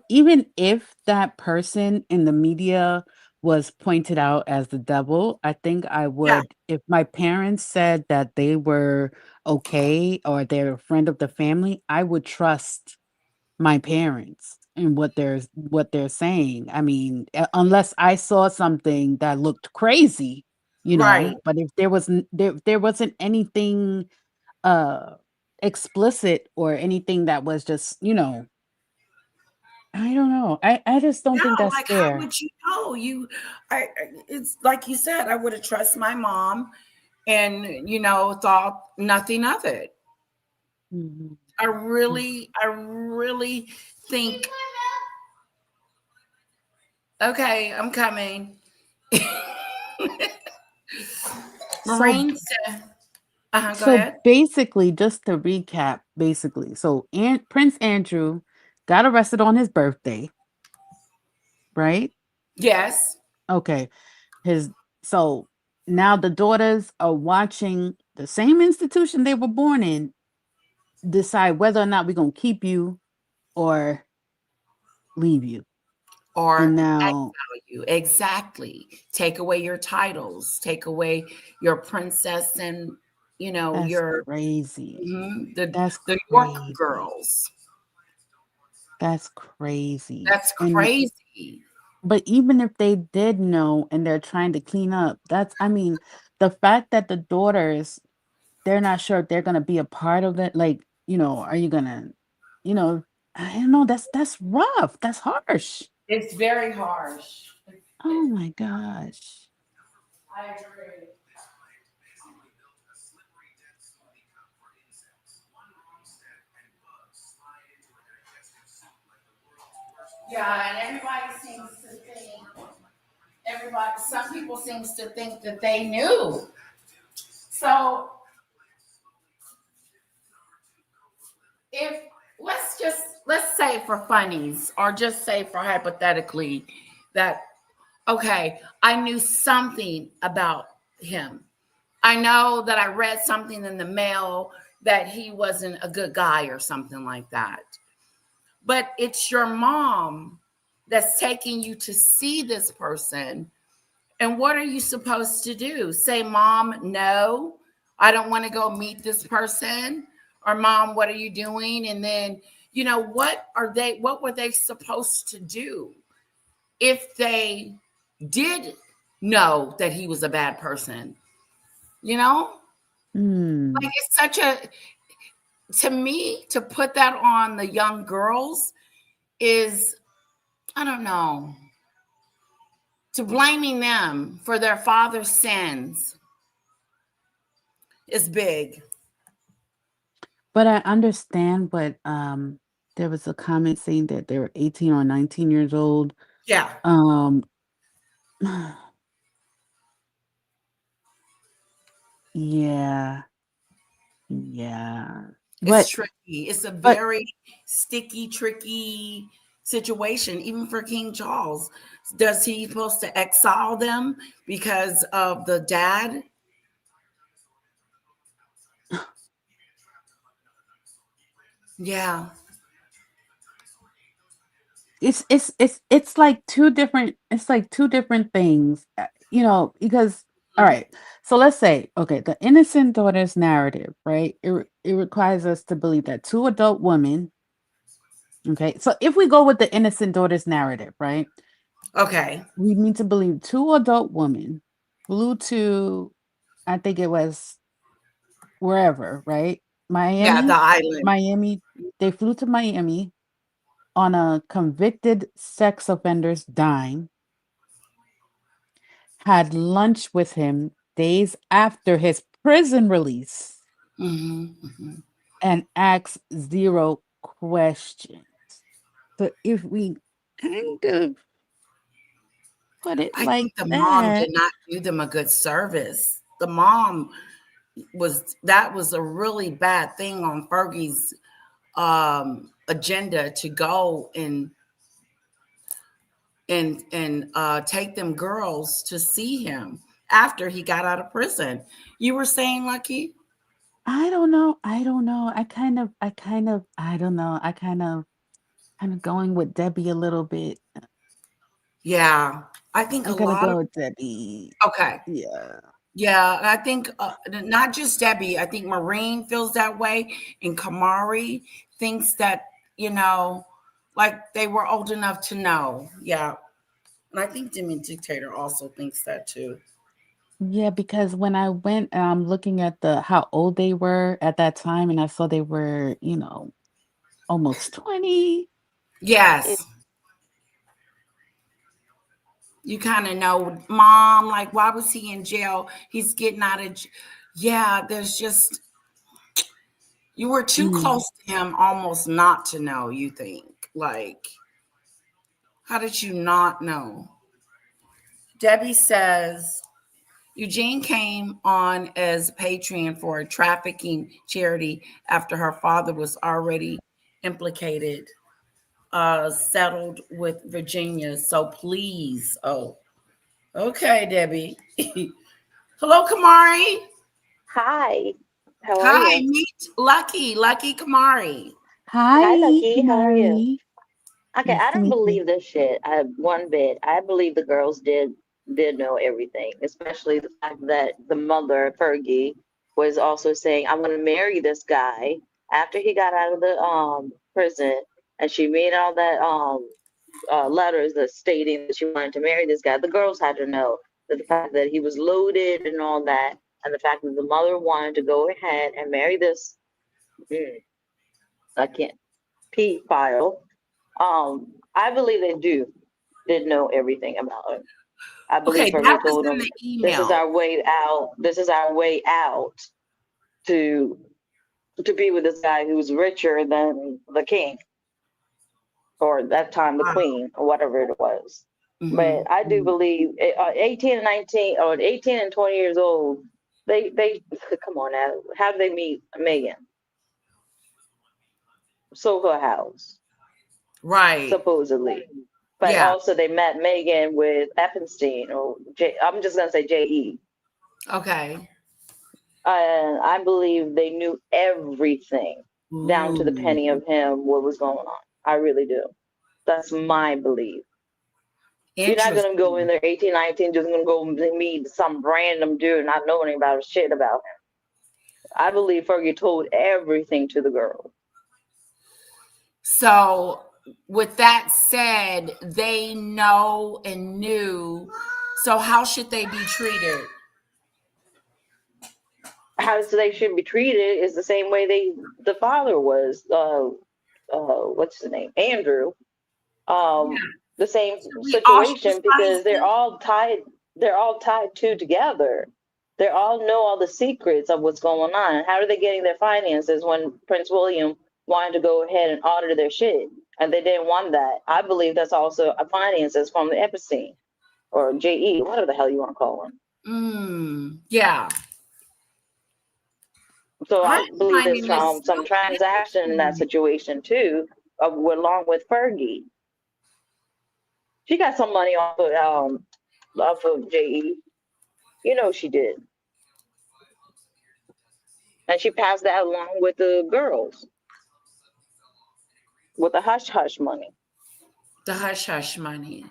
if that person in the media was pointed out as the devil, I think I would, if my parents said that they were okay or they're a friend of the family, I would trust my parents. in what they're saying. I mean, unless I saw something that looked crazy, Right. but if there wasn't anything explicit or anything that was just, I don't know. I just don't think No, that's like, how fair. would you know? It's like you said, I would have trusted my mom and, thought nothing of it. Mhm. I really think, okay, I'm coming. Marine said, go So ahead. basically, just to recap, so Prince Andrew got arrested on his birthday, right? Yes. Okay. So now the daughters are watching the same institution they were born in decide whether or not we're gonna keep you or leave you. Or And now exile you. Exactly. Take away your titles, take away your princess and, that's your crazy. the That's York crazy. girls. That's crazy. That's And crazy. but even if they did know and they're trying to clean up, the fact that the daughters, they're not sure if they're gonna be a part of it. Like, are you gonna, I don't know. That's rough. That's harsh. It's very harsh. Oh my gosh. I agree. Yeah, and some people seems to think that they knew. So if let's say for funnies, or just say for hypothetically that, okay, I knew something about him. I know that I read something in the mail that he wasn't a good guy or something like that. But it's your mom that's taking you to see this person. And what are you supposed to do? Say, Mom, no, I don't want to go meet this person. Or, Mom, what are you doing? And then, what were they supposed to do if they did know that he was a bad person? Like, it's to me, to put that on the young girls is, I don't know, to blaming them for their father's sins is big. But I understand, but there was a comment saying that they were 18 or 19 years old. Yeah. Yeah. Yeah. It's tricky. It's a very sticky, tricky situation, even for King Charles. Does he supposed to exile them because of the dad? Yeah. It's like two different things, because all right, so let's say, okay, the innocent daughter's narrative, right? It requires us to believe that two adult women, okay, so if we go with the innocent daughter's narrative, right, Okay. we need to believe two adult women flew to, I think it was wherever, right? Yeah, the island. Miami. They flew to Miami on a convicted sex offender's dime, had lunch with him days after his prison release, and asked zero questions. So if we kind of put it I like think the mom that, did not do them a good service. The mom that was a really bad thing on Fergie's agenda, to go and take them girls to see him after he got out of prison. You were saying, Lucky? I don't know. I don't know. I kind of, I don't know. I kind of going with Debbie a little bit. Yeah, I think I'm a gonna lot of go with Debbie. okay. Yeah. Yeah, I think not just Debbie. I think Maureen feels that way, and Kamari thinks that, like they were old enough to know. Yeah. And I think Demi Dictator also thinks that too. Yeah, because when I went looking at how old they were at that time, and I saw they were, almost 20. Yes. You kind of know, Mom, like, why was he in jail? He's getting out of yeah, there's just, you were too close to him almost not to know, you think. Like, how did you not know? Debbie says, Eugene came on as Patreon for a trafficking charity after her father was already implicated, settled with Virginia. So please, okay, Debbie. Hello, Kamari. Hi, how are Hi, you? meet Lucky Kamari. Hi, Hi, Lucky. How are you? Kamari. Okay, Nice I to don't meet you. believe this shit. One bit. I believe the girls did know everything, especially the fact that the mother, Fergie, was also saying, "I'm going to marry this guy" after he got out of the prison, and she made all that letters that stating that she wanted to marry this guy. The girls had to know that the fact that he was loaded and all that, and the fact that the mother wanted to go ahead and marry this. I can't. Pedophile. I believe they did know everything about him. I believe Okay, that Fergie was told in him, the "This is email. our way out. This is our way out to be with this guy who's richer than the king, or at that time the queen, or whatever it was." But I do believe 18 and 19, or 18 and 20 years old, they come on now. How did they meet Meghan? Soho House. Right. Supposedly. But Yeah. also they met Meghan with Epstein, or I'm just gonna say J.E. Okay. And I believe they knew everything down to the penny of him, what was going on. I really do. That's my belief. You're not gonna go in there 18, 19, just gonna go meet some random dude not knowing about shit about him. I believe Fergie told everything to the girl. So with that said, they know and knew. So how should they be treated? How they should be treated is the same way the father was. What's his name? Andrew. The same situation, because they're all tied together. They all know all the secrets of what's going on. How are they getting their finances when Prince William wanted to go ahead and audit their shit, and they didn't want that? I believe that's also a finances from the Epstein or J.E., whatever the hell you want to call him. Yeah. So I believe there's some transaction in that situation too, along with Fergie. She got some money off of J.E. You know she did. And she passed that along with the girls. With the hush-hush money. The hush-hush money.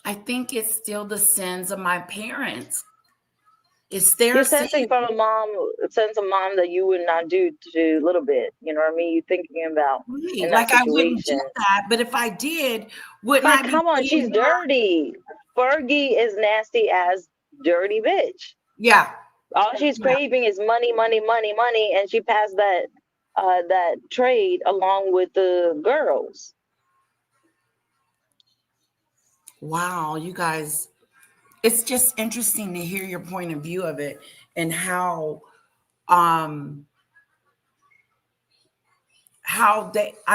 I think it's still the sins of my parents. It's their You're sensing from a mom that you would not do to a little bit. You know what I mean? You're thinking about in that like situation. I wouldn't do that, but if I did, wouldn't but I be? Come on, she's dirty. Fergie is nasty as dirty bitch. Yeah. All she's craving is money, money, money, money, and she passed that trade along with the girls. Wow, you guys, it's just interesting to hear your point of view of it and how I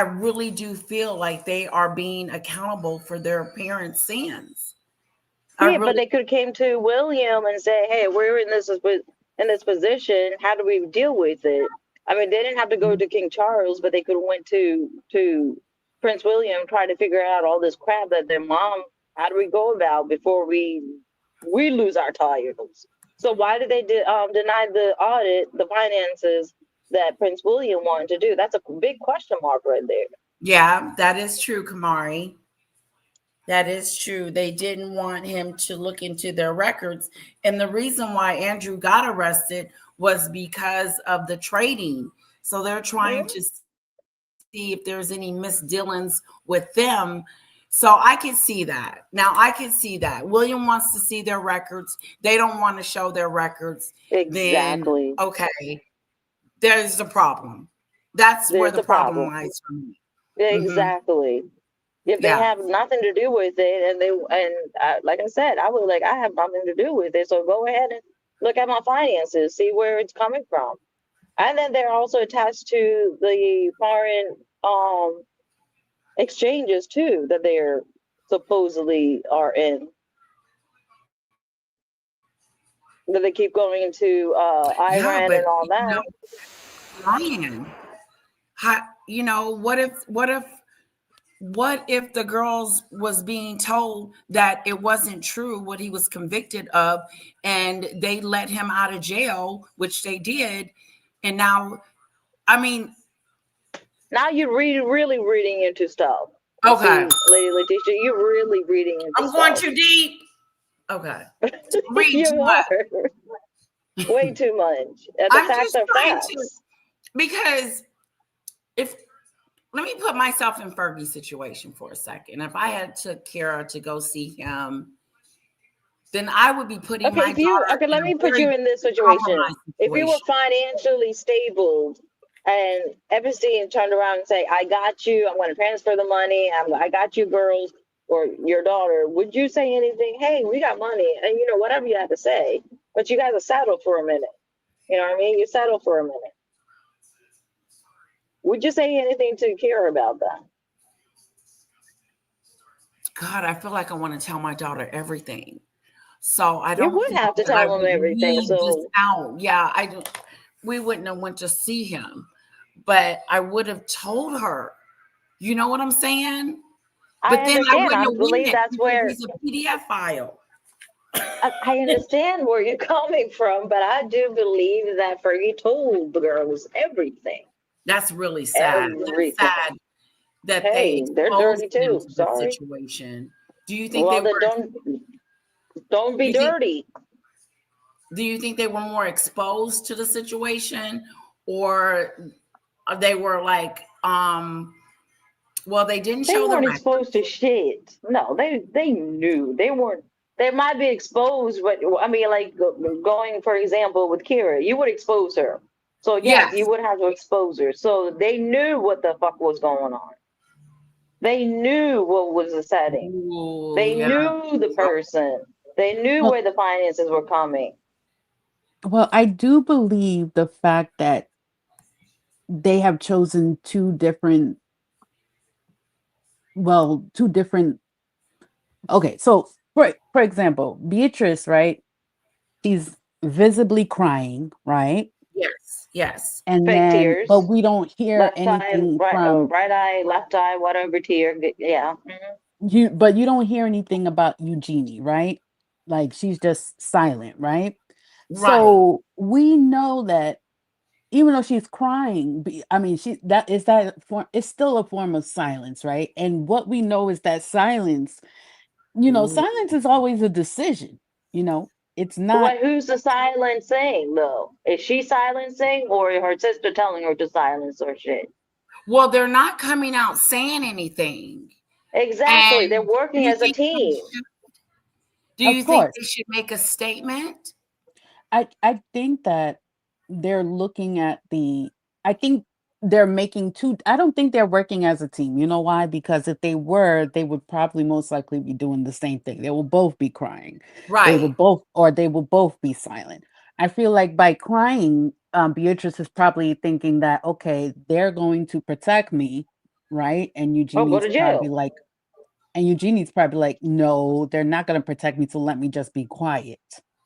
really do feel like they are being accountable for their parents' sins. Yeah, but they could have came to William and said, "Hey, we're in this position. How do we deal with it?" I mean, they didn't have to go to King Charles, but they could have went to Prince William, trying to figure out all this crap that their mom. How do we go about before we lose our titles? So why did they deny the audit, the finances that Prince William wanted to do? That's a big question mark right there. Yeah, that is true, Kamari. That is true. They didn't want him to look into their records. And the reason why Andrew got arrested was because of the trading. So they're trying to see if there's any misdealings with them. So I can see that. Now I can see that. William wants to see their records. They don't want to show their records. Exactly. Then, okay, there's a problem. That's where There's the a problem problem. lies for me. Exactly. If they Yeah. have nothing to do with it, and like I said, I was like, I have nothing to do with it. So go ahead and look at my finances, see where it's coming from. And then they're also attached to the foreign exchanges too that they're supposedly are in. That they keep going into Iran but and all that. Ryan, you know, what if the girls was being told that it wasn't true what he was convicted of, and they let him out of jail, which they did, and now, I mean, now you're really reading into stuff. Okay. See, Lady Letitia, you're really reading into I'm going stuff. too deep. Okay. Read You too are. much. Way too much. The I'm facts just are trying facts. to, because let me put myself in Fergie's situation for a second. If I had took Kara to go see him, then I would be putting my daughter let in me a put very you in this situation. compromised If you were situation. financially stable and Epstein turned around and say, I got you, I'm going to transfer the money, I got you girls or your daughter, would you say anything? Hey, we got money, and you know, whatever you have to say, but you guys are settled for a minute. You know what I mean? You settle for a minute. Would you say anything to Kara about that? God, I feel like I want to tell my daughter everything. So I You don't would know have to that I tell them would everything. leave this So out. Yeah, we wouldn't have went to see him, but I would have told her. You know what I'm saying? But I then I understand. wouldn't I have believe went that's because where it's a PDF file. I understand where you're coming from, but I do believe that Fergie told the girls everything. That's really sad. Everything. That's sad that they Hey, they're exposed dirty him too. to the Sorry. situation. Do you think Well, they then were? don't be dirty. Do you think they were more exposed to the situation, or they were like, well, they didn't They show the weren't record. exposed to shit. No, they knew. They weren't. They might be exposed, but I mean, like going, for example, with Kira, you would expose her. So yes, you would have to expose her. So they knew what the fuck was going on. They knew what was the setting. They knew the person. They knew Well, where the finances were coming. well, I do believe the fact that they have chosen two different. Okay, so for example, Beatrice, right? She's visibly crying, right? Yes. And Fake then, but tears. we don't hear Left eye, anything from right eye, left eye, whatever tear. Yeah. you, but you don't hear anything about Eugenie, right? Like she's just silent, right? Right. So we know that even though she's crying, I mean, it's still a form of silence, right? And what we know is that silence, silence is always a decision, it's not. Well, who's the silencing though? Is she silencing or her sister telling her to silence or shit? Well, they're not coming out saying anything. Exactly. And They're working as a team. Do you think they should make a statement? I think that they're looking at I think they're making two. I don't think they're working as a team. You know why? Because if they were, they would probably most likely be doing the same thing. They will both be crying. They will both be silent. I feel like by crying, Beatrice is probably thinking that, okay, they're going to protect me, right? And Go to jail. Eugenie's probably like, no, they're not going to protect me, so let me just be quiet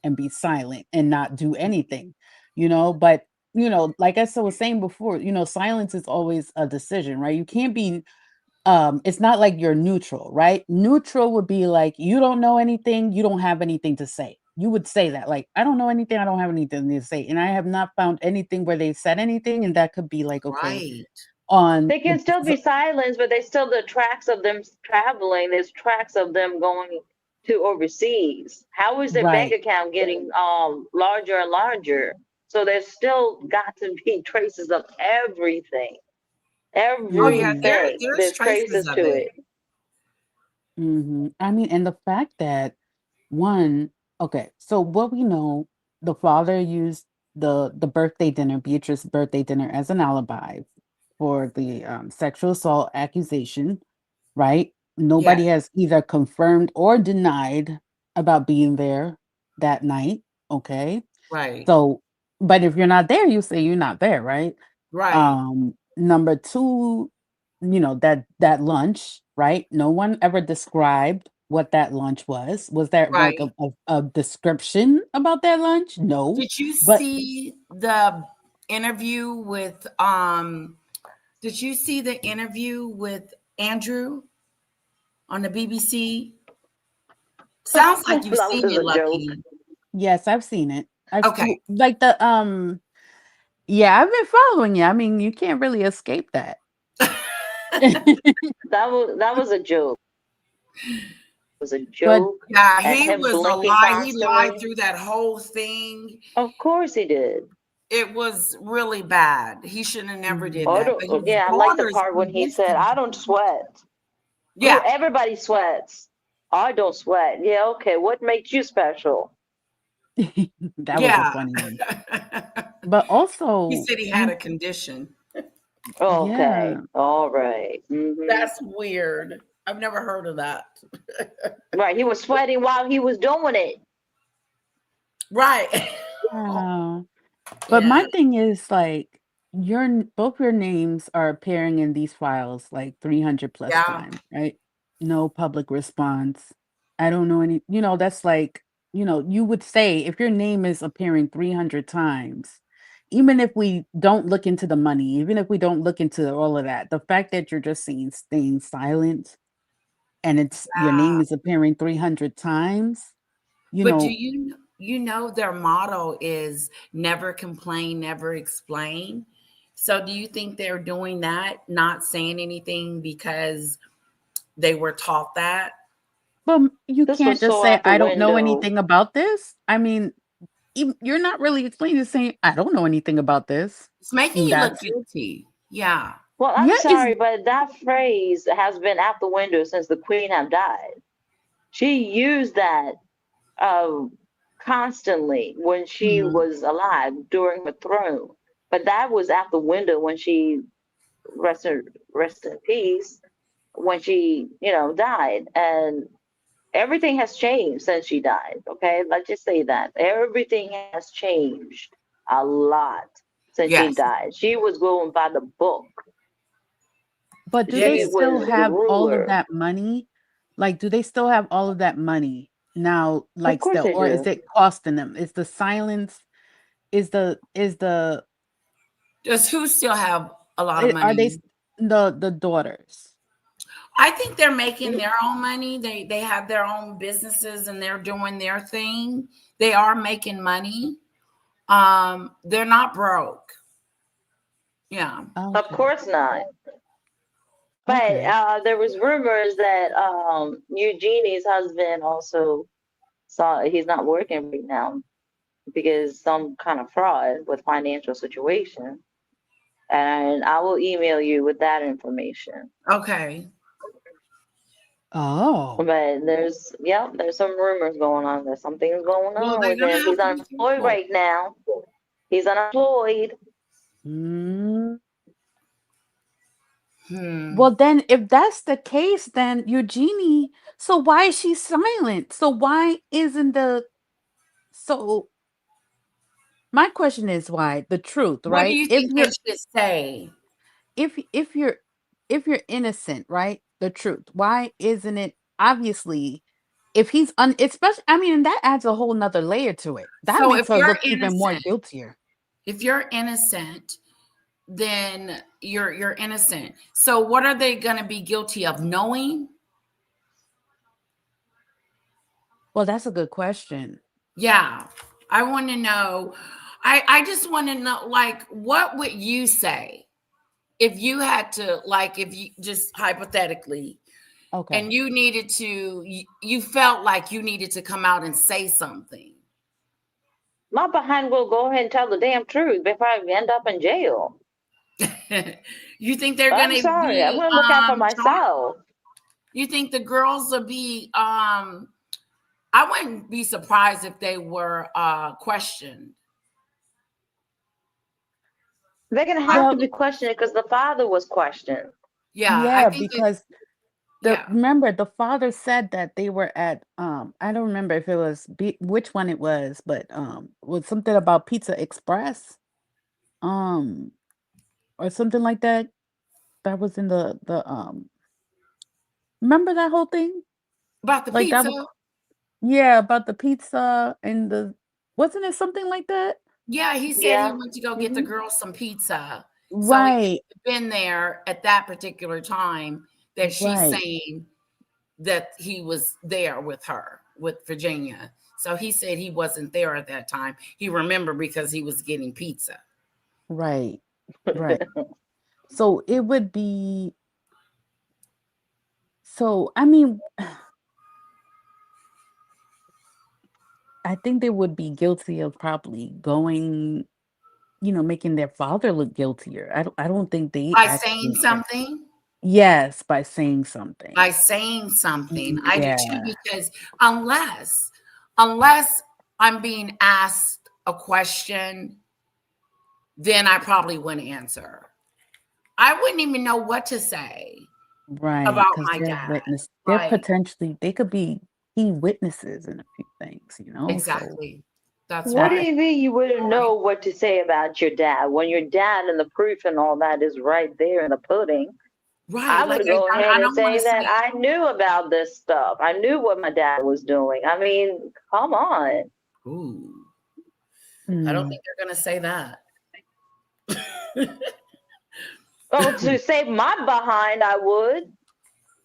and be silent and not do anything, but like I was saying before, silence is always a decision, right? You can't be it's not like you're neutral, right? Neutral would be like, you don't know anything, you don't have anything to say. You would say that, like, I don't know anything, I don't have anything to say. And I have not found anything where they said anything, and that could be like, okay, They can still be silenced, but there's still the tracks of them traveling. There's tracks of them going to overseas. How is their bank Right. account getting larger and larger? So there's still got to be traces of everything. Oh yeah, Everything. there's There's traces traces of to it. it. I mean, and the fact that one, okay, so what we know, the father used the birthday dinner, Beatrice's birthday dinner, as an alibi for the sexual assault accusation, right? Nobody Yeah, has either confirmed or denied about being there that night. Okay. right, So, but if you're not there, you say you're not there, right? right, Number two, that lunch, right? No one ever described what that lunch was. Was there like right. a description about that lunch? No. Did you But see the interview with did you see the interview with Andrew on the BBC? Sounds like you've That was seen just it, a joke. Lucky. yes, I've seen it. Okay. Like the yeah, I've been following you. I mean, you can't really escape that. That was a joke. It was a But joke. Yeah, And he him was a blinking lie. He lied constantly. through that whole thing. Of course he did. It was really bad. He shouldn't have never did I that. But don't, his yeah, I like the daughter is part when he convinced said, him. I don't sweat. Yeah, Everybody sweats. I don't sweat. Yeah, okay. What makes you special? that was a yeah. funny one. But He also, said he had a condition. Okay. yeah. All right. That's weird. I've never heard of that. Right. He was sweating while he was doing it. Right. Oh. But Yeah. my thing is like both your names are appearing in these files like 300 plus Yeah. times, right? No public response. I don't know any, that's like, you would say if your name is appearing 300 times, even if we don't look into the money, even if we don't look into all of that, the fact that you're just staying silent and your name is appearing 300 times, But do you know their motto is never complain, never explain? So do you think they're doing that, not saying anything because they were taught that? but you This can't was just so say, out the I don't know window. anything about this. I mean, you're not really explaining, saying, I don't know anything about this. It's making And you look that's, guilty. Yeah. Well, I'm yeah, sorry, but that phrase has been out the window since the queen have died. She used that constantly when she was alive during her throne. But that was out the window when she rest in peace, when she, died. And everything has changed since she died. Okay, let's just say that. Everything has changed a lot since she Yes. died. She was going by the book. but do It they She is still was the have all of ruler. that money? Like, do they still have all of that money now? Of Like, course still, they or is do. it costing them? Is the silence, is the, Does who still have a lot of are they money? the daughters? I think they're making their own money. They have their own businesses and they're doing their thing. They are making money. They're not broke. Yeah. Of course not. But Okay. there was rumors that Eugenie's husband also saw he's not working right now because some kind of fraud with financial situation. And I will email you with that information. Okay. Oh. But there's some rumors going on. There's some things going Well, on they're with gonna him. have He's to be unemployed careful. right now. He's unemployed. Well, then, if that's the case, then Eugenie, so why is she silent? So why isn't so my question is why the truth, What do right? you If think they you're should say? if you're innocent, right? The truth. Why isn't it obviously if he's especially I mean, and that adds a whole nother layer to it. That So makes her look even more guiltier. if you're innocent, then you're innocent. So what are they gonna be guilty of? Knowing? Well, that's a good question. Yeah. I want to know. I just want to know, like, what would you say if you had to, like, if you just hypothetically, Okay. and you needed to, you felt like you needed to come out and say something. My behind will go ahead and tell the damn truth before I end up in jail. You think they're I'm gonna sorry. I'm be gonna look out for charged? myself. You think the girls will be I wouldn't be surprised if they were questioned. They're gonna have to be questioned because the father was questioned. Yeah, I Yeah, think because yeah. remember the father said that they were at I don't remember if it was which one it was, but was something about Pizza Express um or something like that. That was in the remember that whole thing? About the Like that pizza? was yeah, about the pizza and the wasn't it something like that? Yeah, he said he went to go get the girls some pizza. So he Right. been there at that particular time that she's Right. saying that he was there with her, with Virginia. So he said he wasn't there at that time. He remembered because he was getting pizza. Right. Right. So it would be so I mean I think they would be guilty of probably going, making their father look guiltier. I don't think they By saying actually something? Yes, by saying something. By saying something. I do Yeah. too, because unless I'm being asked a question, then I probably wouldn't answer. I wouldn't even know what to say Right, about because my they're dad. they're Like, potentially they could be key witnesses in a few things, so exactly. That's What do why. you mean you wouldn't know what to say about your dad when your dad and the proof and all that is right there in the pudding? Right. I Like would go ahead I and don't want say to that say, I knew about this stuff. I knew what my dad was doing. I mean, come on. ooh, I don't Mm. think they're gonna say that. Oh, to save my behind, I would.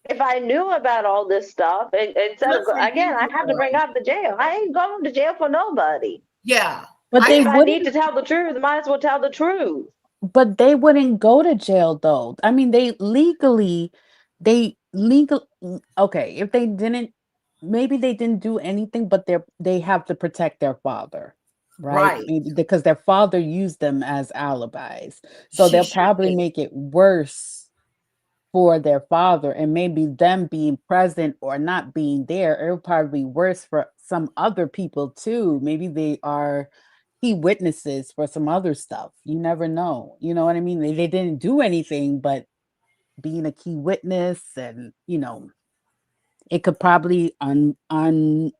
If I knew about all this stuff, instead of, Good for again, you, I have to bring girl. up the jail. I ain't going to jail for nobody. Yeah. But they If I need wouldn't to tell the truth, might as well tell the truth. but they wouldn't go to jail though. I mean, okay, if they didn't maybe they didn't do anything, but they have to protect their father, right? Right. Maybe because their father used them as alibis. So She they'll sure probably did. make it worse for their father, and maybe them being present or not being there, it'll probably be worse for some other people too. Maybe they are key witnesses for some other stuff. You never know. You know what I mean? They didn't do anything, but being a key witness and it could probably open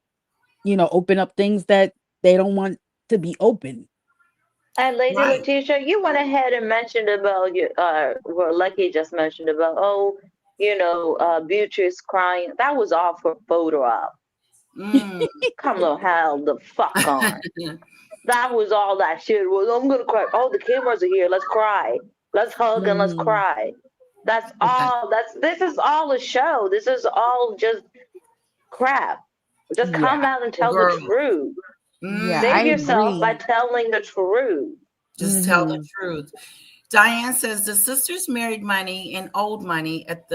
up things that they don't want to be open. And Lady Right. Letitia, you went ahead and mentioned about your, well, Lucky just mentioned about, Beatrice crying. That was all for photo op. Mm. Come the hell the fuck on. That was all that shit was. I'm gonna cry. Oh, the cameras are here. Let's cry. Let's hug and let's Mhm. cry. That's Okay. all. This is all a show. This is all just crap. Just Yeah, come out and tell the Girl. truth. yeah, Mm. I Save yourself by agree. telling the truth. Just tell the Mhm. truth. Diane says the sisters married money and owed money at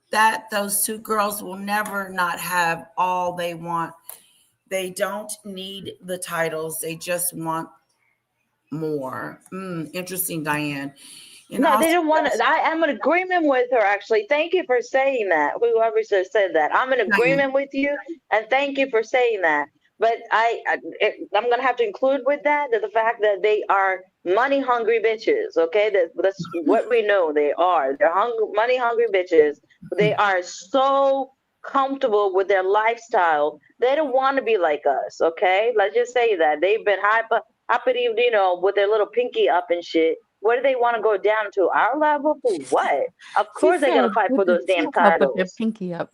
that those two girls will never not have all they want. They don't need the titles. They just want more. Interesting, Diane. And No, they also, didn't want to. I'm in agreement with her, actually. Thank you for saying that. Whoever said that. I'm in Diane, agreement with you, and thank you for saying that. But I'm going to have to include with that the fact that they are money hungry bitches. Okay, that's what we know they are. They're money hungry bitches. They are so comfortable with their lifestyle. They don't want to be like us. Okay, let's just say that they've been uppity, with their little pinky up and shit. What do they want to go down to our level for? What? Of She course they're gonna said fight for those she damn said with their titles. pinky up.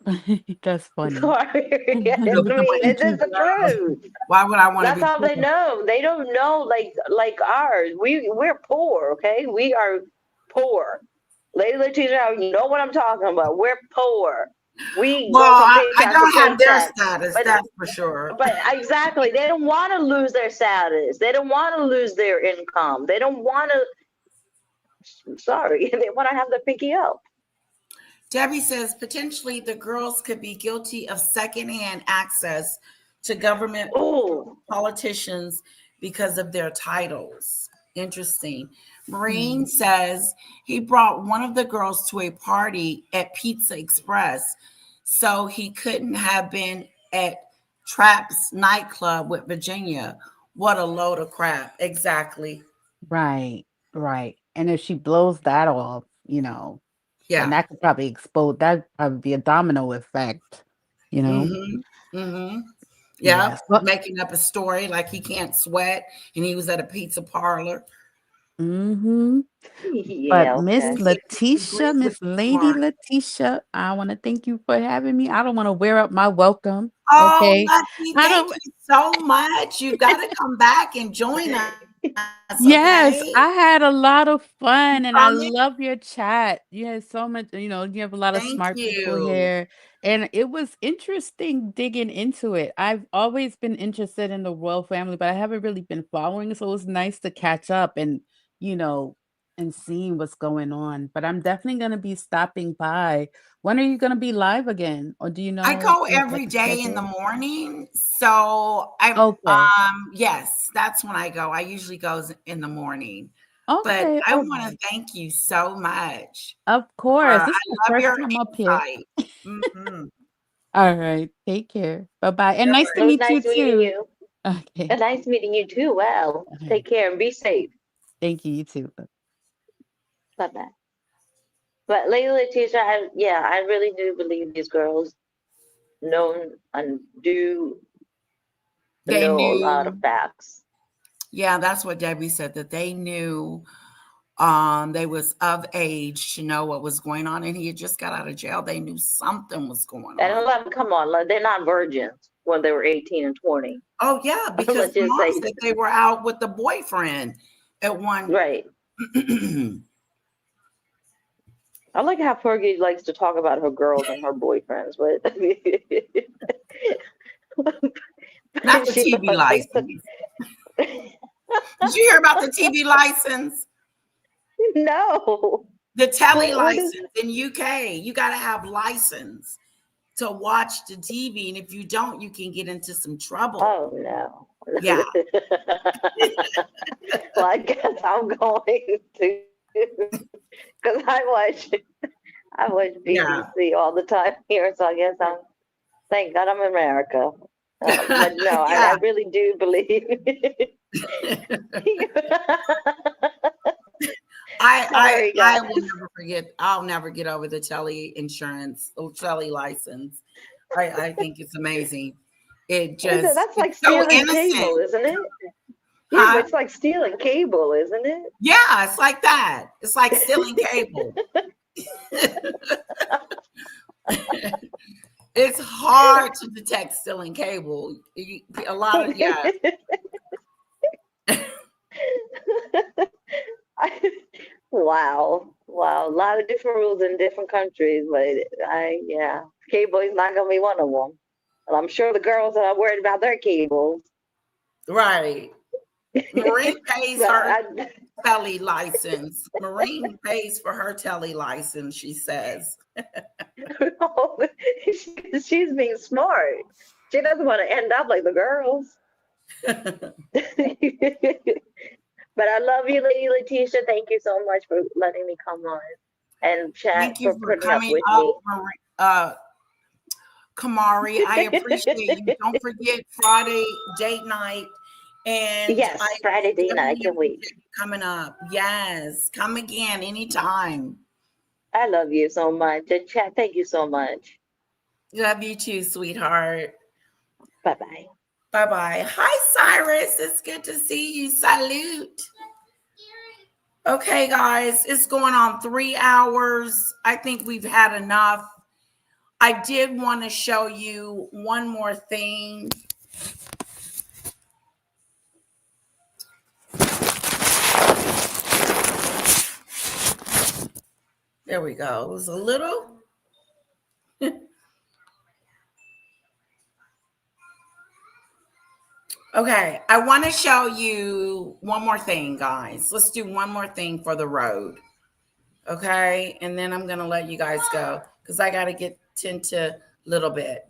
That's funny. Sorry, you I know, with the mean, it's pinky just the up, truth. why would I want to That's be all they poor? know. They don't know like ours. We're poor, okay? We are poor. Lady Letitia, you know what I'm talking about. We're poor. We Well, go from I paycheck to don't have their paycheck. status, But that's for sure. but exactly, they don't want to lose their status. They don't want to lose their income. They don't want to. Sorry, they want to have their pinky up. Debbie says potentially the girls could be guilty of secondhand access to government Ooh. politicians because of their titles. Interesting. Marine says he brought one of the girls to a party at Pizza Express, so he couldn't have been at Trap's nightclub with Virginia. What a load of crap. Exactly. Right, right. And if she blows that off, you know, Yeah. and that could probably explode, that probably be a domino effect, you know? Mm-hmm. Mm-hmm. Yeah. Yes. Well, Making up a story like he can't sweat and he was at a pizza parlor. mm-hmm. Yeah, But Miss okay. Letitia, Miss Lady Letitia, I want to thank you for having me. I don't want to wear up my welcome. Oh, Okay. Lucky, I thank don't. you so much. You've got to come back and join us. Yes, Okay. I had a lot of fun and I Coming. love your chat. You had so much, you know, you have a lot of Thank smart people you. here. And it was interesting digging into it. I've always been interested in the royal family, but I haven't really been following. So it was nice to catch up and, you know, and seeing what's going on. But I'm definitely going to be stopping by. When are you going to be live again? Or do you I know? go Do you have, like, every a day in the schedule? morning. So Okay. yes, that's when I go. I usually go in the morning. But Okay. I want Okay. to thank you so much. Of course. I This is the love first your time up here. insight. Mhm. All right. Take care. Bye-bye. And nice to It was meet you nice meeting too. you. Okay. And nice meeting you too. Well, Okay. take care and be safe. Thank you. You too. Bye bye. But Lady Letitia, I really do believe these girls know and do They know a lot of knew. facts. Yeah, that's what Debbie said, that they knew they was of age to know what was going on, and he had just got out of jail. They knew something was going And on. let them come on, like, they're not virgins when they were 18 and 20. Oh yeah, because Let's just mom say said they were out with the boyfriend at one. right. I like how Fergie likes to talk about her girls and her boyfriends, but Not the she's TV on license. Did you hear about the TV license? No. The telly What is license in UK. You got to have license to watch the TV, and if you don't, you can get into some trouble. Oh no. Yeah. Well, I guess I'm going to, because I watch BBC all the time here, so I guess thank God I'm in America. But no, I really do believe. I will never forget. I'll never get over the telly insurance, the telly license. I think it's amazing. It just that's like so stealing cable, isn't it? Yeah, but it's like stealing cable, isn't it? Yeah, it's like that. It's like stealing cable. It's hard to detect stealing cable. A lot of Wow. A lot of different rules in different countries, but cable is not gonna be one of them. And I'm sure the girls are worried about their cables. Right. Maureen pays her telly license. Maureen pays for her telly license, she says. She's being smart. She doesn't want to end up like the girls. But I love you, Lady Letitia. Thank you so much for letting me come on and chat. Thank you for putting up coming with up, me. Kamari. I appreciate you. Don't forget Friday date night. And yes, Friday date night. I can't wait. Coming up. Yes. Come again anytime. I love you so much. And chat, thank you so much. Love you too, sweetheart. Bye-bye. Bye-bye. Hi, Cyrus. It's good to see you. Salute. Okay, guys. It's going on 3 hours. I think we've had enough. I did want to show you one more thing. There we go. It was a little. Okay, I want to show you one more thing, guys. Let's do one more thing for the road. Okay, and then I'm going to let you guys go because I got to get into a little bit.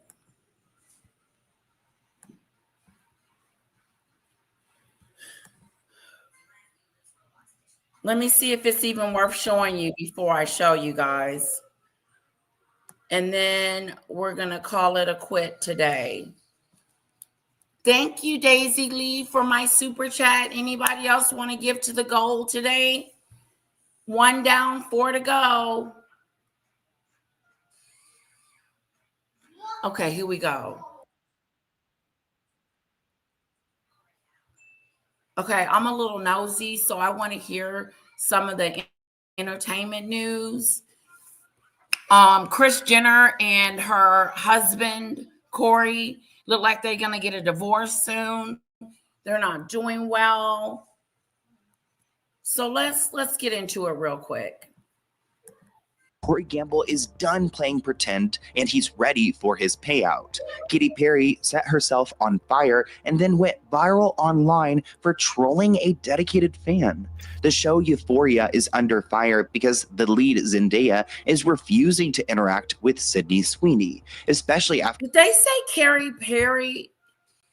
Let me see if it's even worth showing you before I show you guys. And then we're going to call it a quit today. Thank you, Daisy Lee, for my super chat. Anybody else want to give to the goal today? 1 down, 4 to go. Okay, here we go. Okay, I'm a little nosy, so I want to hear some of the entertainment news. Kris Jenner and her husband, Corey, look like they're going to get a divorce soon. They're not doing well. So let's get into it real quick. Corey Gamble is done playing pretend and he's ready for his payout. Katy Perry set herself on fire and then went viral online for trolling a dedicated fan. The show Euphoria is under fire because the lead Zendaya is refusing to interact with Sydney Sweeney, especially after— Did they say Katy Perry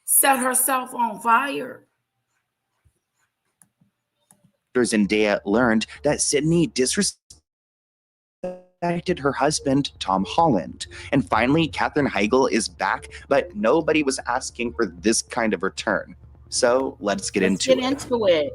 set herself on fire? Zendaya learned that Sydney disrespected her husband, Tom Holland. And finally, Katherine Heigl is back, but nobody was asking for this kind of return. So let's get into it.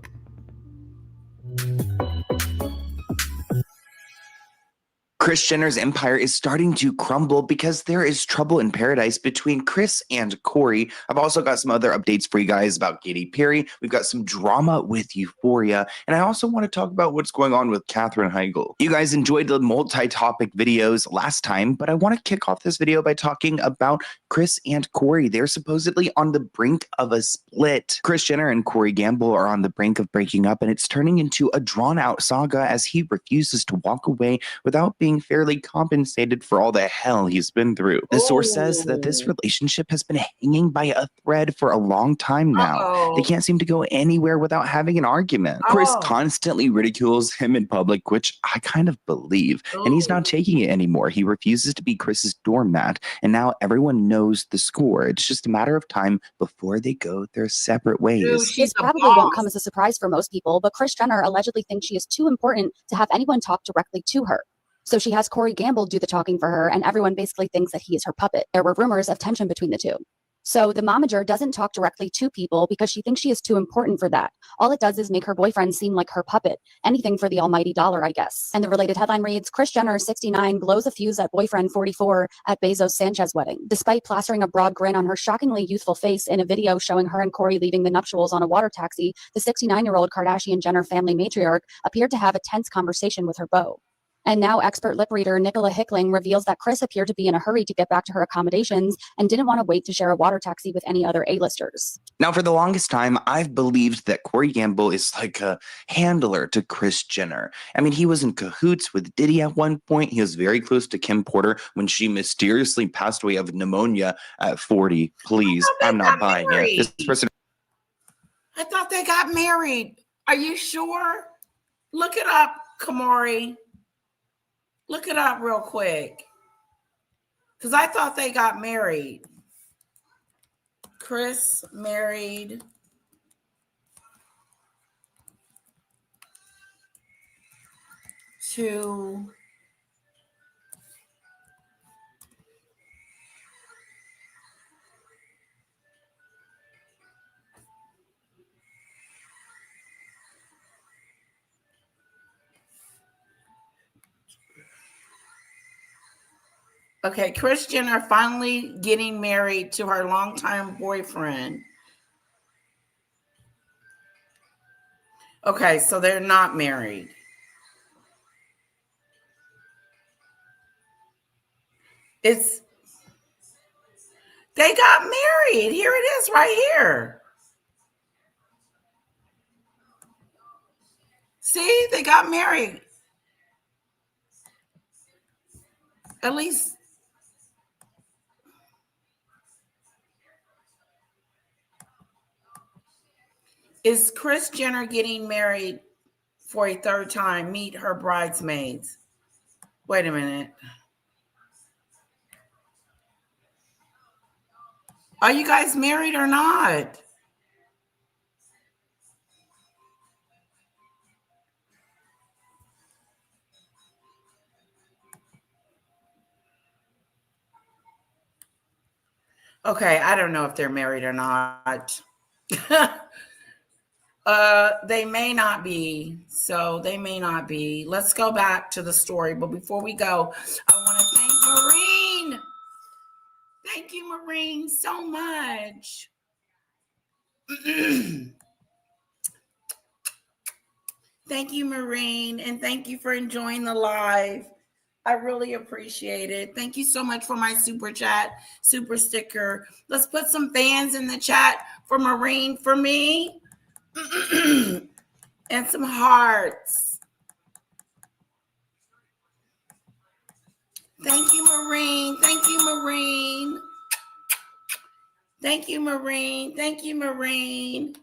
Kris Jenner's empire is starting to crumble because there is trouble in paradise between Kris and Corey. I've also got some other updates for you guys about Katy Perry. We've got some drama with Euphoria. And I also want to talk about what's going on with Katherine Heigl. You guys enjoyed the multi-topic videos last time, but I want to kick off this video by talking about Kris and Corey. They're supposedly on the brink of a split. Kris Jenner and Corey Gamble are on the brink of breaking up, and it's turning into a drawn-out saga as he refuses to walk away without being fairly compensated for all the hell he's been through. The source says that this relationship has been hanging by a thread for a long time now. They can't seem to go anywhere without having an argument. Kris constantly ridicules him in public, which I kind of believe, and he's not taking it anymore. He refuses to be Kris's doormat, and now everyone knows the score. It's just a matter of time before they go their separate ways. This probably won't come as a surprise for most people, but Kris Jenner allegedly thinks she is too important to have anyone talk directly to her. So she has Corey Gamble do the talking for her, and everyone basically thinks that he is her puppet. There were rumors of tension between the two. So the momager doesn't talk directly to people because she thinks she is too important for that. All it does is make her boyfriend seem like her puppet. Anything for the almighty dollar, I guess. And the related headline reads, Kris Jenner, 69, blows a fuse at boyfriend 44 at Bezos Sanchez wedding. Despite plastering a broad grin on her shockingly youthful face in a video showing her and Corey leaving the nuptials on a water taxi, the 69-year-old Kardashian-Jenner family matriarch appeared to have a tense conversation with her beau. And now expert lip reader Nicola Hickling reveals that Kris appeared to be in a hurry to get back to her accommodations and didn't want to wait to share a water taxi with any other A-listers. Now, for the longest time, I've believed that Corey Gamble is like a handler to Kris Jenner. I mean, he was in cahoots with Diddy at one point. He was very close to Kim Porter when she mysteriously passed away of pneumonia at 40. Please, I'm not buying it. This person— I thought they got married. Are you sure? Look it up, Kamori. Look it up real quick. Because I thought they got married. Kris married to Okay, Kris Jenner finally getting married to her longtime boyfriend. Okay, so they're not married. They got married. Here it is right here. See, they got married. At least. Is Kris Jenner getting married for a third time? Meet her bridesmaids. Wait a minute. Are you guys married or not? Okay, I don't know if they're married or not. They may not be. So they may not be. Let's go back to the story. But before we go, I want to thank Maureen. Thank you, Maureen, so much. Thank you, Maureen, and thank you for enjoying the live. I really appreciate it. Thank you so much for my super chat, super sticker. Let's put some fans in the chat for Maureen, for me, and some hearts. Thank you, Maureen. Thank you, Maureen. Thank you, Maureen. Thank you, Maureen.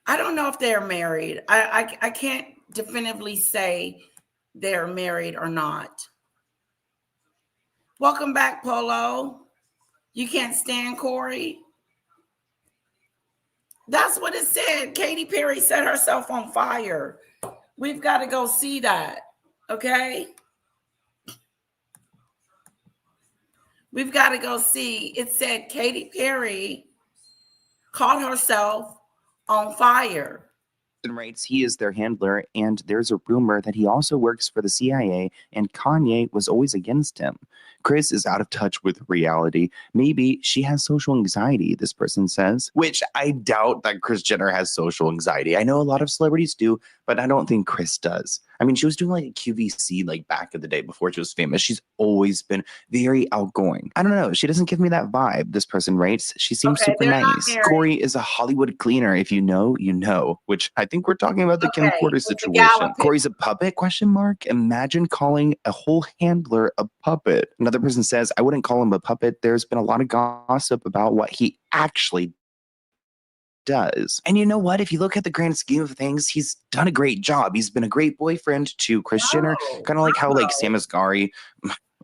I don't know if they're married. I can't definitively say they're married or not. Welcome back, Polo. You can't stand Corey? That's what it said. Katy Perry set herself on fire. We've got to go see that, okay? We've got to go see. It said Katy Perry caught herself on fire. Writes he is their handler, and there's a rumor that he also works for the CIA, and Kanye was always against him. Kris is out of touch with reality. Maybe she has social anxiety, this person says, which I doubt that Kris Jenner has social anxiety. I know a lot of celebrities do, but I don't think Kris does. I mean, she was doing like a QVC like back in the day before she was famous. She's always been very outgoing. I don't know. She doesn't give me that vibe, this person writes. She seems super nice. Corey is a Hollywood cleaner. If you know, you know, which I think we're talking about the Kim Porter situation. Corey's a puppet, question mark? Imagine calling a whole handler a puppet. Another person says, I wouldn't call him a puppet. There's been a lot of gossip about what he actually does. And you know what? If you look at the grand scheme of things, he's done a great job. He's been a great boyfriend to Kris Jenner, kind of like how like Sam Asghari,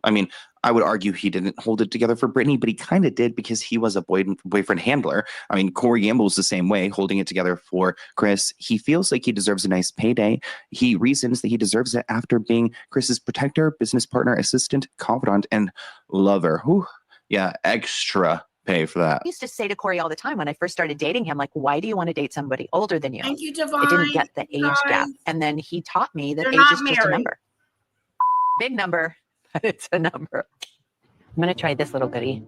I mean, I would argue he didn't hold it together for Britney, but he kind of did because he was a boyfriend handler. I mean, Corey Gamble's the same way, holding it together for Kris. He feels like he deserves a nice payday. He reasons that he deserves it after being Kris's protector, business partner, assistant, confidant, and lover. Whew. Yeah, extra pay for that. I used to say to Corey all the time when I first started dating him, like, why do you want to date somebody older than you? Thank you, Divine. I didn't get the age gap. And then he taught me that They're age not is just a married. number. Big number, but it's a number. I'm going to try this little goodie.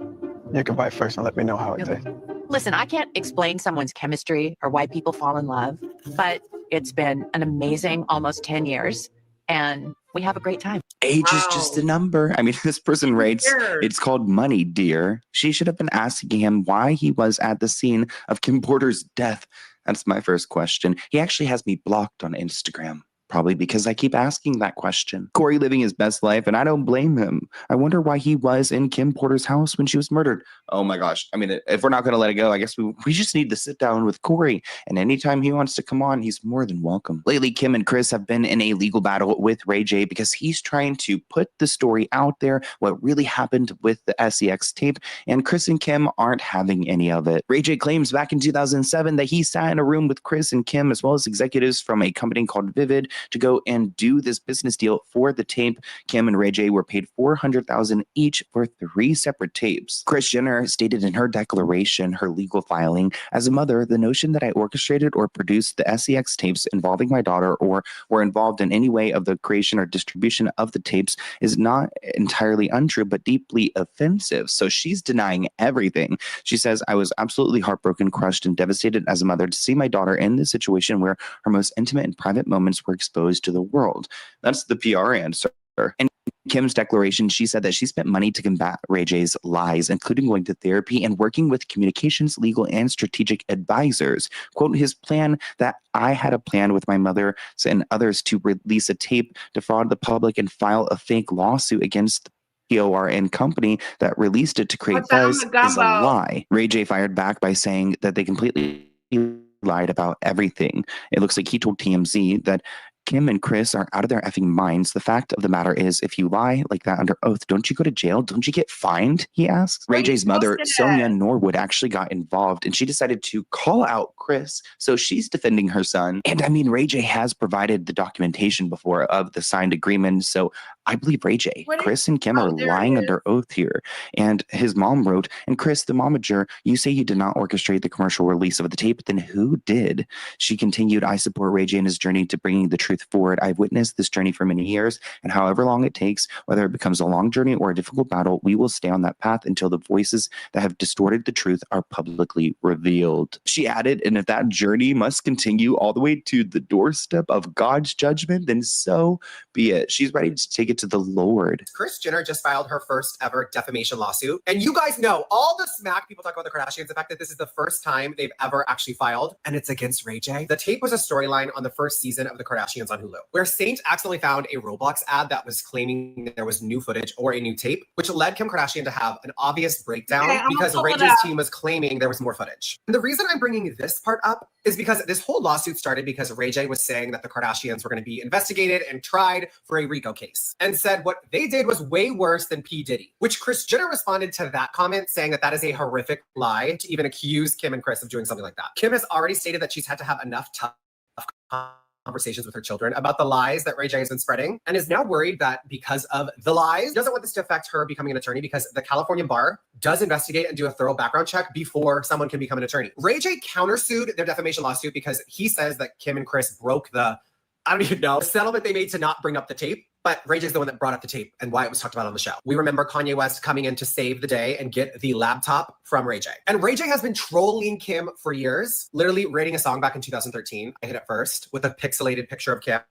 You can bite first and let me know how it tastes. Listen, I can't explain someone's chemistry or why people fall in love, but it's been an amazing almost 10 years. And we have a great time. Age is just a number. I mean, this person writes, it's called money, dear. She should have been asking him why he was at the scene of Kim Porter's death. That's my first question. He actually has me blocked on Instagram. Probably because I keep asking that question. Corey living his best life, and I don't blame him. I wonder why he was in Kim Porter's house when she was murdered. Oh my gosh. I mean, if we're not going to let it go, I guess we just need to sit down with Corey. And anytime he wants to come on, he's more than welcome. Lately, Kim and Kris have been in a legal battle with Ray J because he's trying to put the story out there, what really happened with the SEX tape, and Kris and Kim aren't having any of it. Ray J claims back in 2007 that he sat in a room with Kris and Kim, as well as executives from a company called Vivid, to go and do this business deal for the tape. Kim and Ray J were paid $400,000 each for 3 separate tapes. Kris Jenner stated in her declaration, her legal filing, as a mother, the notion that I orchestrated or produced the SEX tapes involving my daughter or were involved in any way of the creation or distribution of the tapes is not entirely untrue, but deeply offensive. So she's denying everything. She says, I was absolutely heartbroken, crushed, and devastated as a mother to see my daughter in this situation where her most intimate and private moments were exposed to the world. That's the PR answer. And Kim's declaration, she said that she spent money to combat Ray J's lies, including going to therapy and working with communications, legal, and strategic advisors. Quote, his plan that I had a plan with my mother and others to release a tape, defraud the public, and file a fake lawsuit against the PORN company that released it to create buzz is a lie. Ray J fired back by saying that they completely lied about everything. It looks like he told TMZ that Kim and Kris are out of their effing minds. The fact of the matter is, if you lie like that under oath, don't you go to jail? Don't you get fined? He asks. Ray J's mother, Sonia Norwood, actually got involved, and she decided to call out Kris. So she's defending her son. And I mean, Ray J has provided the documentation before of the signed agreement. So I believe Ray J. What is- Chris and Kim oh, are there lying it under oath here. And his mom wrote, and Chris, the momager, you say you did not orchestrate the commercial release of the tape, then who did? She continued, I support Ray J in his journey to bringing the truth forward. I've witnessed this journey for many years, and however long it takes, whether it becomes a long journey or a difficult battle, we will stay on that path until the voices that have distorted the truth are publicly revealed. She added, and if that journey must continue all the way to the doorstep of God's judgment, then so be it. She's ready to take it to the Lord. Kris Jenner just filed her first ever defamation lawsuit. And you guys know all the smack people talk about the Kardashians, the fact that this is the first time they've ever actually filed, and it's against Ray J. The tape was a storyline on the first season of the Kardashians on Hulu, where Saint accidentally found a Roblox ad that was claiming there was new footage or a new tape, which led Kim Kardashian to have an obvious breakdown because Ray J's team was claiming there was more footage. And the reason I'm bringing this part up is because this whole lawsuit started because Ray J was saying that the Kardashians were going to be investigated and tried for a RICO case, and said what they did was way worse than P. Diddy, which Kris Jenner responded to that comment saying that that is a horrific lie to even accuse Kim and Kris of doing something like that. Kim has already stated that she's had to have enough tough conversations with her children about the lies that Ray J has been spreading, and is now worried that because of the lies, doesn't want this to affect her becoming an attorney, because the California bar does investigate and do a thorough background check before someone can become an attorney. Ray J countersued their defamation lawsuit because he says that Kim and Kris broke the, I don't even know, settlement they made to not bring up the tape. But Ray J's the one that brought up the tape and why it was talked about on the show. We remember Kanye West coming in to save the day and get the laptop from Ray J. And Ray J has been trolling Kim for years, literally writing a song back in 2013. I hit it first with a pixelated picture of Kim.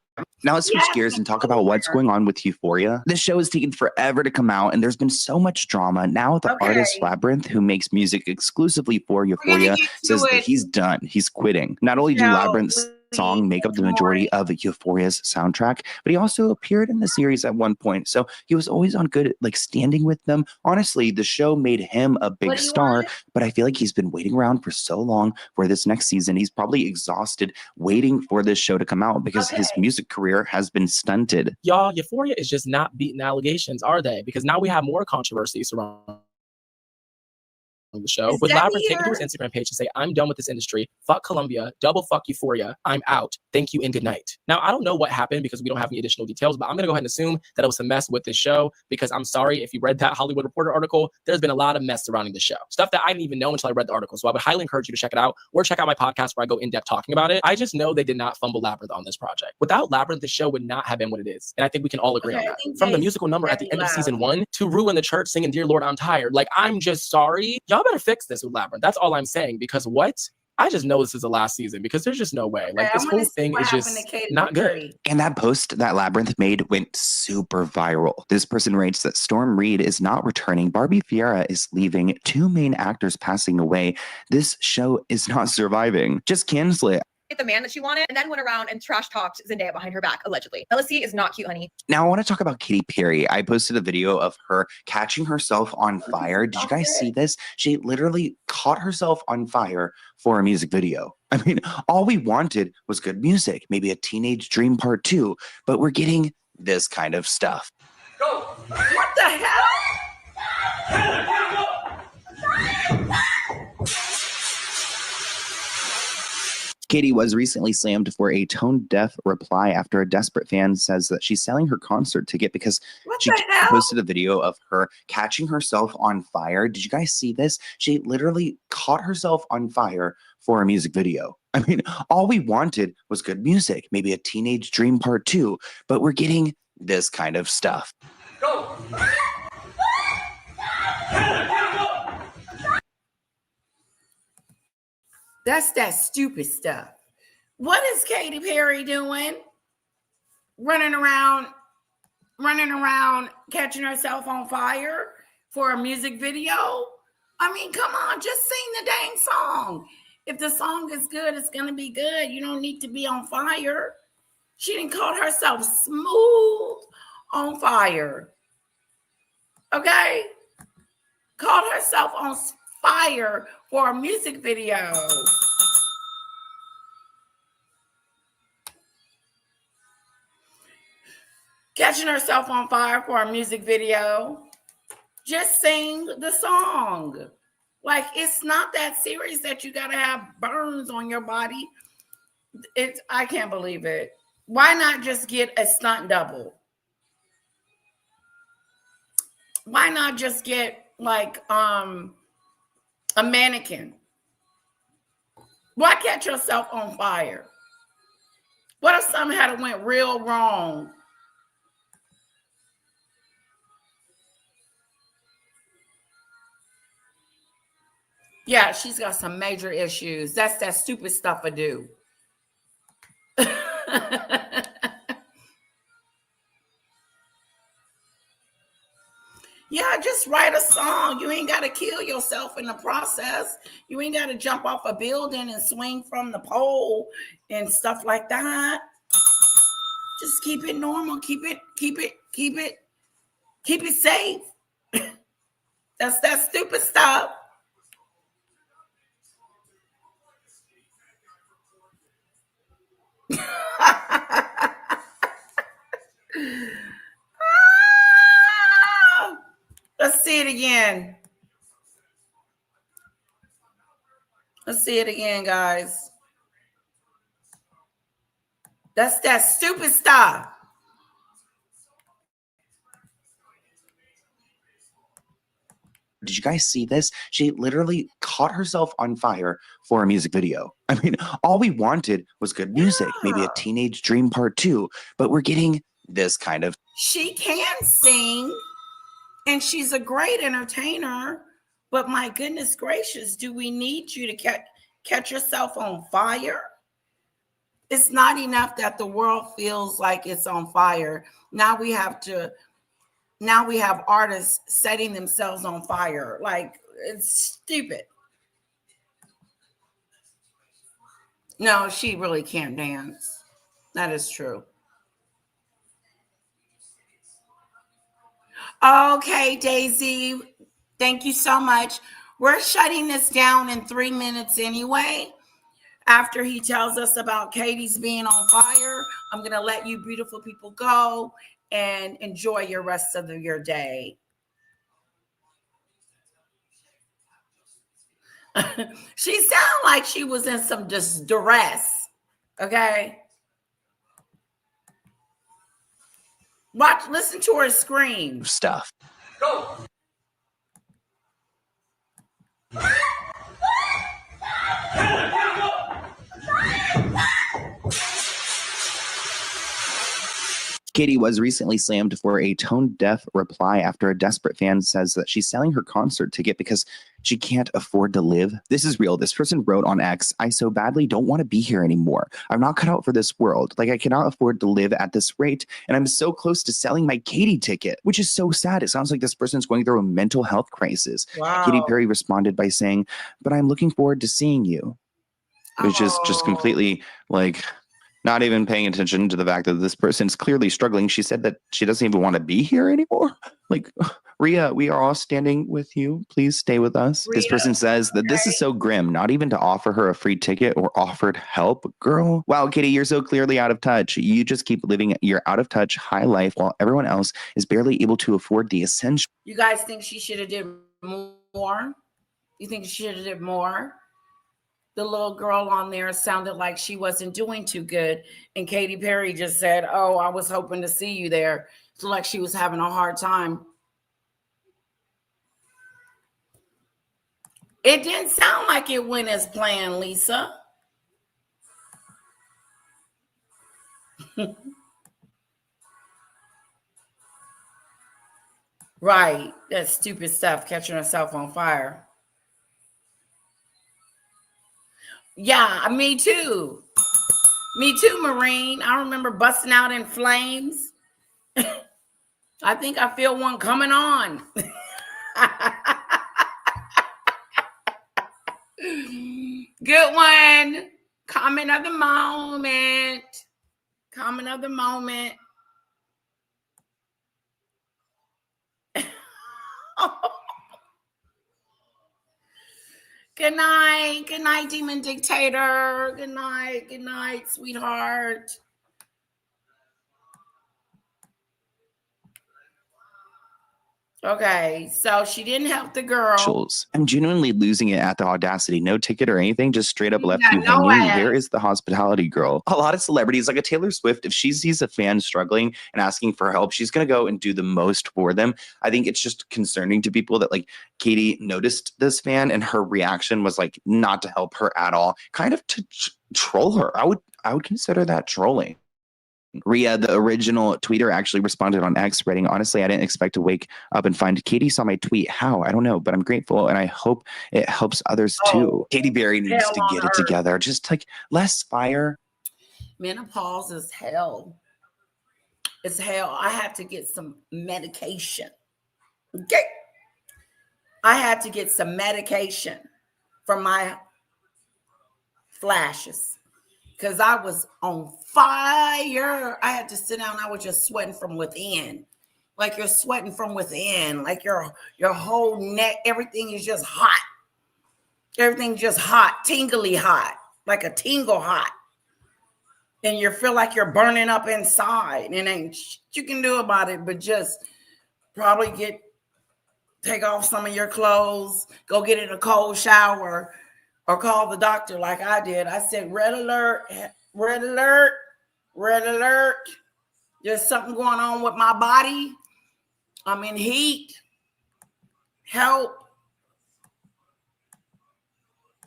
Now let's switch gears and talk about what's going on with Euphoria. This show has taken forever to come out, and there's been so much drama. Now the artist Labyrinth, who makes music exclusively for Euphoria, says that he's done. He's quitting. Not only do Labyrinth's song make up the majority of Euphoria's soundtrack, but he also appeared in the series at one point. So he was always on good, like, standing with them. Honestly, the show made him a big star, but I feel like he's been waiting around for so long for this next season. He's probably exhausted waiting for this show to come out because his music career has been stunted. Y'all, Euphoria is just not beating allegations, are they? Because now we have more controversies surrounding the show, with Labyrinth taking to his Instagram page to say, I'm done with this industry. Fuck Columbia, double fuck Euphoria. I'm out. Thank you and good night. Now, I don't know what happened because we don't have any additional details, but I'm going to go ahead and assume that it was a mess with this show, because I'm sorry if you read that Hollywood Reporter article, there's been a lot of mess surrounding the show. Stuff that I didn't even know until I read the article. So I would highly encourage you to check it out, or check out my podcast where I go in depth talking about it. I just know they did not fumble Labyrinth on this project. Without Labyrinth, the show would not have been what it is. And I think we can all agree on that. From the musical number at the end of season 1 to Rue in the church singing, Dear Lord, I'm tired. Like, I'm just sorry. Y'all better fix this with Labyrinth. That's all I'm saying, because what? I just know this is the last season, because there's just no way. Like, this whole thing is just not good. And that post that Labyrinth made went super viral. This person writes that Storm Reed is not returning. Barbie Fiera is leaving. 2 main actors passing away. This show is not surviving. Just cancel it. The man that she wanted, and then went around and trash talked Zendaya behind her back, allegedly. LSC is not cute, honey. Now I want to talk about Katy Perry. I posted a video of her catching herself on fire. Did you guys see this? She literally caught herself on fire for a music video. I mean, all we wanted was good music, maybe a Teenage Dream Part 2, but we're getting this kind of stuff. Go. What the hell? Katy was recently slammed for a tone-deaf reply after a desperate fan says that she's selling her concert ticket because she posted a video of her catching herself on fire. Did you guys see this? She literally caught herself on fire for a music video. I mean, all we wanted was good music, maybe a Teenage Dream Part 2, but we're getting this kind of stuff. Go. That's that stupid stuff. What is Katy Perry doing? Running around, catching herself on fire for a music video? I mean, come on, just sing the dang song. If the song is good, it's going to be good. You don't need to be on fire. She didn't call herself smooth on fire. Okay? Called herself on fire for a music video. Catching herself on fire for a music video. Just sing the song. Like, it's not that serious that you gotta have burns on your body. I can't believe it. Why not just get a stunt double? Why not just get like a mannequin? Why catch yourself on fire? What if something had went real wrong? Yeah, she's got some major issues. That's that stupid stuff I do. Yeah, just write a song. You ain't got to kill yourself in the process. You ain't got to jump off a building and swing from the pole and stuff like that. Just keep it normal. Keep it safe. That's that stupid stuff. Let's see it again. Let's see it again, guys. That's that stupid stuff. Did you guys see this? She literally caught herself on fire for a music video. I mean, all we wanted was good music, maybe a Teenage Dream Part 2, but we're getting this kind of. She can sing, and she's a great entertainer, but my goodness gracious, do we need you to catch yourself on fire? It's not enough that the world feels like it's on fire. Now we have artists setting themselves on fire. Like, it's stupid. No, she really can't dance. That is true. Okay, Daisy, thank you so much. We're shutting this down in 3 minutes anyway. After he tells us about Katie's being on fire, I'm going to let you beautiful people go and enjoy your rest of your day. She sounded like she was in some duress. Okay. Listen to her scream. Stuff. Go. Katie was recently slammed for a tone-deaf reply after a desperate fan says that she's selling her concert ticket because she can't afford to live. This is real. This person wrote on X, "I so badly don't want to be here anymore. I'm not cut out for this world. Like, I cannot afford to live at this rate. And I'm so close to selling my Katie ticket," which is so sad. It sounds like this person's going through a mental health crisis. Wow. Katy Perry responded by saying, "But I'm looking forward to seeing you," which is just completely like not even paying attention to the fact that this person's clearly struggling. She said that she doesn't even want to be here anymore. Like, Rhea, we are all standing with you. Please stay with us. This person says that this is so grim, not even to offer her a free ticket or offered help. Girl, wow, Katie, you're so clearly out of touch. You just keep living your out of touch high life while everyone else is barely able to afford the essential. You guys think she should have did more? You think she should have did more? The little girl on there sounded like she wasn't doing too good. And Katy Perry just said, "Oh, I was hoping to see you there." So like she was having a hard time. It didn't sound like it went as planned, Lisa. Right. That stupid stuff, catching herself on fire. Yeah, me too. Me too, Marine. I remember busting out in flames. I think I feel one coming on. Good one. Comment of the moment. Comment of the moment. Good night. Good night, Demon Dictator. Good night. Good night, sweetheart. Okay, so she didn't help the girl. I'm genuinely losing it at the audacity. No ticket or anything, just straight up left got you no hanging. ass. Where is the hospitality girl? A lot of celebrities, like a Taylor Swift, if she sees a fan struggling and asking for help, she's going to go and do the most for them. I think it's just concerning to people that like Katie noticed this fan and her reaction was like not to help her at all, kind of to troll her. I would consider that trolling. Rhea, the original tweeter, actually responded on X, writing, honestly, I didn't expect to wake up and find Katie saw my tweet. How? I don't know, but I'm grateful and I hope it helps others too. Katy Perry needs to get it together. Just like less fire. Menopause is hell. It's hell. I had to get some medication. Okay. I had to get some medication for my flashes because I was on fire. I had to sit down. I was just sweating from within. Like you're sweating from within. Like your whole neck, everything is just hot. Everything's just hot, tingly hot, like a tingle hot. And you feel like you're burning up inside. And ain't shit you can do about it, but just probably take off some of your clothes, go get in a cold shower, or call the doctor like I did. I said, red alert, red alert, red alert. There's something going on with my body. I'm in heat. Help.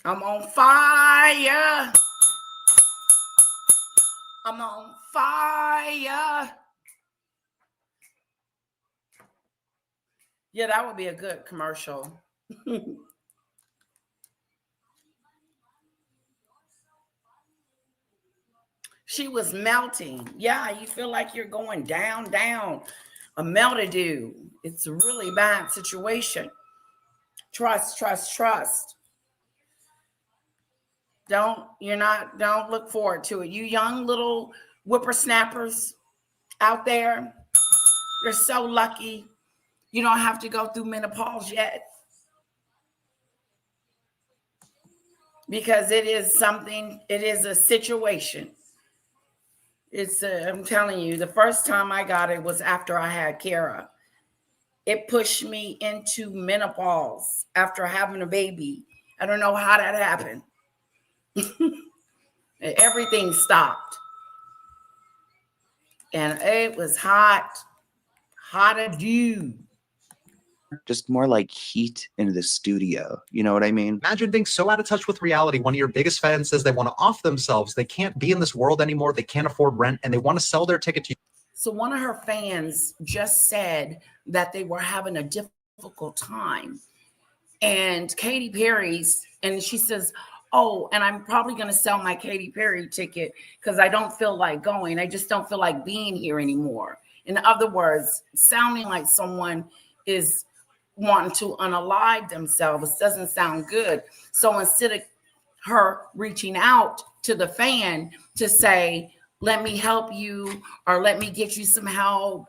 I'm on fire. I'm on fire. Yeah, that would be a good commercial. She was melting. Yeah, you feel like you're going down. A meltdown. It's a really bad situation. Trust. Don't look forward to it. You young little whippersnappers out there, you're so lucky. You don't have to go through menopause yet. Because it is a situation. I'm telling you, the first time I got it was after I had Kara. It pushed me into menopause after having a baby. I don't know how that happened. Everything stopped. And it was hot as you. Just more like heat in the studio. You know what I mean? Imagine being so out of touch with reality. One of your biggest fans says they want to off themselves. They can't be in this world anymore. They can't afford rent and they want to sell their ticket to you. So one of her fans just said that they were having a difficult time. And Katy Perry's, and she says, oh, and I'm probably going to sell my Katy Perry ticket because I don't feel like going. I just don't feel like being here anymore. In other words, sounding like someone is wanting to unalive themselves doesn't sound good. So instead of her reaching out to the fan to say, let me help you, or let me get you some help,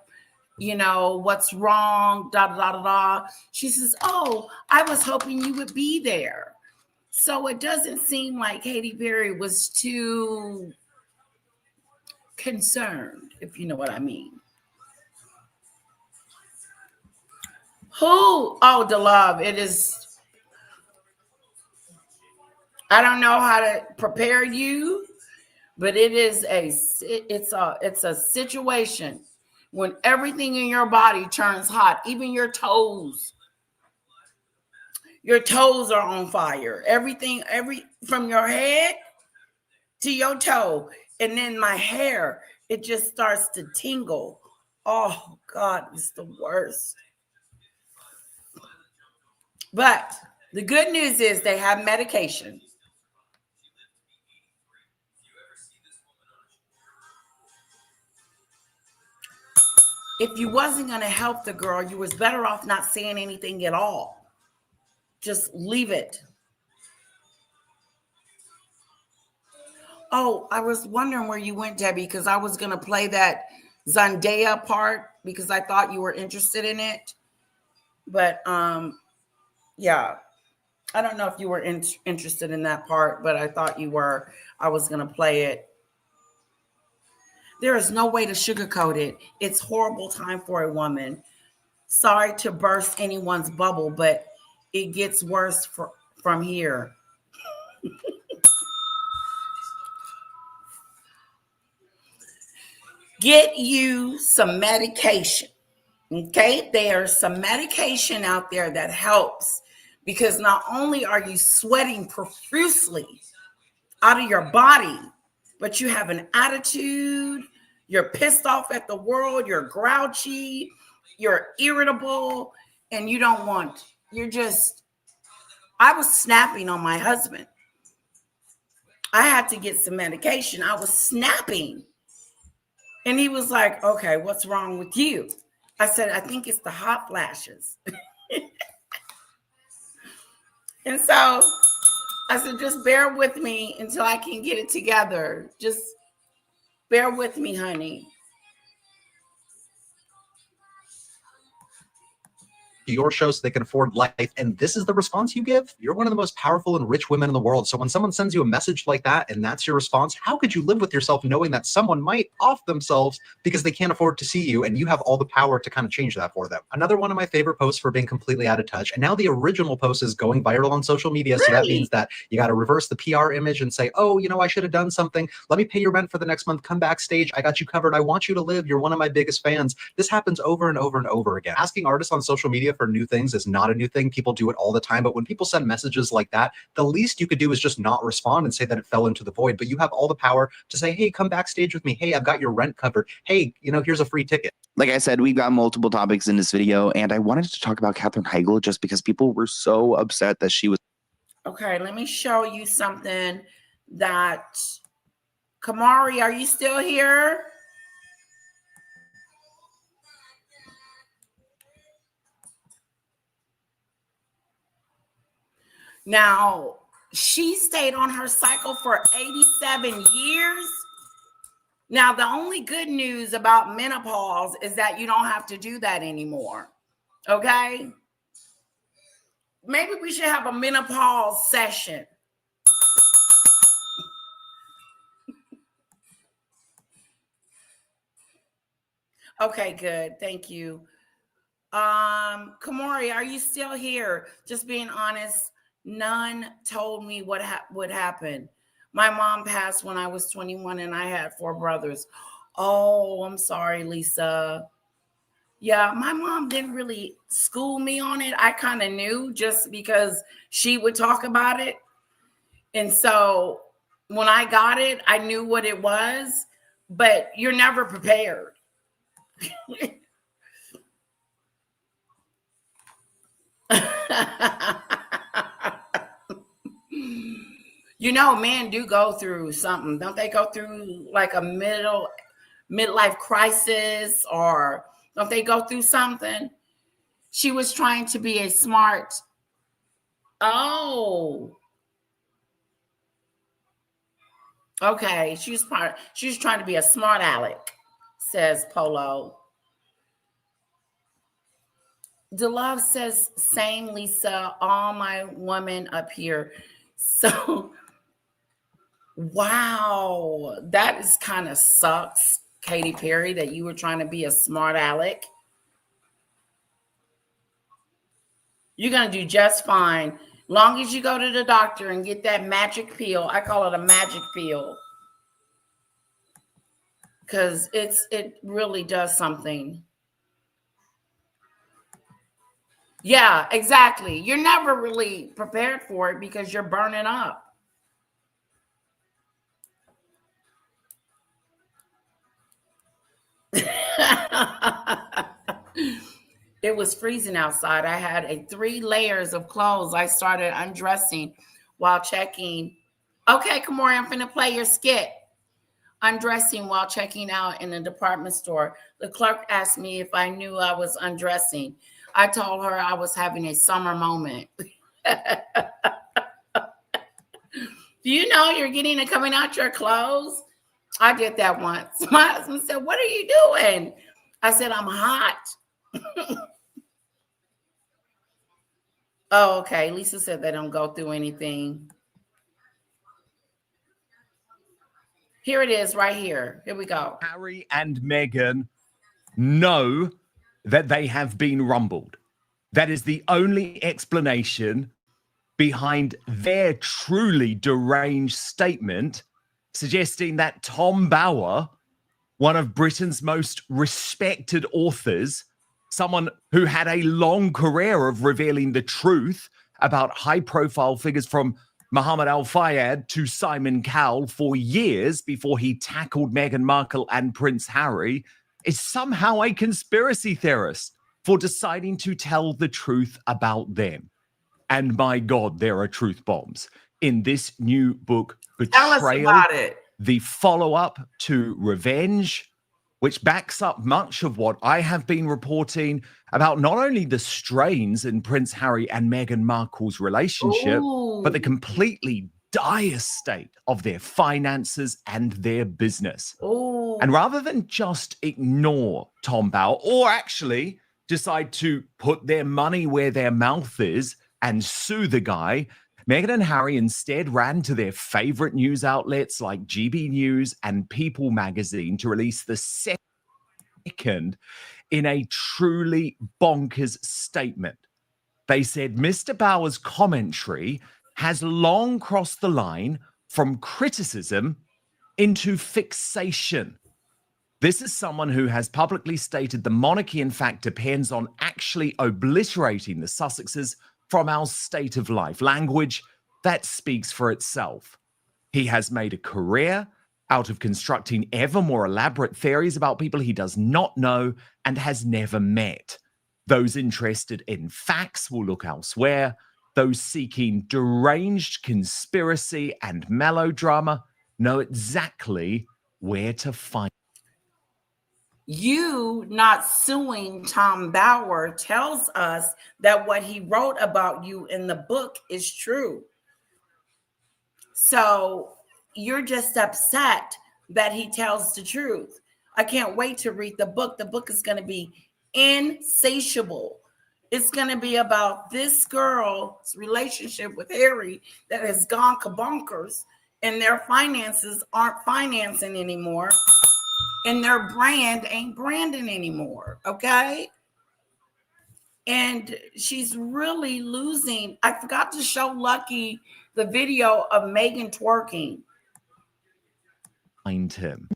what's wrong, she says, oh, I was hoping you would be there. So it doesn't seem like Katy Perry was too concerned, if you know what I mean. The love. It is. I don't know how to prepare you, but it's a situation when everything in your body turns hot, even your toes. Your toes are on fire. Everything, from your head to your toe. And then my hair, it just starts to tingle. Oh God, it's the worst. But the good news is they have medication. If you wasn't going to help the girl, you was better off not saying anything at all. Just leave it. Oh, I was wondering where you went, Debbie, because I was going to play that Zendaya part because I thought you were interested in it. But yeah, I don't know if you were interested in that part, but I thought you were. I was going to play it. There is no way to sugarcoat it. It's a horrible time for a woman. Sorry to burst anyone's bubble, but it gets worse from here. Get you some medication. Okay, there's some medication out there that helps, because not only are you sweating profusely out of your body, but you have an attitude, you're pissed off at the world, you're grouchy, you're irritable, and you don't want, I was snapping on my husband. I had to get some medication. I was snapping. And he was like, okay, what's wrong with you? I said, I think it's the hot flashes. And so I said, just bear with me until I can get it together. Just bear with me, honey. Your show so they can afford life, and this is the response you give? You're one of the most powerful and rich women in the world. So when someone sends you a message like that and that's your response, how could you live with yourself knowing that someone might off themselves because they can't afford to see you, and you have all the power to kind of change that for them? Another one of my favorite posts for being completely out of touch, and now the original post is going viral on social media. So that means that you got to reverse the PR image and say, oh, you know, I should have done something. Let me pay your rent for the next month. Come backstage. I got you covered. I want you to live. You're one of my biggest fans. This happens over and over and over again. Asking artists on social media for new things is not a new thing. People do it all the time. But when people send messages like that, the least you could do is just not respond and say that it fell into the void. But you have all the power to say, hey, come backstage with me. Hey, I've got your rent covered. Hey, you know, here's a free ticket. Like I said, we've got multiple topics in this video, and I wanted to talk about Katherine Heigl just because people were so upset that she was. Okay, let me show you something that, Kamari, are you still here? Now, she stayed on her cycle for 87 years. Now, the only good news about menopause is that you don't have to do that anymore. Okay? Maybe we should have a menopause session. Okay, good. Thank you. Kamori, are you still here? Just being honest, none told me what would happen. My mom passed when I was 21 and I had 4 brothers. Oh, I'm sorry, Lisa. Yeah, my mom didn't really school me on it. I kind of knew just because she would talk about it. And so when I got it, I knew what it was, but you're never prepared. You know, men do go through something. Don't they go through like a midlife crisis, or don't they go through something? She was trying to be a smart. Oh. Okay. She was trying to be a smart aleck, says Polo. DeLove says, same, Lisa, all my women up here. So, wow, that is kind of sucks, Katy Perry, that you were trying to be a smart aleck. You're going to do just fine. Long as you go to the doctor and get that magic pill. I call it a magic pill. Because it really does something. Yeah, exactly. You're never really prepared for it because you're burning up. It was freezing outside. I had 3 layers of clothes. I started undressing while checking. Okay, Kamori, I'm finna play your skit. Undressing while checking out in the department store. The clerk asked me if I knew I was undressing. I told her I was having a summer moment. Do you know you're getting to coming out your clothes? I did that once. My husband said, what are you doing? I said, I'm hot. Oh, okay. Lisa said they don't go through anything. Here it is right here. Here we go. Harry and Meghan know that they have been rumbled. That is the only explanation behind their truly deranged statement, suggesting that Tom Bower, one of Britain's most respected authors, someone who had a long career of revealing the truth about high-profile figures from Muhammad al-Fayed to Simon Cowell for years before he tackled Meghan Markle and Prince Harry, is somehow a conspiracy theorist for deciding to tell the truth about them. And my God, there are truth bombs in this new book, Tell us Betrayal, about it. the follow-up to Revenge, which backs up much of what I have been reporting about not only the strains in Prince Harry and Meghan Markle's relationship, but the completely dire state of their finances and their business. And rather than just ignore Tom Bower, or actually decide to put their money where their mouth is and sue the guy, Meghan and Harry instead ran to their favorite news outlets like GB News and People magazine to release the second in a truly bonkers statement. They said Mr. Bower's commentary has long crossed the line from criticism into fixation. This is someone who has publicly stated the monarchy, in fact, depends on actually obliterating the Sussexes from our state of life, language that speaks for itself. He has made a career out of constructing ever more elaborate theories about people he does not know and has never met. Those interested in facts will look elsewhere. Those seeking deranged conspiracy and melodrama know exactly where to find. You not suing Tom Bower tells us that what he wrote about you in the book is true. So you're just upset that he tells the truth. I can't wait to read the book. The book is going to be insatiable. It's going to be about this girl's relationship with Harry that has gone kabonkers, and their finances aren't financing anymore, and their brand ain't branding anymore, okay? And she's really losing. I forgot to show Lucky the video of Meghan twerking. Find him.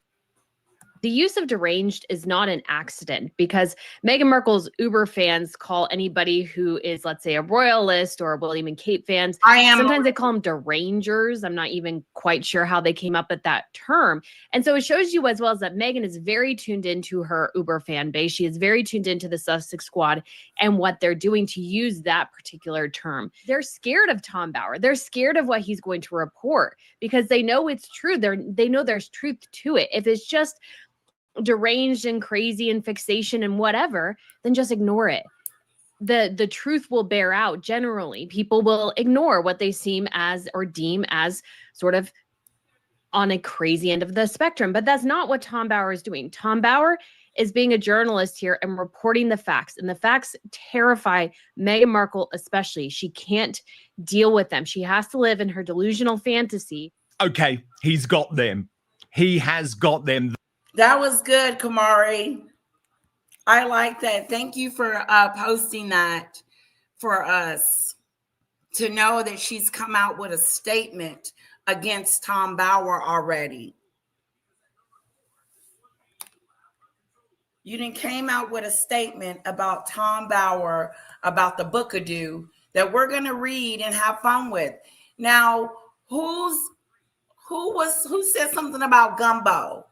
The use of deranged is not an accident, because Meghan Markle's Uber fans call anybody who is, let's say, a royalist or a William and Kate fans. Sometimes they call them derangers. I'm not even quite sure how they came up with that term. And so it shows you as well as that Meghan is very tuned into her Uber fan base. She is very tuned into the Sussex squad and what they're doing to use that particular term. They're scared of Tom Bower. They're scared of what he's going to report because they know it's true. They know there's truth to it. If it's just deranged and crazy and fixation and whatever, then just ignore it. The truth will bear out. Generally, people will ignore what they seem as or deem as sort of on a crazy end of the spectrum. But that's not what Tom Bower is doing. Tom Bower is being a journalist here and reporting the facts. And the facts terrify Meghan Markle especially. She can't deal with them. She has to live in her delusional fantasy. Okay, he's got them. He has got them. That was good, Kamari. I like that. Thank you for posting that for us to know that she's come out with a statement against Tom Bower already. You done came out with a statement about Tom Bower, about the bookadoo that we're going to read and have fun with. Now, who said something about gumbo?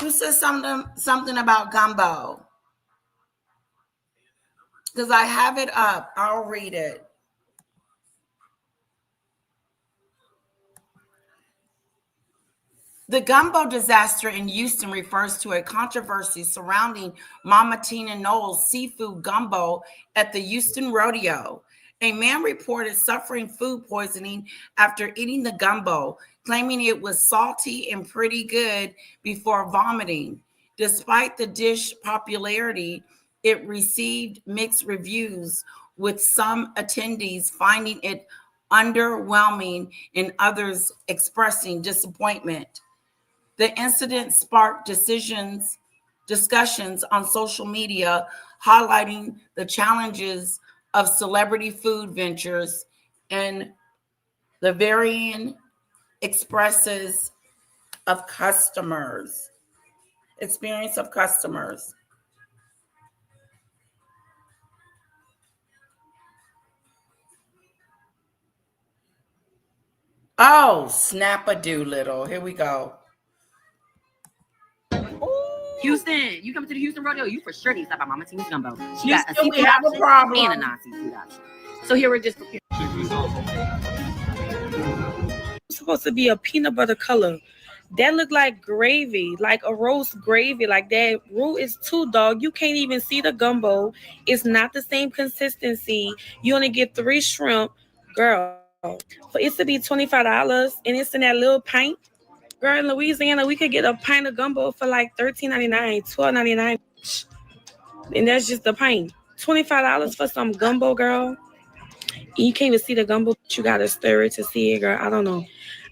Who said something about gumbo? Because I have it up. I'll read it. The gumbo disaster in Houston refers to a controversy surrounding Mama Tina Knowles' seafood gumbo at the Houston rodeo. A man reported suffering food poisoning after eating the gumbo, claiming it was salty and pretty good before vomiting. Despite the dish popularity, it received mixed reviews, with some attendees finding it underwhelming and others expressing disappointment. The incident sparked discussions on social media highlighting the challenges of celebrity food ventures and the varying experience of customers. Oh, snap-a-doodle. Here we go. Houston, you come to the Houston rodeo, you for sure need to stop by Mama Tina's Gumbo. She Houston, got a seafood we have a option problem. and a non-seafood option. So here we're just preparing. It's supposed to be a peanut butter color. That look like gravy, like a roast gravy. Like that roux is too, dog. You can't even see the gumbo. It's not the same consistency. You only get 3 shrimp, girl. For it to be $25 and it's in that little pint. Girl, in Louisiana, we could get a pint of gumbo for like $13.99, $12.99. And that's just the pint. $25 for some gumbo, girl. And you can't even see the gumbo. You got to stir it to see it, girl. I don't know.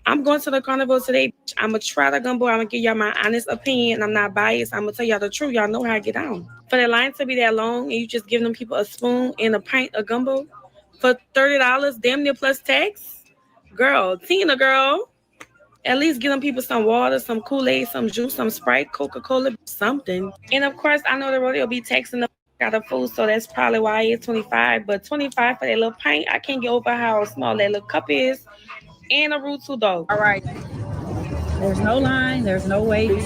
I'm going to the carnival today. I'm going to try the gumbo. I'm going to give y'all my honest opinion. I'm not biased. I'm going to tell y'all the truth. Y'all know how I get down. For the line to be that long and you just give them people a spoon and a pint of gumbo for $30, damn near plus tax. Girl, Tina, girl. At least give them people some water, some Kool-Aid, some juice, some Sprite, Coca-Cola, something. And of course, I know the rodeo be taxing the out of food, so that's probably why it's $25. But $25 for that little pint, I can't get over how small that little cup is. And a roux too, dog. All right. There's no line. There's no wait. Beef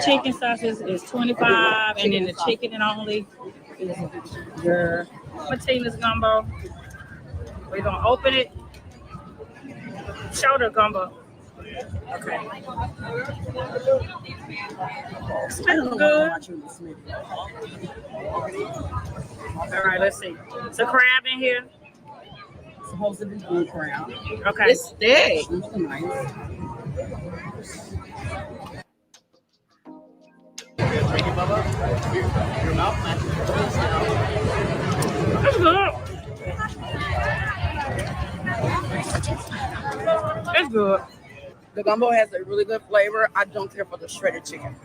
chicken sausage is $25, and then the chicken and only is your Martinez gumbo. We're gonna open it. Shoulder gumbo. Okay. Smells good. All right, let's see. It's a crab in here. It's supposed to be good crab. Okay. It's thick. It's nice. It's good. It's good. The gumbo has a really good flavor. I don't care for the shredded chicken.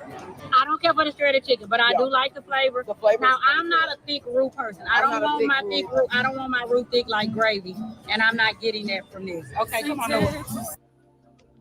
I don't care for the shredded chicken, but I do like the flavor. Now, I'm not a thick roux person. I don't want my thick roux. I don't want my roux thick like gravy, and I'm not getting that from this. Okay, come on over.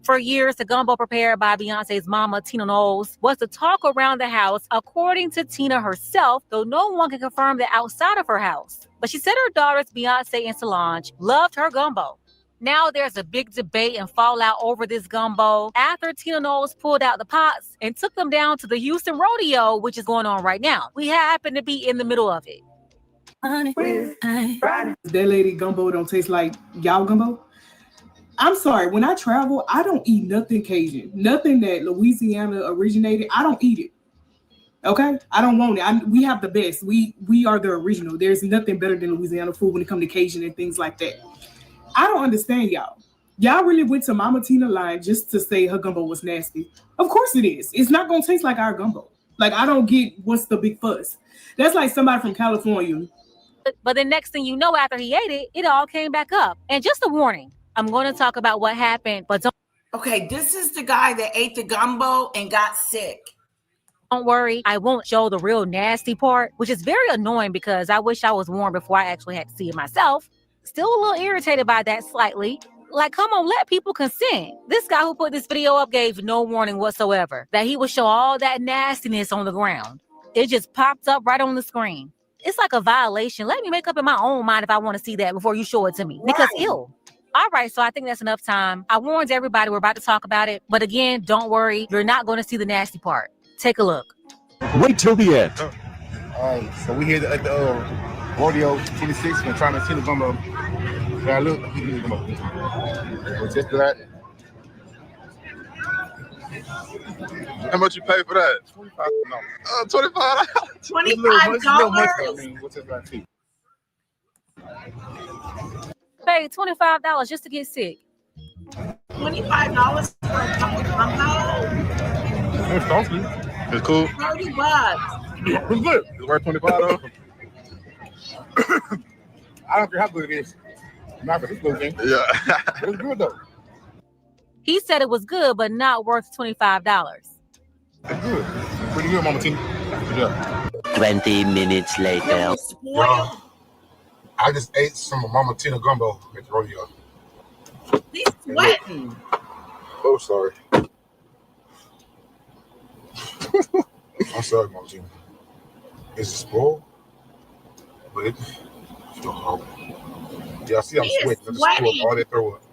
For years, the gumbo prepared by Beyonce's mama, Tina Knowles, was the talk around the house, according to Tina herself, though no one can confirm that outside of her house. But she said her daughters, Beyonce and Solange, loved her gumbo. Now there's a big debate and fallout over this gumbo after Tina Knowles pulled out the pots and took them down to the Houston rodeo, which is going on right now. We happen to be in the middle of it. That lady gumbo don't taste like y'all gumbo. I'm sorry, when I travel, I don't eat nothing Cajun. Nothing that Louisiana originated, I don't eat it. Okay? I don't want it. We have the best. We are the original. There's nothing better than Louisiana food when it comes to Cajun and things like that. I don't understand y'all. Y'all really went to Mama Tina line just to say her gumbo was nasty. Of course it is. It's not going to taste like our gumbo. Like, I don't get what's the big fuss. That's like somebody from California. But the next thing you know, after he ate it, it all came back up. And just a warning, I'm going to talk about what happened, but don't. Okay, this is the guy that ate the gumbo and got sick. Don't worry, I won't show the real nasty part, which is very annoying because I wish I was warned before I actually had to see it myself. Still a little irritated by that slightly. Like, come on, let people consent. This guy who put this video up gave no warning whatsoever that he would show all that nastiness on the ground. It just popped up right on the screen. It's like a violation. Let me make up in my own mind if I want to see that before you show it to me. Because ew. All right, so I think that's enough time. I warned everybody we're about to talk about it. But again, don't worry. You're not going to see the nasty part. Take a look. Wait till the end. All right, so we here at the rodeo 26. We're trying to see the gumbo. Yeah, look, we need the gumbo. Just that. How much you pay for that? $25. $25. $25? What's it like? Pay $25 just to get sick. $25 for a gumbo? It's saucy. It's cool. $30. It's good. It's worth $25 though. I don't care how good it is. Not for this good thing. Yeah. But it's good though. He said it was good, but not worth $25. It's good. Pretty good, Mama Tina. Good job. 20 minutes later. Y'all, I just ate some of Mama Tina gumbo at the rodeo. He's sweating. Oh, sorry. I'm sorry, Mama Tina. Is it spoiled? But it feels horrible. Y'all see I'm sweating. I just threw up all that throw up.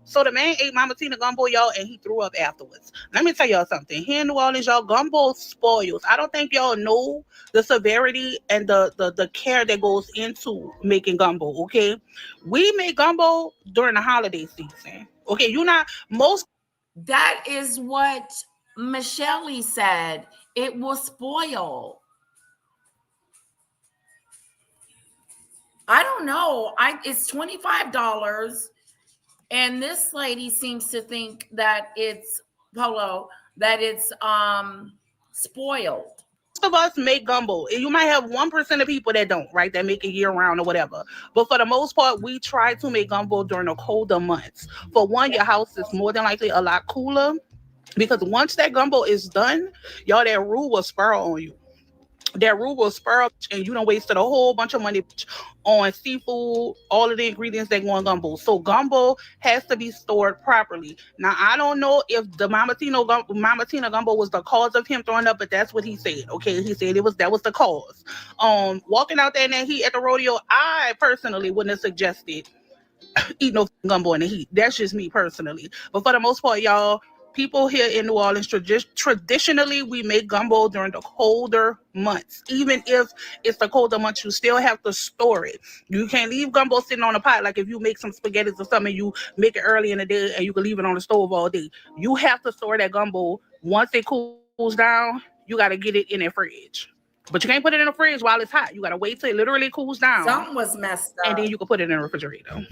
So the man ate Mama Tina gumbo, y'all, and he threw up afterwards. Let me tell y'all something. Here in New Orleans, y'all, gumbo spoils. I don't think y'all know the severity and the care that goes into making gumbo, okay? We make gumbo during the holiday season. Okay, you're not most. That is what Michelle said. It will spoil. I don't know. It's $25. And this lady seems to think that it's spoiled. Most of us make gumbo. You might have 1% of people that don't, right? That make it year round or whatever. But for the most part, we try to make gumbo during the colder months. For one, your house is more than likely a lot cooler because once that gumbo is done, y'all, that roux will spur on you. That roux will spur up and you don't wasted a whole bunch of money on seafood, all of the ingredients that go in gumbo. So gumbo has to be stored properly. Now, I don't know if the Mama Tina gumbo was the cause of him throwing up, but that's what he said. Okay, he said that was the cause. Walking out there in that heat at the rodeo, I personally wouldn't have suggested eating no gumbo in the heat. That's just me personally. But for the most part, y'all, people here in New Orleans, traditionally, we make gumbo during the colder months. Even if it's the colder months, you still have to store it. You can't leave gumbo sitting on a pot. Like if you make some spaghetti or something, you make it early in the day and you can leave it on the stove all day. You have to store that gumbo. Once it cools down, you got to get it in a fridge. But you can't put it in the fridge while it's hot. You got to wait till it literally cools down. Something was messed up. And then you can put it in the refrigerator.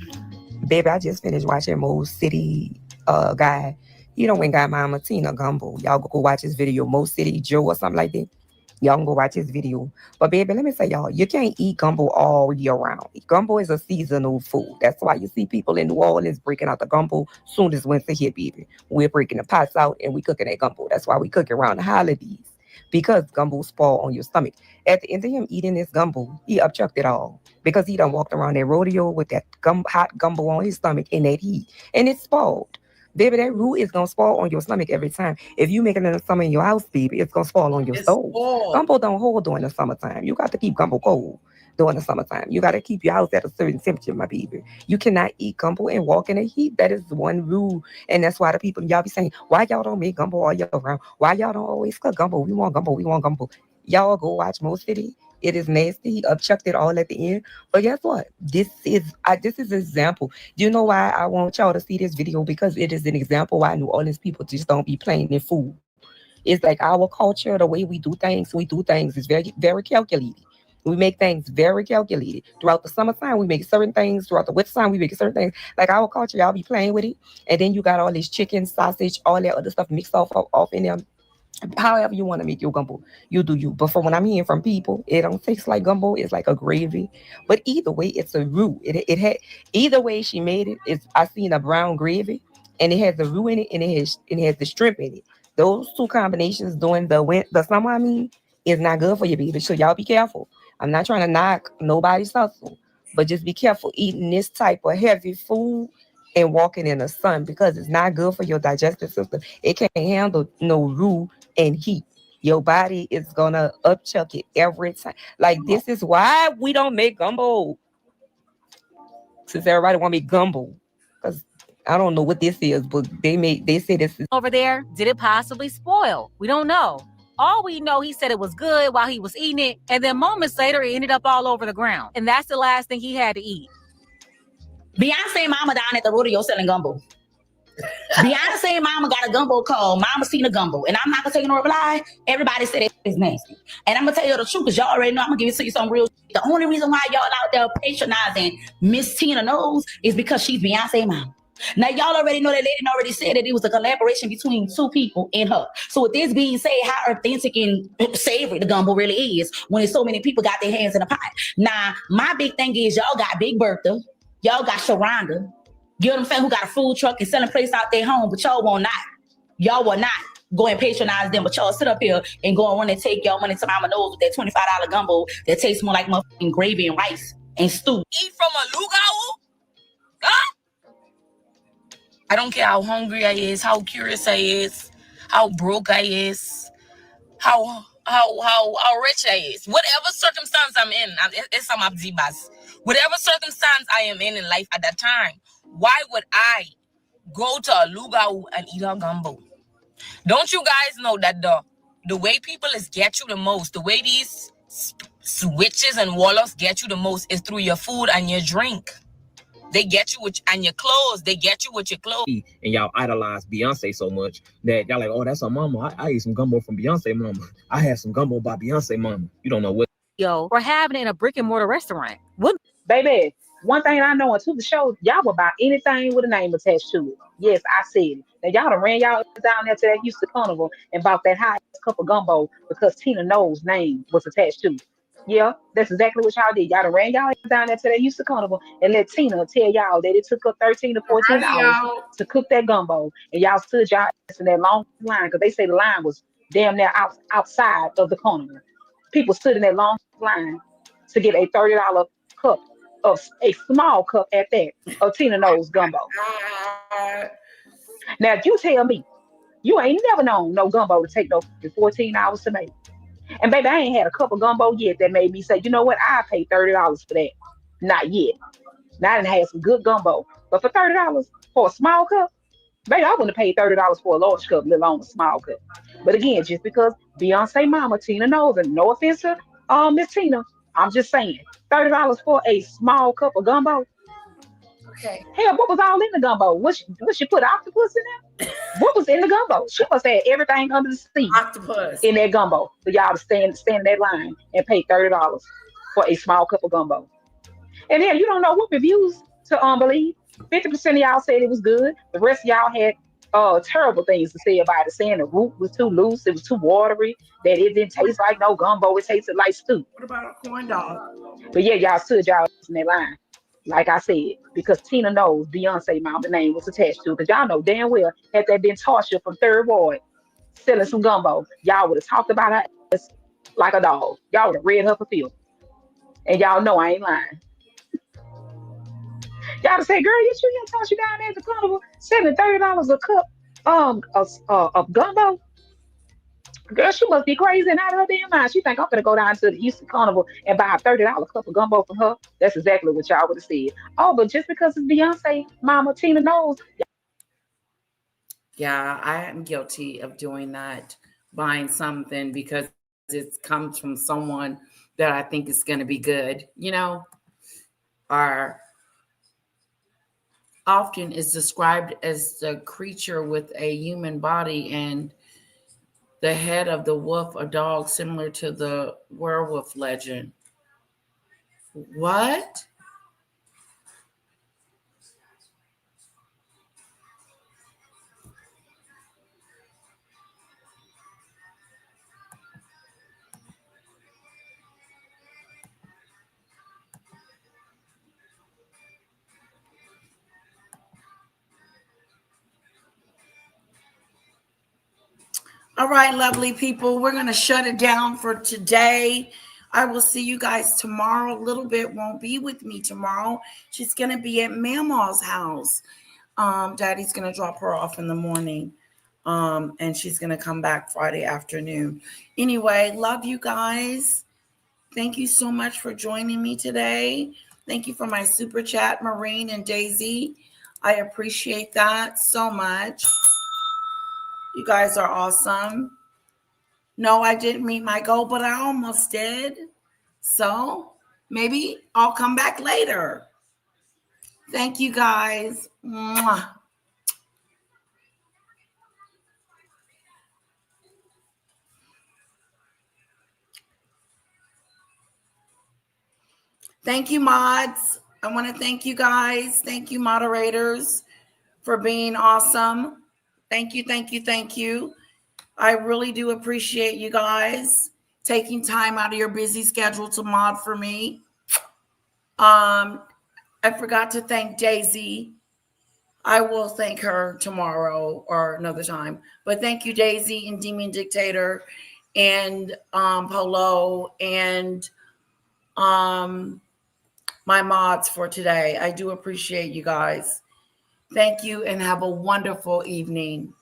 Baby, I just finished watching Mo City guy. You know when got Mama Tina gumbo. Y'all go watch his video, Mo City Joe or something like that. Y'all can go watch his video. But baby, let me say y'all, you can't eat gumbo all year round. Gumbo is a seasonal food. That's why you see people in New Orleans breaking out the gumbo soon as winter hit, baby. We're breaking the pots out and we cooking that gumbo. That's why we cook it around the holidays. Because gumbo spoil on your stomach. At the end of him eating this gumbo, he upchucked it all. Because he done walked around that rodeo with that hot gumbo on his stomach in that heat. And it's spoiled. Baby, that roux is going to spoil on your stomach every time. If you make it in the summer in your house, baby, it's going to spoil on your stove. Gumbo don't hold during the summertime. You got to keep gumbo cold during the summertime. You got to keep your house at a certain temperature, my baby. You cannot eat gumbo and walk in the heat. That is one rule. And that's why the people, y'all be saying, why y'all don't make gumbo all year round? Why y'all don't always cook gumbo? We want gumbo. We want gumbo. Y'all go watch Mo City. It is nasty. He upchucked it all at the end. But guess what? This is an example. Do you know why I want y'all to see this video? Because it is an example why New Orleans people just don't be playing their food. It's like our culture, the way we do things is very, very calculated. We make things very calculated. Throughout the summertime, we make certain things. Throughout the winter time, we make certain things. Like our culture, y'all be playing with it. And then you got all this chicken, sausage, all that other stuff mixed off in there. However you want to make your gumbo, you do you. But from what I'm hearing from people, it don't taste like gumbo. It's like a gravy. But either way, it's a roux. It had either way she made it. I seen a brown gravy, and it has the roux in it, and it has the shrimp in it. Those two combinations during the summer, I mean, is not good for you, baby. So y'all be careful. I'm not trying to knock nobody's hustle, but just be careful eating this type of heavy food and walking in the sun because it's not good for your digestive system. It can't handle no roux and heat. Your body is gonna upchuck it every time. Like this is why we don't make gumbo. Since everybody want to make gumbo, because I don't know what this is, but they say this is over there. Did it possibly spoil? We don't know. All we know, he said it was good while he was eating it, and then moments later, it ended up all over the ground. And that's the last thing he had to eat. Beyonce mama down at the rodeo selling gumbo. Beyonce mama got a gumbo called Mama Tina Gumbo. And I'm not going to take no reply. Everybody said it is nasty. And I'm going to tell you the truth because y'all already know I'm going to give it to you some real shit. The only reason why y'all out there patronizing Miss Tina Knows is because she's Beyonce mama. Now, y'all already know that lady already said that it was a collaboration between two people and her. So with this being said, how authentic and savory the gumbo really is when so many people got their hands in the pot. Now, my big thing is y'all got Big Bertha. Y'all got Sharonda. You know what I'm saying? Who got a food truck and selling place out their home, but y'all will not. Y'all will not. go and patronize them, but y'all sit up here and go and run and take your money to mama nose with that $25 gumbo that tastes more like motherfucking gravy and rice and stew. Eat from a lugau? Huh? I don't care how hungry I is, how curious I is, how broke I is, how rich I is. Whatever circumstance I'm in, it's some abzibas. Whatever circumstance I am in life at that time, why would I go to a lugau and eat a gumbo? Don't you guys know that the way people get you the most, the way these witches and warlocks get you the most is through your food and your drink. They get you with and your clothes. They get you with your clothes. And y'all idolize Beyonce so much that y'all like, oh, that's our mama. I ate some gumbo from Beyonce mama. I had some gumbo by Beyonce mama. You don't know what. Yo, we're having it in a brick and mortar restaurant. What? Baby, one thing I know into the show, y'all will buy anything with a name attached to it. Yes, I said it. Now y'all done ran y'all down there to that Houston Carnival and bought that high cup of gumbo because Tina Knowles' name was attached to it. Yeah, that's exactly what y'all did. Y'all done ran y'all down there to that Houston Carnival and let Tina tell y'all that it took her 13 to 14 hours to cook that gumbo. And y'all stood y'all in that long line because they say the line was damn near outside of the carnival. People stood in that long line to get a $30 cup of a small cup at that of Tina Knowles gumbo. Now, if you tell me you ain't never known no gumbo to take no 14 hours to make. And baby, I ain't had a cup of gumbo yet that made me say, you know what, I paid $30 for that. Not yet. Now I done had some good gumbo. But for $30 for a small cup, baby, I wouldn't have paid $30 for a large cup, let alone a small cup. But again, just because Beyonce mama, Tina Knowles, and no offense to Miss Tina, I'm just saying, $30 for a small cup of gumbo. Okay. Hell, what was all in the gumbo? What she put octopus in there? What was in the gumbo? She must have had everything under the sea Octopus in that gumbo for y'all to stand in that line and pay $30 for a small cup of gumbo. And then you don't know what reviews to believe. 50% of y'all said it was good. The rest of y'all had terrible things to say about it, saying the root was too loose, it was too watery, that it didn't taste like no gumbo, it tasted like stew. What about a corn dog? But yeah, y'all stood y'all in that line. Like I said, because Tina Knowles, Beyonce mom, the name was attached to it. Because y'all know damn well, had that been Tasha from Third Ward selling some gumbo, y'all would have talked about her ass like a dog. Y'all would have read her for film. And y'all know I ain't lying. Y'all would say, girl, you Tasha down at the carnival selling $30 a cup of gumbo? Girl, she must be crazy and out of her damn mind. She think I'm gonna go down to the Houston Carnival and buy a $30 cup of gumbo from her. That's exactly what y'all would have said. Oh, but just because it's Beyonce, mama, Tina Knowles. Yeah, I am guilty of doing that, buying something because it comes from someone that I think is going to be good, or often is described as the creature with a human body and the head of the wolf, a dog similar to the werewolf legend. What? All right, lovely people, we're going to shut it down for today. I will see you guys tomorrow. A little bit won't be with me tomorrow. She's going to be at Mama's house. Daddy's going to drop her off in the morning. And she's going to come back Friday afternoon. Anyway, love you guys. Thank you so much for joining me today. Thank you for my super chat, Maureen and Daisy. I appreciate that so much. You guys are awesome. No, I didn't meet my goal, but I almost did. So maybe I'll come back later. Thank you guys. Mwah. Thank you, mods. I want to thank you guys. Thank you, moderators, for being awesome. Thank you, thank you, thank you. I really do appreciate you guys taking time out of your busy schedule to mod for me. I forgot to thank Daisy. I will thank her tomorrow or another time. But thank you, Daisy and Demon Dictator and Polo and my mods for today. I do appreciate you guys. Thank you and have a wonderful evening.